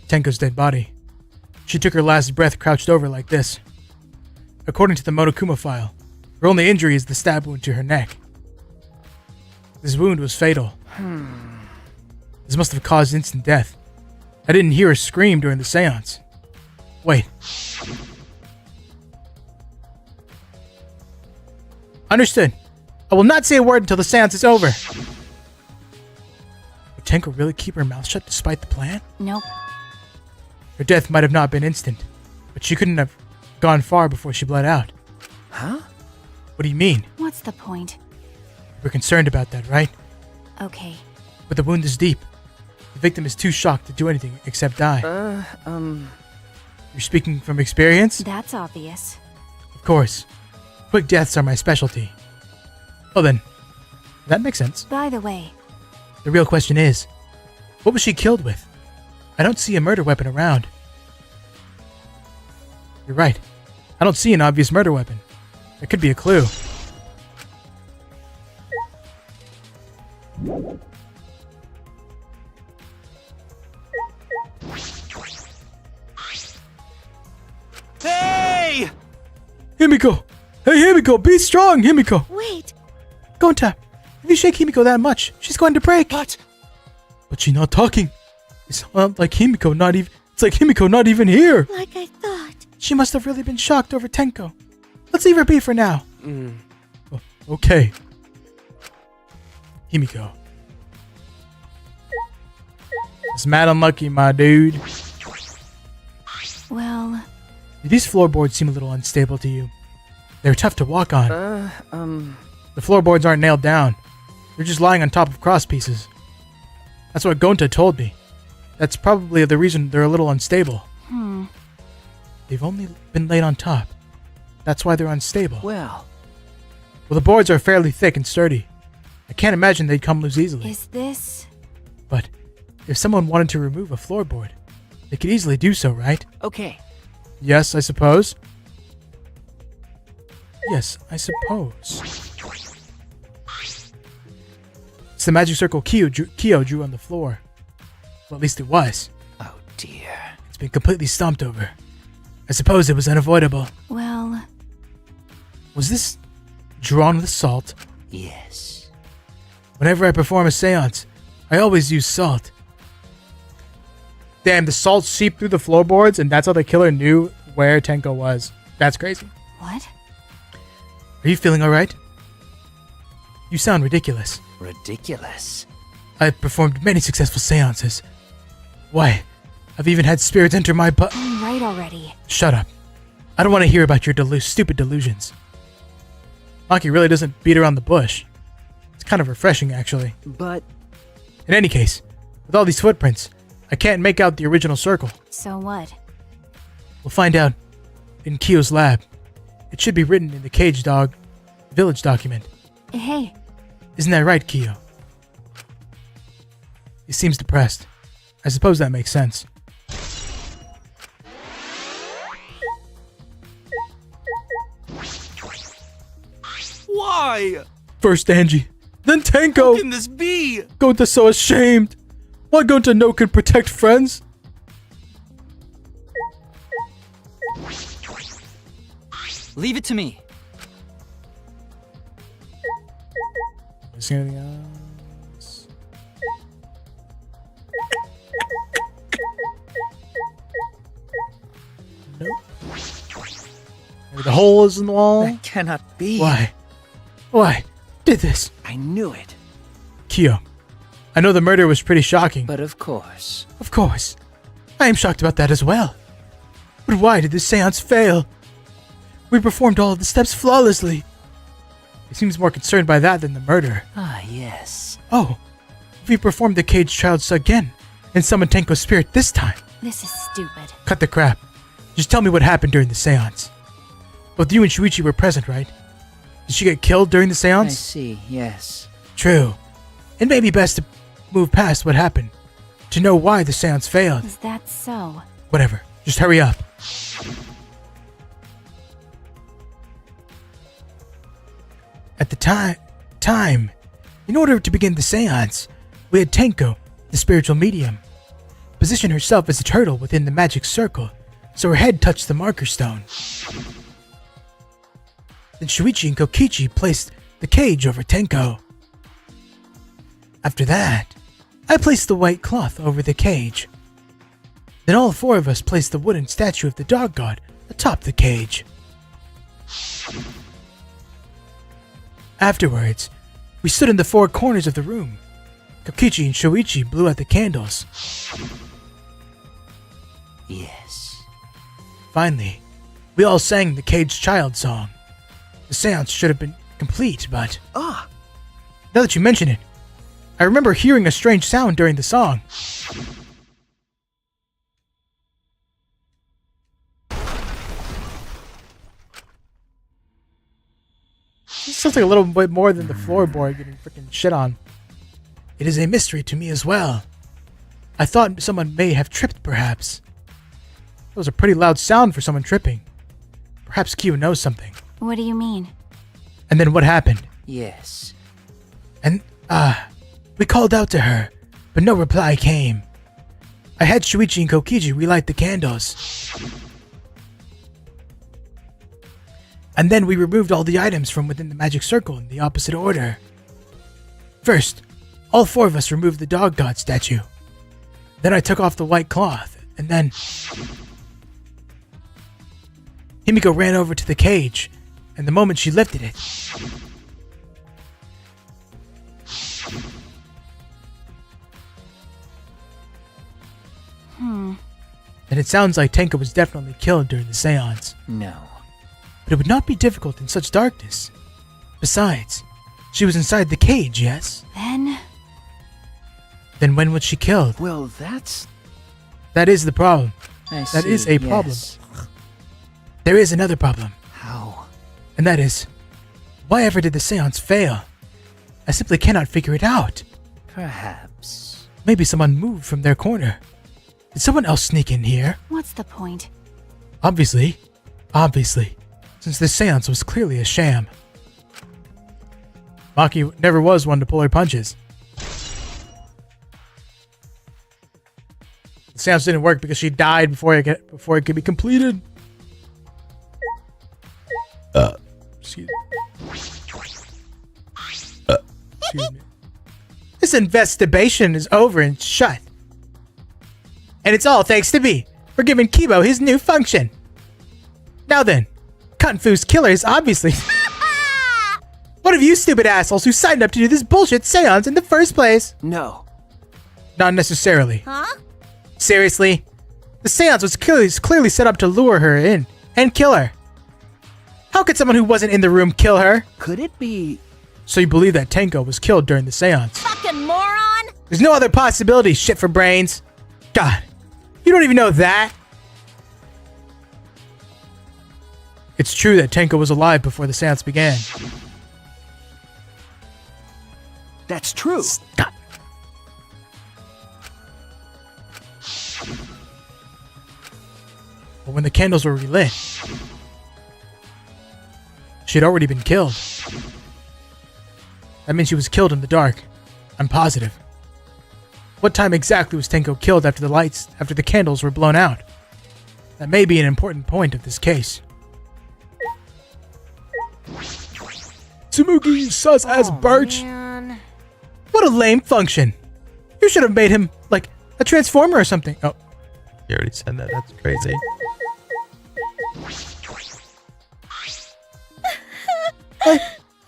Tenko's dead body. She took her last breath crouched over like this. According to the Monokuma file, her only injury is the stab wound to her neck. This wound was fatal. This must have caused instant death. I didn't hear her scream during the seance. Wait. Understood. I will not say a word until the seance is over. Would Tenko really keep her mouth shut despite the plan? Nope. Her death might have not been instant, but she couldn't have gone far before she bled out. huh? What do you mean? What's the point? We're concerned about that, right? Okay. But the wound is deep. The victim is too shocked to do anything except die. You're speaking from experience? That's obvious. Of course. Quick deaths are my specialty. Well then, that makes sense. By the way, The real question is, what was she killed with? I don't see a murder weapon around. You're right. I don't see an obvious murder weapon. That could be a clue. Hey! Himiko! Hey Himiko, be strong, Himiko! wait. Gonta, if you shake Himiko that much, she's going to break. But But she's not talking. It's not like Himiko not even. It's like Himiko not even here. Like I thought. She must have really been shocked over Tenko. Let's leave her be for now. Oh, okay. Himiko. It's mad unlucky, my dude. Well, These floorboards seem a little unstable to you. They're tough to walk on. The floorboards aren't nailed down. They're just lying on top of cross pieces. That's what Gonta told me. That's probably the reason they're a little unstable. They've only been laid on top. That's why they're unstable. well, Well, the boards are fairly thick and sturdy. I can't imagine they'd come loose easily. is this... But if someone wanted to remove a floorboard, they could easily do so, right? okay. Yes, I suppose. Yes, I suppose. It's the magic circle Kyo drew on the floor. Well, at least it was. Oh dear. It's been completely stomped over. I suppose it was unavoidable. Well, Was this drawn with salt? Yes. Whenever I perform a seance, I always use salt. Damn, the salt seeped through the floorboards, and that's how the killer knew where Tenko was. That's crazy. what? Are you feeling alright? You sound ridiculous. Ridiculous. I've performed many successful seances. Why, I've even had spirits enter my butt. Right already. Shut up. I don't want to hear about your stupid delusions. Maki really doesn't beat around the bush. It's kind of refreshing, actually. But In any case, with all these footprints, I can't make out the original circle. So what? We'll find out in Kyo's lab. It should be written in the Cage Dog village document. Hey, Isn't that right, Kyo? He seems depressed. I suppose that makes sense. why? First Angie, then How Tenko! can this be? Gonta so ashamed! Why Gonta no can protect friends? Leave it to me. Is there anything else? Nope. Maybe the hole is in the wall? That cannot be. Why? Why? Did this? I knew it. Kyo, I know the murder was pretty shocking. But of course. Of course. I am shocked about that as well. But why did this seance fail? We performed all of the steps flawlessly. He seems more concerned by that than the murder. Ah, yes. Oh, we performed the caged child's again and summoned Tenko's spirit this time. This is stupid. Cut the crap. Just tell me what happened during the seance. Both you and Shuichi were present, right? Did she get killed during the I seance? see, yes. True. It may be best to move past what happened, to know why the seance failed. Is that so? Whatever. Just hurry up. At the time, in order to begin the seance, we had Tenko, the spiritual medium, position herself as a turtle within the magic circle, so her head touched the marker stone. Then Shuichi and Kokichi placed the cage over Tenko. After that, I placed the white cloth over the cage. Then all four of us placed the wooden statue of the dog god atop the cage. Afterwards, we stood in the four corners of the room. Kokichi and Shuichi blew out the candles. Yes. Finally, we all sang the caged child song. The seance should have been complete, but... Ah! Now that you mention it, I remember hearing a strange sound during the song. This sounds like a little bit more than the floorboard getting freaking shit on. It is a mystery to me as well. I thought someone may have tripped, perhaps. That was a pretty loud sound for someone tripping. Perhaps Kyo knows something. What do you mean? And then what happened? Yes. And, we called out to her, but no reply came. I had Shuichi and Kokichi relight the candles. And then we removed all the items from within the magic circle in the opposite order. First, all four of us removed the dog god statue. Then I took off the white cloth, and then... Himiko ran over to the cage, and the moment she lifted it... Then it sounds like Tenko was definitely killed during the seance. No. But it would not be difficult in such darkness. Besides, she was inside the cage, yes? Then when was she killed? Well, that's... That is the problem. That is a problem. Yes. There is another problem. How? And that is, why ever did the seance fail? I simply cannot figure it out. Perhaps. Maybe someone moved from their corner. Did someone else sneak in here? What's the point? Obviously, since the seance was clearly a sham. Maki never was one to pull her punches. The seance didn't work because she died before it could be completed. Excuse me. This investigation is over and shut. And it's all thanks to me for giving Kibo his new function. Now then, Kunfu's killer is obviously one of you stupid assholes who signed up to do this bullshit seance in the first place. No. Not necessarily. Huh? Seriously? The seance was clearly set up to lure her in and kill her. How could someone who wasn't in the room kill her? Could it be... So you believe that Tenko was killed during the seance? Fucking moron! There's no other possibility, shit for brains. God, you don't even know that? It's true that Tenko was alive before the seance began. That's true. Stop. But when the candles were relit, she had already been killed. That means she was killed in the dark. I'm positive. What time exactly was Tenko killed after the candles were blown out? That may be an important point of this case. Tsumugi sus as Birch. Man. What a lame function. You should have made him, like, a transformer or something. Oh. You already said that. That's crazy. I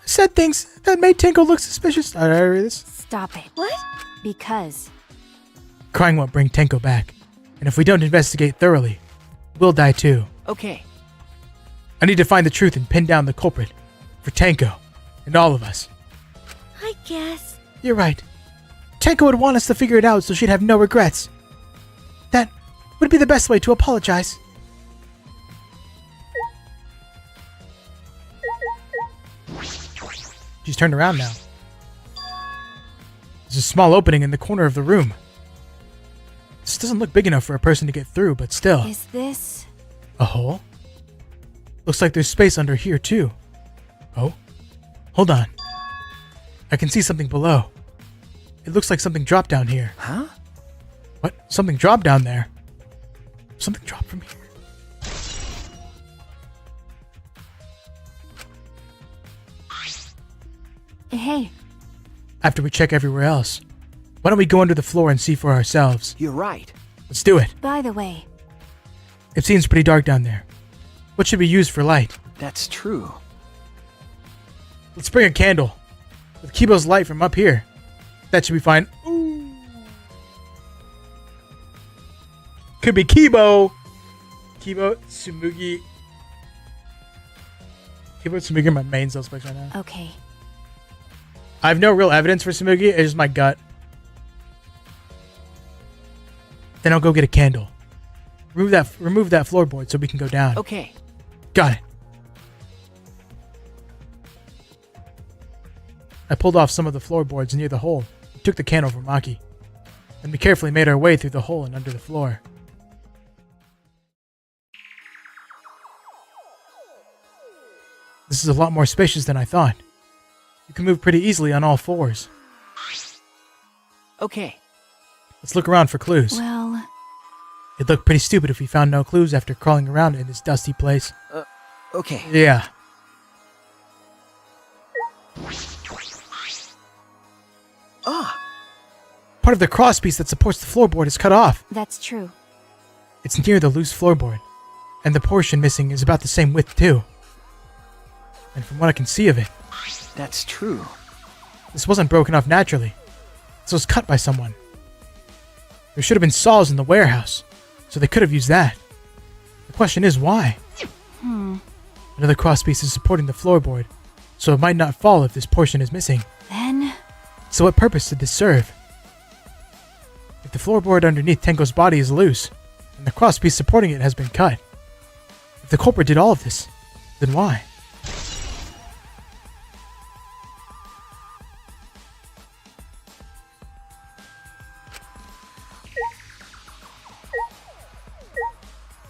said things that made Tenko look suspicious. Did I read this? Stop it. What? Because. Crying won't bring Tenko back. And if we don't investigate thoroughly, we'll die too. Okay. I need to find the truth and pin down the culprit. For Tenko. And all of us. I guess. You're right. Tenko would want us to figure it out so she'd have no regrets. That would be the best way to apologize. She's turned around now. There's a small opening in the corner of the room. This doesn't look big enough for a person to get through, but still. Is this? A hole? Looks like there's space under here, too. Oh? Hold on. I can see something below. It looks like something dropped down here. Huh? What? Something dropped down there. Something dropped from here. Hey. After we check everywhere else, why don't we go under the floor and see for ourselves? You're right. Let's do it. By the way. It seems pretty dark down there. What should we use for light? That's true. Let's bring a candle. With Kibo's light from up here. That should be fine. Ooh. Could be Kibo. Kibo, Tsumugi. Kibo, Tsumugi are my main suspects right now. Okay. I have no real evidence for Tsumugi. It's just my gut. Then I'll go get a candle. Remove that floorboard so we can go down. Okay. Got it. I pulled off some of the floorboards near the hole and took the candle from Maki. Then we carefully made our way through the hole and under the floor. This is a lot more spacious than I thought. You can move pretty easily on all fours. Okay. Let's look around for clues. Well. It'd look pretty stupid if we found no clues after crawling around in this dusty place. Okay. Yeah. Ah! Part of the crosspiece that supports the floorboard is cut off. That's true. It's near the loose floorboard, and the portion missing is about the same width too. And from what I can see of it, That's true. this wasn't broken off naturally. This was cut by someone. There should have been saws in the warehouse, so they could have used that. The question is why? Another crosspiece is supporting the floorboard, so it might not fall if this portion is missing. Then. So what purpose did this serve? If the floorboard underneath Tenko's body is loose, and the crosspiece supporting it has been cut, if the culprit did all of this, then why?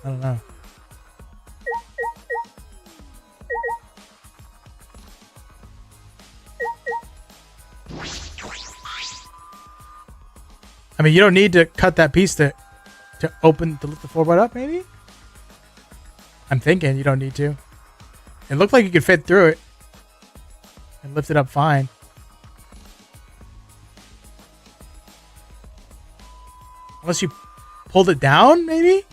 I don't know. I mean, you don't need to cut that piece to lift the floorboard up, maybe? I'm thinking you don't need to. It looked like you could fit through it and lift it up fine. Unless you pulled it down, maybe?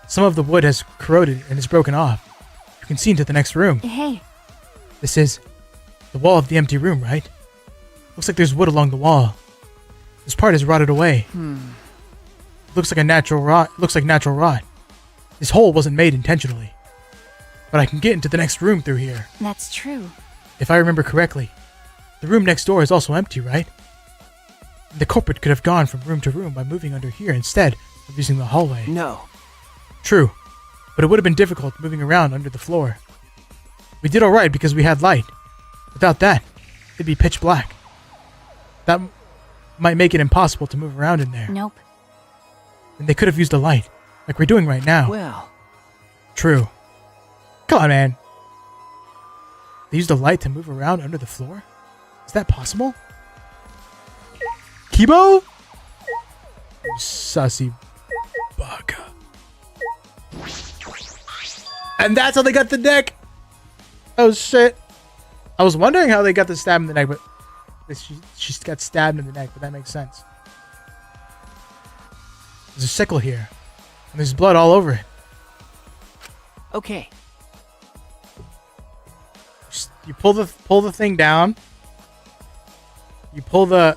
Some of the wood has corroded and is broken off. You can see into the next room. Hey. This is the wall of the empty room, right? Looks like there's wood along the wall. This part is rotted away. Looks like natural rot. This hole wasn't made intentionally. But I can get into the next room through here. That's true. If I remember correctly, the room next door is also empty, right? The culprit could have gone from room to room by moving under here instead of using the hallway. No. True, but it would have been difficult moving around under the floor. We did alright because we had light. Without that, it'd be pitch black. That might make it impossible to move around in there. Nope. And they could have used a light, like we're doing right now. Well. True. Come on, man. They used a light to move around under the floor? Is that possible? Kibo? You sussy bugger. And that's how they got the neck. Oh shit. I was wondering how they got the stab in the neck, but she got stabbed in the neck, but that makes sense. There's a sickle here, and there's blood all over it. Okay. You pull the thing down. you pull the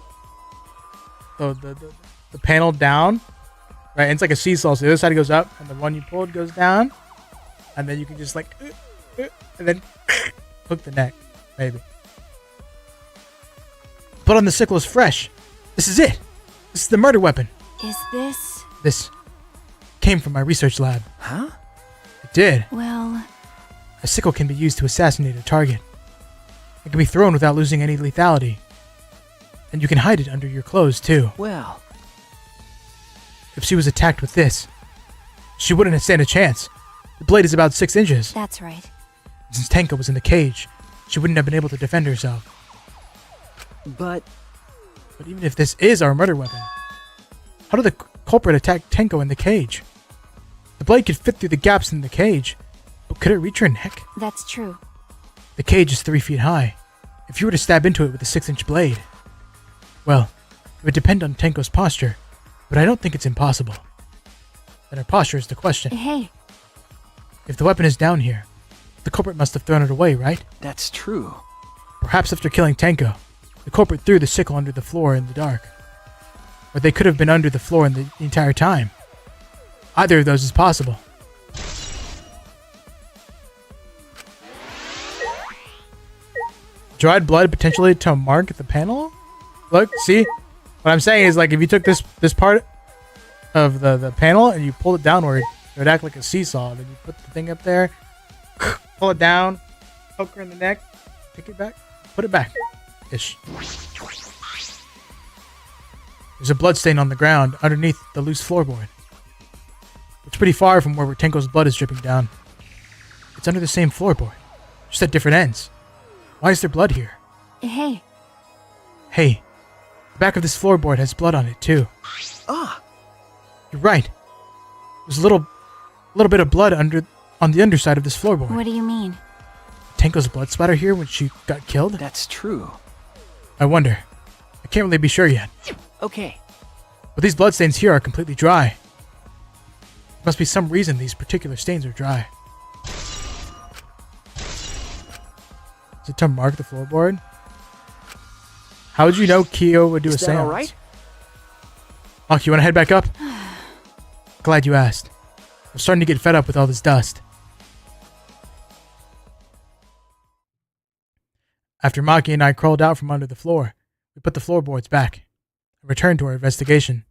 panel down, right? And it's like a seesaw. So the other side goes up, and the one you pulled goes down, and then you can just like, and then hook the neck, maybe. Blood on the sickle is fresh. This is it. This is the murder weapon. Is this? This came from my research lab. Huh? It did. Well, A sickle can be used to assassinate a target. It can be thrown without losing any lethality. And you can hide it under your clothes, too. Well, If she was attacked with this, she wouldn't stand a chance. The blade is about 6 inches. that's right. Since Tenko was in the cage, she wouldn't have been able to defend herself. but But even if this is our murder weapon, how did the culprit attack Tenko in the cage? The blade could fit through the gaps in the cage, but could it reach her neck? That's true. The cage is 3 feet high. If you were to stab into it with a 6-inch blade, well, it would depend on Tenko's posture, but I don't think it's impossible. Then her posture is the question. Hey, If the weapon is down here, the culprit must have thrown it away, right? That's true. Perhaps after killing Tenko, the culprit threw the sickle under the floor in the dark. Or they could have been under the floor in the entire time. Either of those is possible. Dried blood potentially to mark the panel? Look, see? What I'm saying is, like, if you took this part of the panel and you pulled it downward, it would act like a seesaw. Then you put the thing up there, pull it down, poke her in the neck, pick it back, put it back. Ish. There's a blood stain on the ground underneath the loose floorboard. It's pretty far from where Tenko's blood is dripping down. It's under the same floorboard, just at different ends. Why is there blood here? hey, Hey, the back of this floorboard has blood on it too. Ah, You're right. There's a little bit of blood on the underside of this floorboard. what do you mean? Tenko's blood splatter here when she got killed? that's true. I wonder. I can't really be sure yet. okay. But these bloodstains here are completely dry. There must be some reason these particular stains are dry. Is it to mark the floorboard? How would you know Kyo would do a Is that seance? all right? Maki, you want to head back up? Glad you asked. I'm starting to get fed up with all this dust. After Maki and I crawled out from under the floor, we put the floorboards back and returned to our investigation.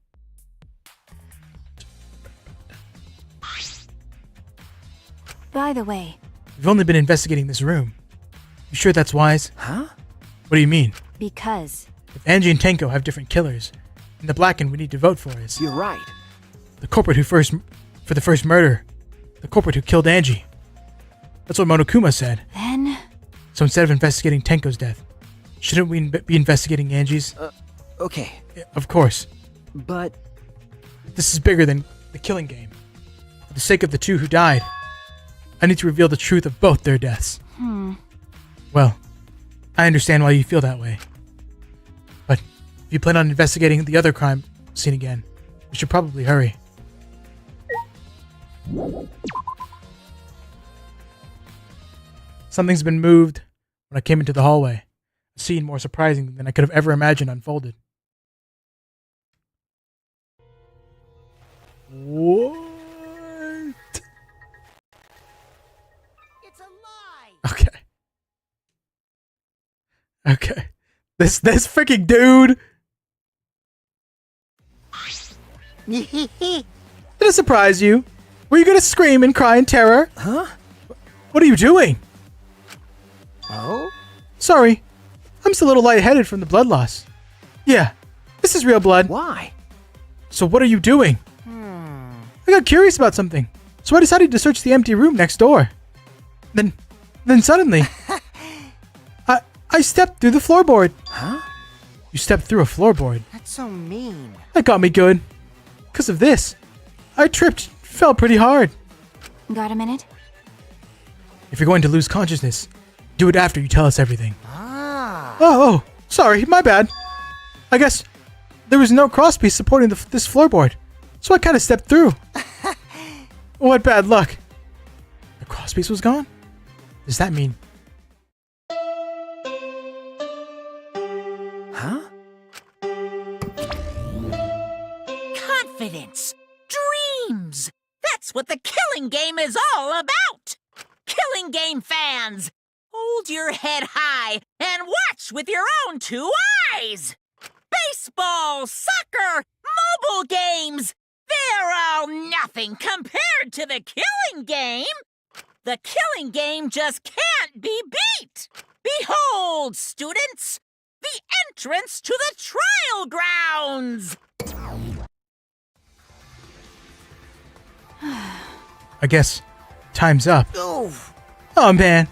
By the way, We've only been investigating this room. You sure that's wise? Huh? What do you mean? because If Angie and Tenko have different killers, then the Blacken we need to vote for is You're right. the culprit for the first murder. The culprit who killed Angie. That's what Monokuma said. then So instead of investigating Tenko's death, shouldn't we be investigating Angie's? Okay. Yeah, of course. But This is bigger than the killing game. For the sake of the two who died, I need to reveal the truth of both their deaths. Well, I understand why you feel that way. But if you plan on investigating the other crime scene again, we should probably hurry. Something's been moved when I came into the hallway. A scene more surprising than I could have ever imagined unfolded. What? It's a lie. Okay. Okay. This freaking dude. Did it surprise you? Were you gonna scream and cry in terror? Huh? What are you doing? Oh? Sorry. I'm still a little lightheaded from the blood loss. Yeah, this is real blood. Why? So what are you doing? I got curious about something, so I decided to search the empty room next door. Then suddenly, I stepped through the floorboard. Huh? You stepped through a floorboard. That's so mean. That got me good. Because of this, I tripped, fell pretty hard. got a minute? If you're going to lose consciousness, do it after you tell us everything. Ah. Oh, sorry, my bad. I guess there was no crosspiece supporting this floorboard, so I kind of stepped through. What bad luck. The crosspiece was gone? Does that mean... Huh? game is all about. Killing game fans, hold your head high and watch with your own two eyes. Baseball, soccer, mobile games, they're all nothing compared to the killing game. The killing game just can't be beat. Behold, students, the entrance to the trial grounds. I guess time's up. Oh. Oh, man.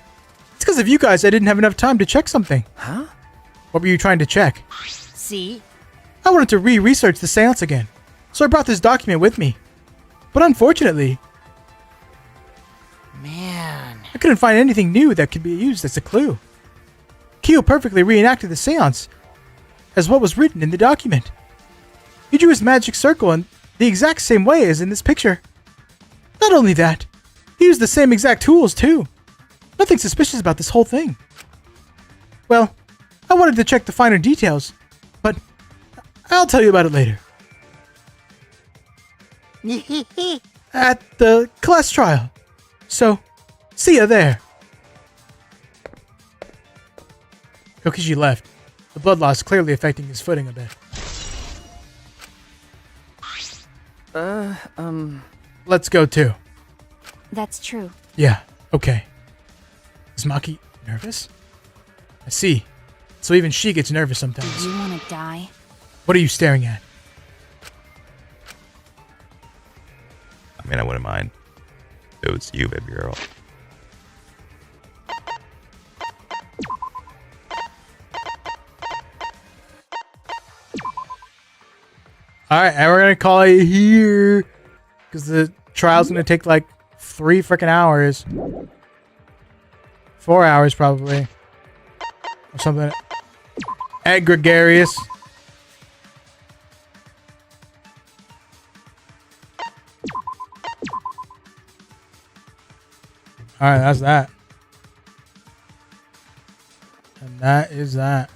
It's because of you guys I didn't have enough time to check something. Huh? What were you trying to check? See? I wanted to research the seance again, so I brought this document with me. But unfortunately, Man. I couldn't find anything new that could be used as a clue. Kyo perfectly reenacted the seance as what was written in the document. He drew his magic circle in the exact same way as in this picture. Not only that, he used the same exact tools too. Nothing suspicious about this whole thing. Well, I wanted to check the finer details, but I'll tell you about it later. At the class trial. So, see ya there. Kokishi left. The blood loss clearly affecting his footing a bit. Let's go too. That's true. Yeah, okay. Is Maki nervous? I see. So even she gets nervous sometimes. Do you want to die? What are you staring at? I mean, I wouldn't mind. If it was you, baby girl. Alright, and we're gonna call it here. Because the trial's gonna take like 3 freaking hours. 4 hours probably. Or something. At Gregarious. Alright, that's that. And that is that.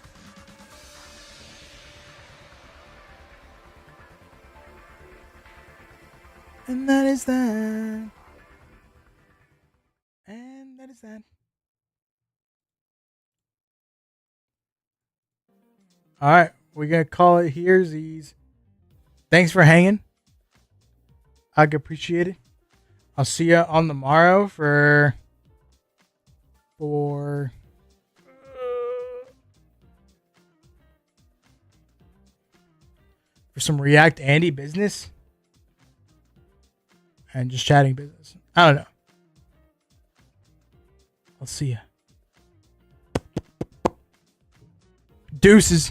And that is that. And that is that. Alright, we're going to call it here, Z's. Thanks for hanging. I appreciate it. I'll see you on the morrow for some React Andy business. And just chatting business. I don't know. I'll see ya. Deuces.